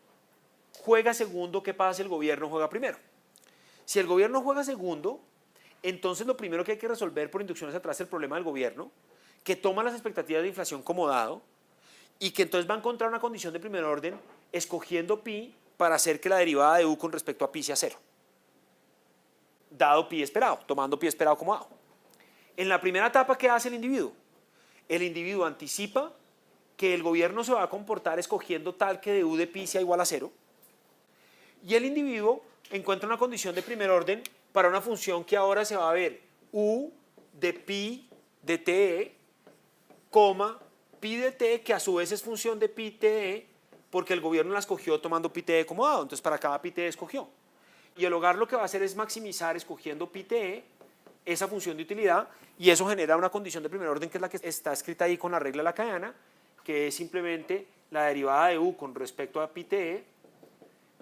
juega segundo? ¿Qué pasa si el gobierno juega primero? Si el gobierno juega segundo, entonces lo primero que hay que resolver por inducción hacia atrás es el problema del gobierno, que toma las expectativas de inflación como dado y que entonces va a encontrar una condición de primer orden escogiendo pi para hacer que la derivada de u con respecto a pi sea cero, dado pi esperado, tomando pi esperado como dado. En la primera etapa, ¿qué hace el individuo? El individuo anticipa que el gobierno se va a comportar escogiendo tal que du de pi sea igual a 0. Y el individuo encuentra una condición de primer orden para una función que ahora se va a ver u de pi de te, coma, pi de t, que a su vez es función de pi te, porque el gobierno la escogió tomando pi te como dado, entonces para cada pi te escogió. Y el hogar lo que va a hacer es maximizar escogiendo pi te, esa función de utilidad, y eso genera una condición de primer orden que es la que está escrita ahí con la regla lacaniana, que es simplemente la derivada de u con respecto a pi te,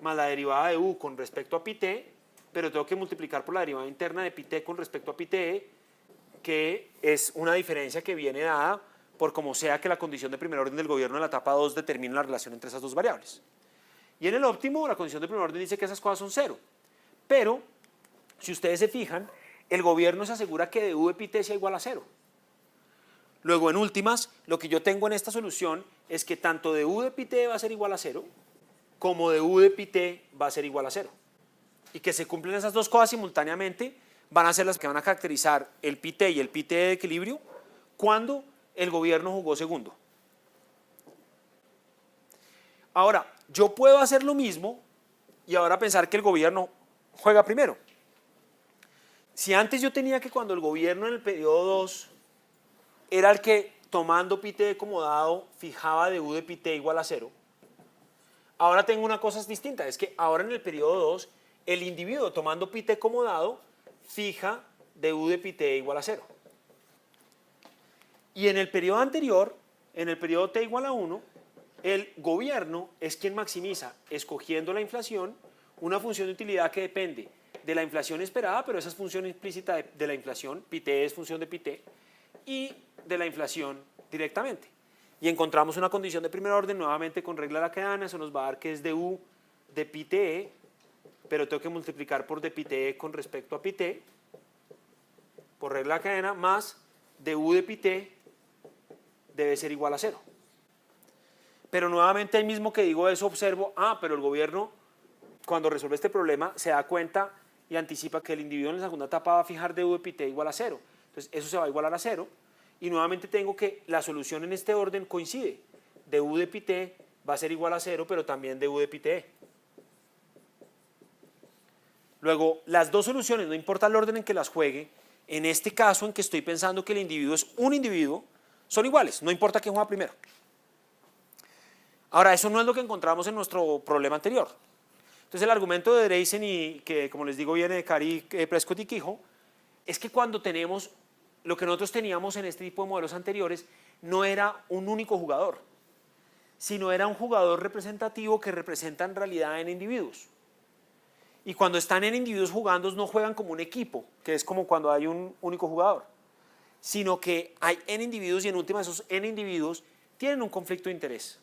más la derivada de u con respecto a pi t, pero tengo que multiplicar por la derivada interna de pi t con respecto a pi t, que es una diferencia que viene dada por como sea que la condición de primer orden del gobierno en la etapa 2 determine la relación entre esas dos variables. Y en el óptimo, la condición de primer orden dice que esas cosas son 0. Pero, si ustedes se fijan, el gobierno se asegura que du de pi t sea igual a 0. Luego, en últimas, lo que yo tengo en esta solución es que tanto du de pi t va a ser igual a 0, como du de pi t va a ser igual a 0. Y que se cumplen esas dos cosas simultáneamente van a ser las que van a caracterizar el pi t y el pi t de equilibrio cuando el gobierno jugó segundo. Ahora, yo puedo hacer lo mismo y ahora pensar que el gobierno juega primero. Si antes yo tenía que cuando el gobierno en el periodo 2 era el que tomando pi t como dado fijaba du de pi t igual a 0, ahora tengo una cosa distinta, es que ahora en el periodo 2 el individuo tomando pi t como dado fija du de pi t igual a 0. Y en el periodo anterior, en el periodo t igual a 1, el gobierno es quien maximiza, escogiendo la inflación, una función de utilidad que depende de la inflación esperada, pero esa es función implícita de la inflación, pi t es función de pi t, y de la inflación directamente. Y encontramos una condición de primer orden, nuevamente con regla lacaniana, eso nos va a dar que es du de pi t, pero tengo que multiplicar por de pi t con respecto a pi t, por regla lacaniana, más du de pi t debe ser igual a 0. Pero nuevamente ahí mismo que digo eso observo, pero el gobierno cuando resuelve este problema se da cuenta y anticipa que el individuo en la segunda etapa va a fijar du de pi t igual a 0. Entonces eso se va a igualar a 0 y nuevamente tengo que la solución en este orden coincide. Du de pi t va a ser igual a 0, pero también du de pi t. Luego, las dos soluciones, no importa el orden en que las juegue, en este caso en que estoy pensando que el individuo es un individuo, son iguales, no importa quién juega primero. Ahora, eso no es lo que encontramos en nuestro problema anterior. Entonces, el argumento de Dreisen, y que como les digo viene de Cari, Prescott y Quijo, es que cuando tenemos lo que nosotros teníamos en este tipo de modelos anteriores, no era un único jugador, sino era un jugador representativo que representa en realidad en individuos. Y cuando están en individuos jugando, no juegan como un equipo, que es como cuando hay un único jugador, sino que hay n individuos y en última esos n individuos tienen un conflicto de interés.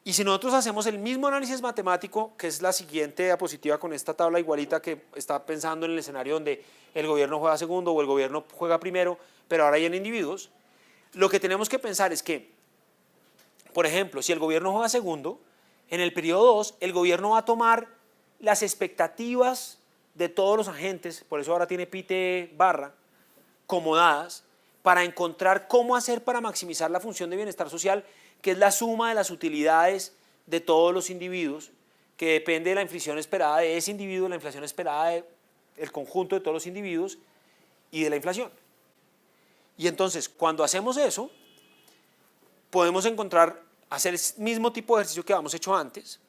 Y si nosotros hacemos el mismo análisis matemático, que es la siguiente diapositiva con esta tabla igualita que está pensando en el escenario donde el gobierno juega segundo o el gobierno juega primero, pero ahora hay n individuos, lo que tenemos que pensar es que, por ejemplo, si el gobierno juega segundo, en el periodo 2 el gobierno va a tomar las expectativas de todos los agentes, por eso ahora tiene pi t barra, como dadas, para encontrar cómo hacer para maximizar la función de bienestar social, que es la suma de las utilidades de todos los individuos, que depende de la inflación esperada de ese individuo, la inflación esperada del conjunto de todos los individuos y de la inflación. Y entonces, cuando hacemos eso, podemos hacer el mismo tipo de ejercicio que habíamos hecho antes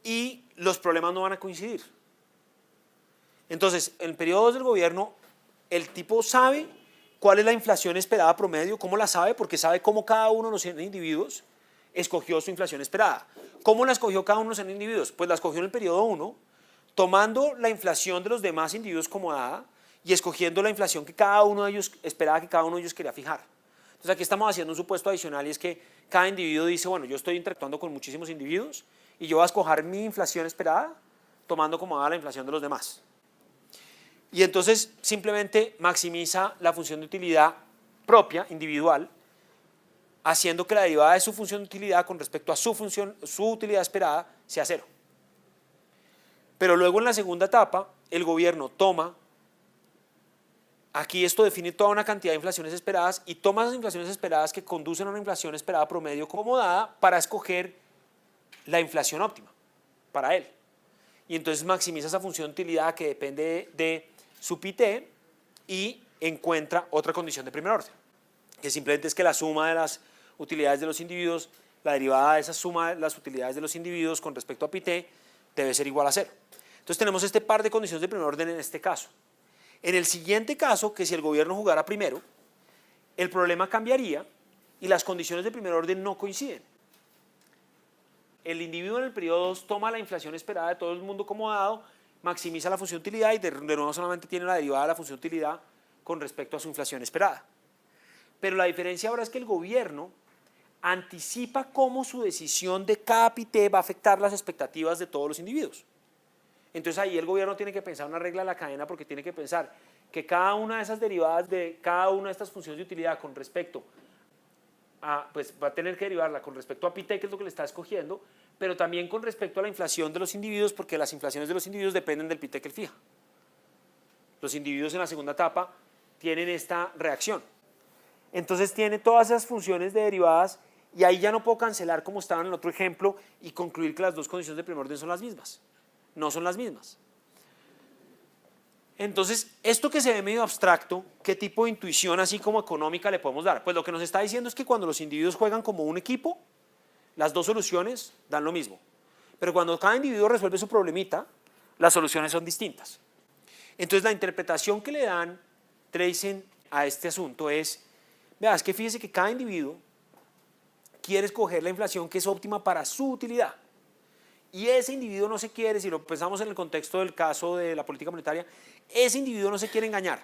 y los problemas no van a coincidir. Entonces, en el periodo 2 del gobierno, el tipo sabe cuál es la inflación esperada promedio. ¿Cómo la sabe? Porque sabe cómo cada uno de los individuos escogió su inflación esperada. ¿Cómo la escogió cada uno de los individuos? Pues la escogió en el periodo 1, tomando la inflación de los demás individuos como dada y escogiendo la inflación que cada uno de ellos esperaba que cada uno de ellos quería fijar. Entonces aquí estamos haciendo un supuesto adicional y es que cada individuo dice, bueno, yo estoy interactuando con muchísimos individuos y yo voy a escoger mi inflación esperada tomando como dada la inflación de los demás. Y entonces simplemente maximiza la función de utilidad propia, individual, haciendo que la derivada de su función de utilidad con respecto a su utilidad esperada sea 0. Pero luego en la segunda etapa, el gobierno toma aquí esto define toda una cantidad de inflaciones esperadas y toma esas inflaciones esperadas que conducen a una inflación esperada promedio acomodada para escoger la inflación óptima para él. Y entonces maximiza esa función de utilidad que depende de su PIT y encuentra otra condición de primer orden, que simplemente es que la suma de las utilidades de los individuos, la derivada de esa suma de las utilidades de los individuos con respecto a PIT debe ser igual a 0. Entonces tenemos este par de condiciones de primer orden en este caso. En el siguiente caso, que si el gobierno jugara primero, el problema cambiaría y las condiciones de primer orden no coinciden. El individuo en el periodo 2 toma la inflación esperada de todo el mundo como dado, maximiza la función de utilidad y de nuevo solamente tiene la derivada de la función de utilidad con respecto a su inflación esperada. Pero la diferencia ahora es que el gobierno anticipa cómo su decisión de cada PIT va a afectar las expectativas de todos los individuos. Entonces ahí el gobierno tiene que pensar una regla de la cadena porque tiene que pensar que cada una de esas derivadas de cada una de estas funciones de utilidad con respecto a, pues va a tener que derivarla con respecto a PIT, que es lo que le está escogiendo, pero también con respecto a la inflación de los individuos, porque las inflaciones de los individuos dependen del PIT que él fija. Los individuos en la segunda etapa tienen esta reacción. Entonces tiene todas esas funciones de derivadas y ahí ya no puedo cancelar como estaba en el otro ejemplo y concluir que las dos condiciones de primer orden son las mismas. No son las mismas. Entonces, esto que se ve medio abstracto, ¿qué tipo de intuición así como económica le podemos dar? Pues lo que nos está diciendo es que cuando los individuos juegan como un equipo, las dos soluciones dan lo mismo. Pero cuando cada individuo resuelve su problemita, las soluciones son distintas. Entonces, la interpretación que le dan Dreysen a este asunto es, vea, es que fíjese que cada individuo quiere escoger la inflación que es óptima para su utilidad. Y ese individuo no se quiere, si lo pensamos en el contexto del caso de la política monetaria, ese individuo no se quiere engañar.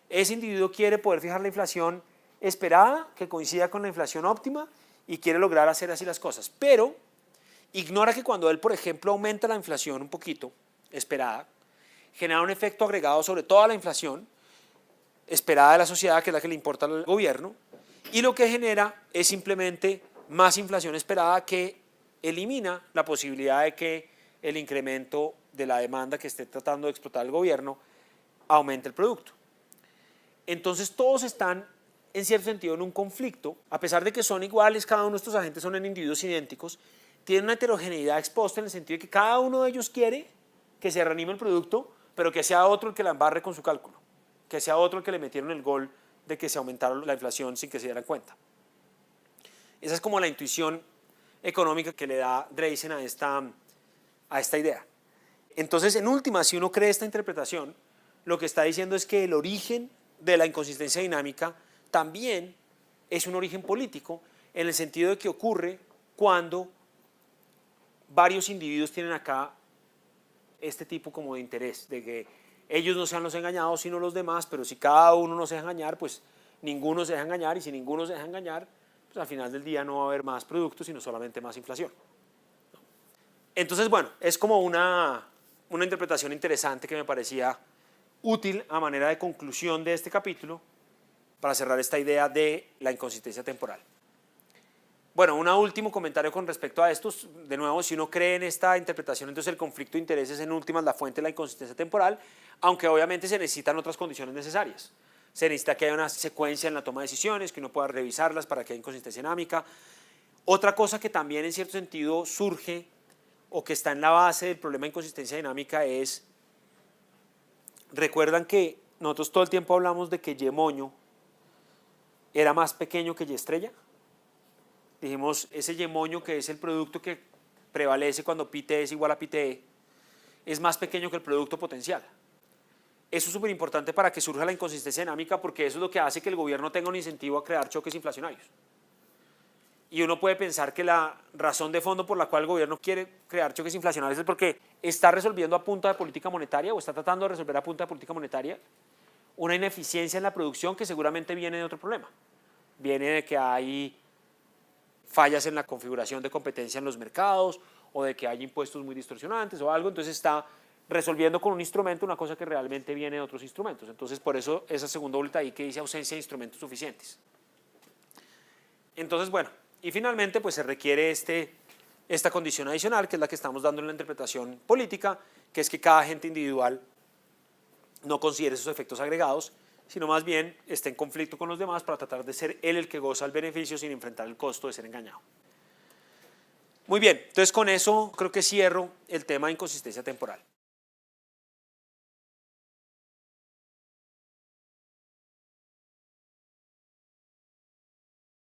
Ese individuo quiere poder fijar la inflación esperada, que coincida con la inflación óptima, y quiere lograr hacer así las cosas. Pero ignora que cuando él, por ejemplo, aumenta la inflación un poquito, esperada, genera un efecto agregado sobre toda la inflación esperada de la sociedad, que es la que le importa al gobierno, y lo que genera es simplemente más inflación esperada que elimina la posibilidad de que el incremento de la demanda que esté tratando de explotar el gobierno aumente el producto. Entonces todos están en cierto sentido en un conflicto, a pesar de que son iguales, cada uno de estos agentes son en individuos idénticos, tienen una heterogeneidad expuesta en el sentido de que cada uno de ellos quiere que se reanime el producto, pero que sea otro el que la embarre con su cálculo, que sea otro el que le metieron el gol de que se aumentara la inflación sin que se dieran cuenta. Esa es como la intuición económica que le da Dreysen a esta idea. Entonces, en última, si uno cree esta interpretación, lo que está diciendo es que el origen de la inconsistencia dinámica también es un origen político, en el sentido de que ocurre cuando varios individuos tienen acá este tipo como de interés, de que ellos no sean los engañados sino los demás, pero si cada uno no se deja engañar, pues ninguno se deja engañar, y si ninguno se deja engañar, pues al final del día no va a haber más productos, sino solamente más inflación. Entonces, bueno, es como una interpretación interesante que me parecía útil a manera de conclusión de este capítulo para cerrar esta idea de la inconsistencia temporal. Bueno, un último comentario con respecto a esto. De nuevo, si uno cree en esta interpretación, entonces el conflicto de intereses en últimas la fuente de la inconsistencia temporal, aunque obviamente se necesitan otras condiciones necesarias. Se necesita que haya una secuencia en la toma de decisiones, que uno pueda revisarlas para que haya inconsistencia dinámica. Otra cosa que también en cierto sentido surge o que está en la base del problema de inconsistencia dinámica es, recuerdan que nosotros todo el tiempo hablamos de que Y moño era más pequeño que Y estrella. Dijimos, ese Y moño, que es el producto que prevalece cuando pi t es igual a pi t, es más pequeño que el producto potencial. Eso es súper importante para que surja la inconsistencia dinámica, porque eso es lo que hace que el gobierno tenga un incentivo a crear choques inflacionarios. Y uno puede pensar que la razón de fondo por la cual el gobierno quiere crear choques inflacionarios es porque está resolviendo a punta de política monetaria, o está tratando de resolver a punta de política monetaria una ineficiencia en la producción que seguramente viene de otro problema. Viene de que hay fallas en la configuración de competencia en los mercados, o de que hay impuestos muy distorsionantes o algo. Entonces está resolviendo con un instrumento una cosa que realmente viene de otros instrumentos. Entonces, por eso esa segunda bolita ahí que dice ausencia de instrumentos suficientes. Entonces, bueno, y finalmente pues se requiere esta condición adicional, que es la que estamos dando en la interpretación política, que es que cada agente individual no considere esos efectos agregados sino más bien esté en conflicto con los demás para tratar de ser él el que goza el beneficio sin enfrentar el costo de ser engañado. Muy bien, entonces con eso creo que cierro el tema de inconsistencia temporal.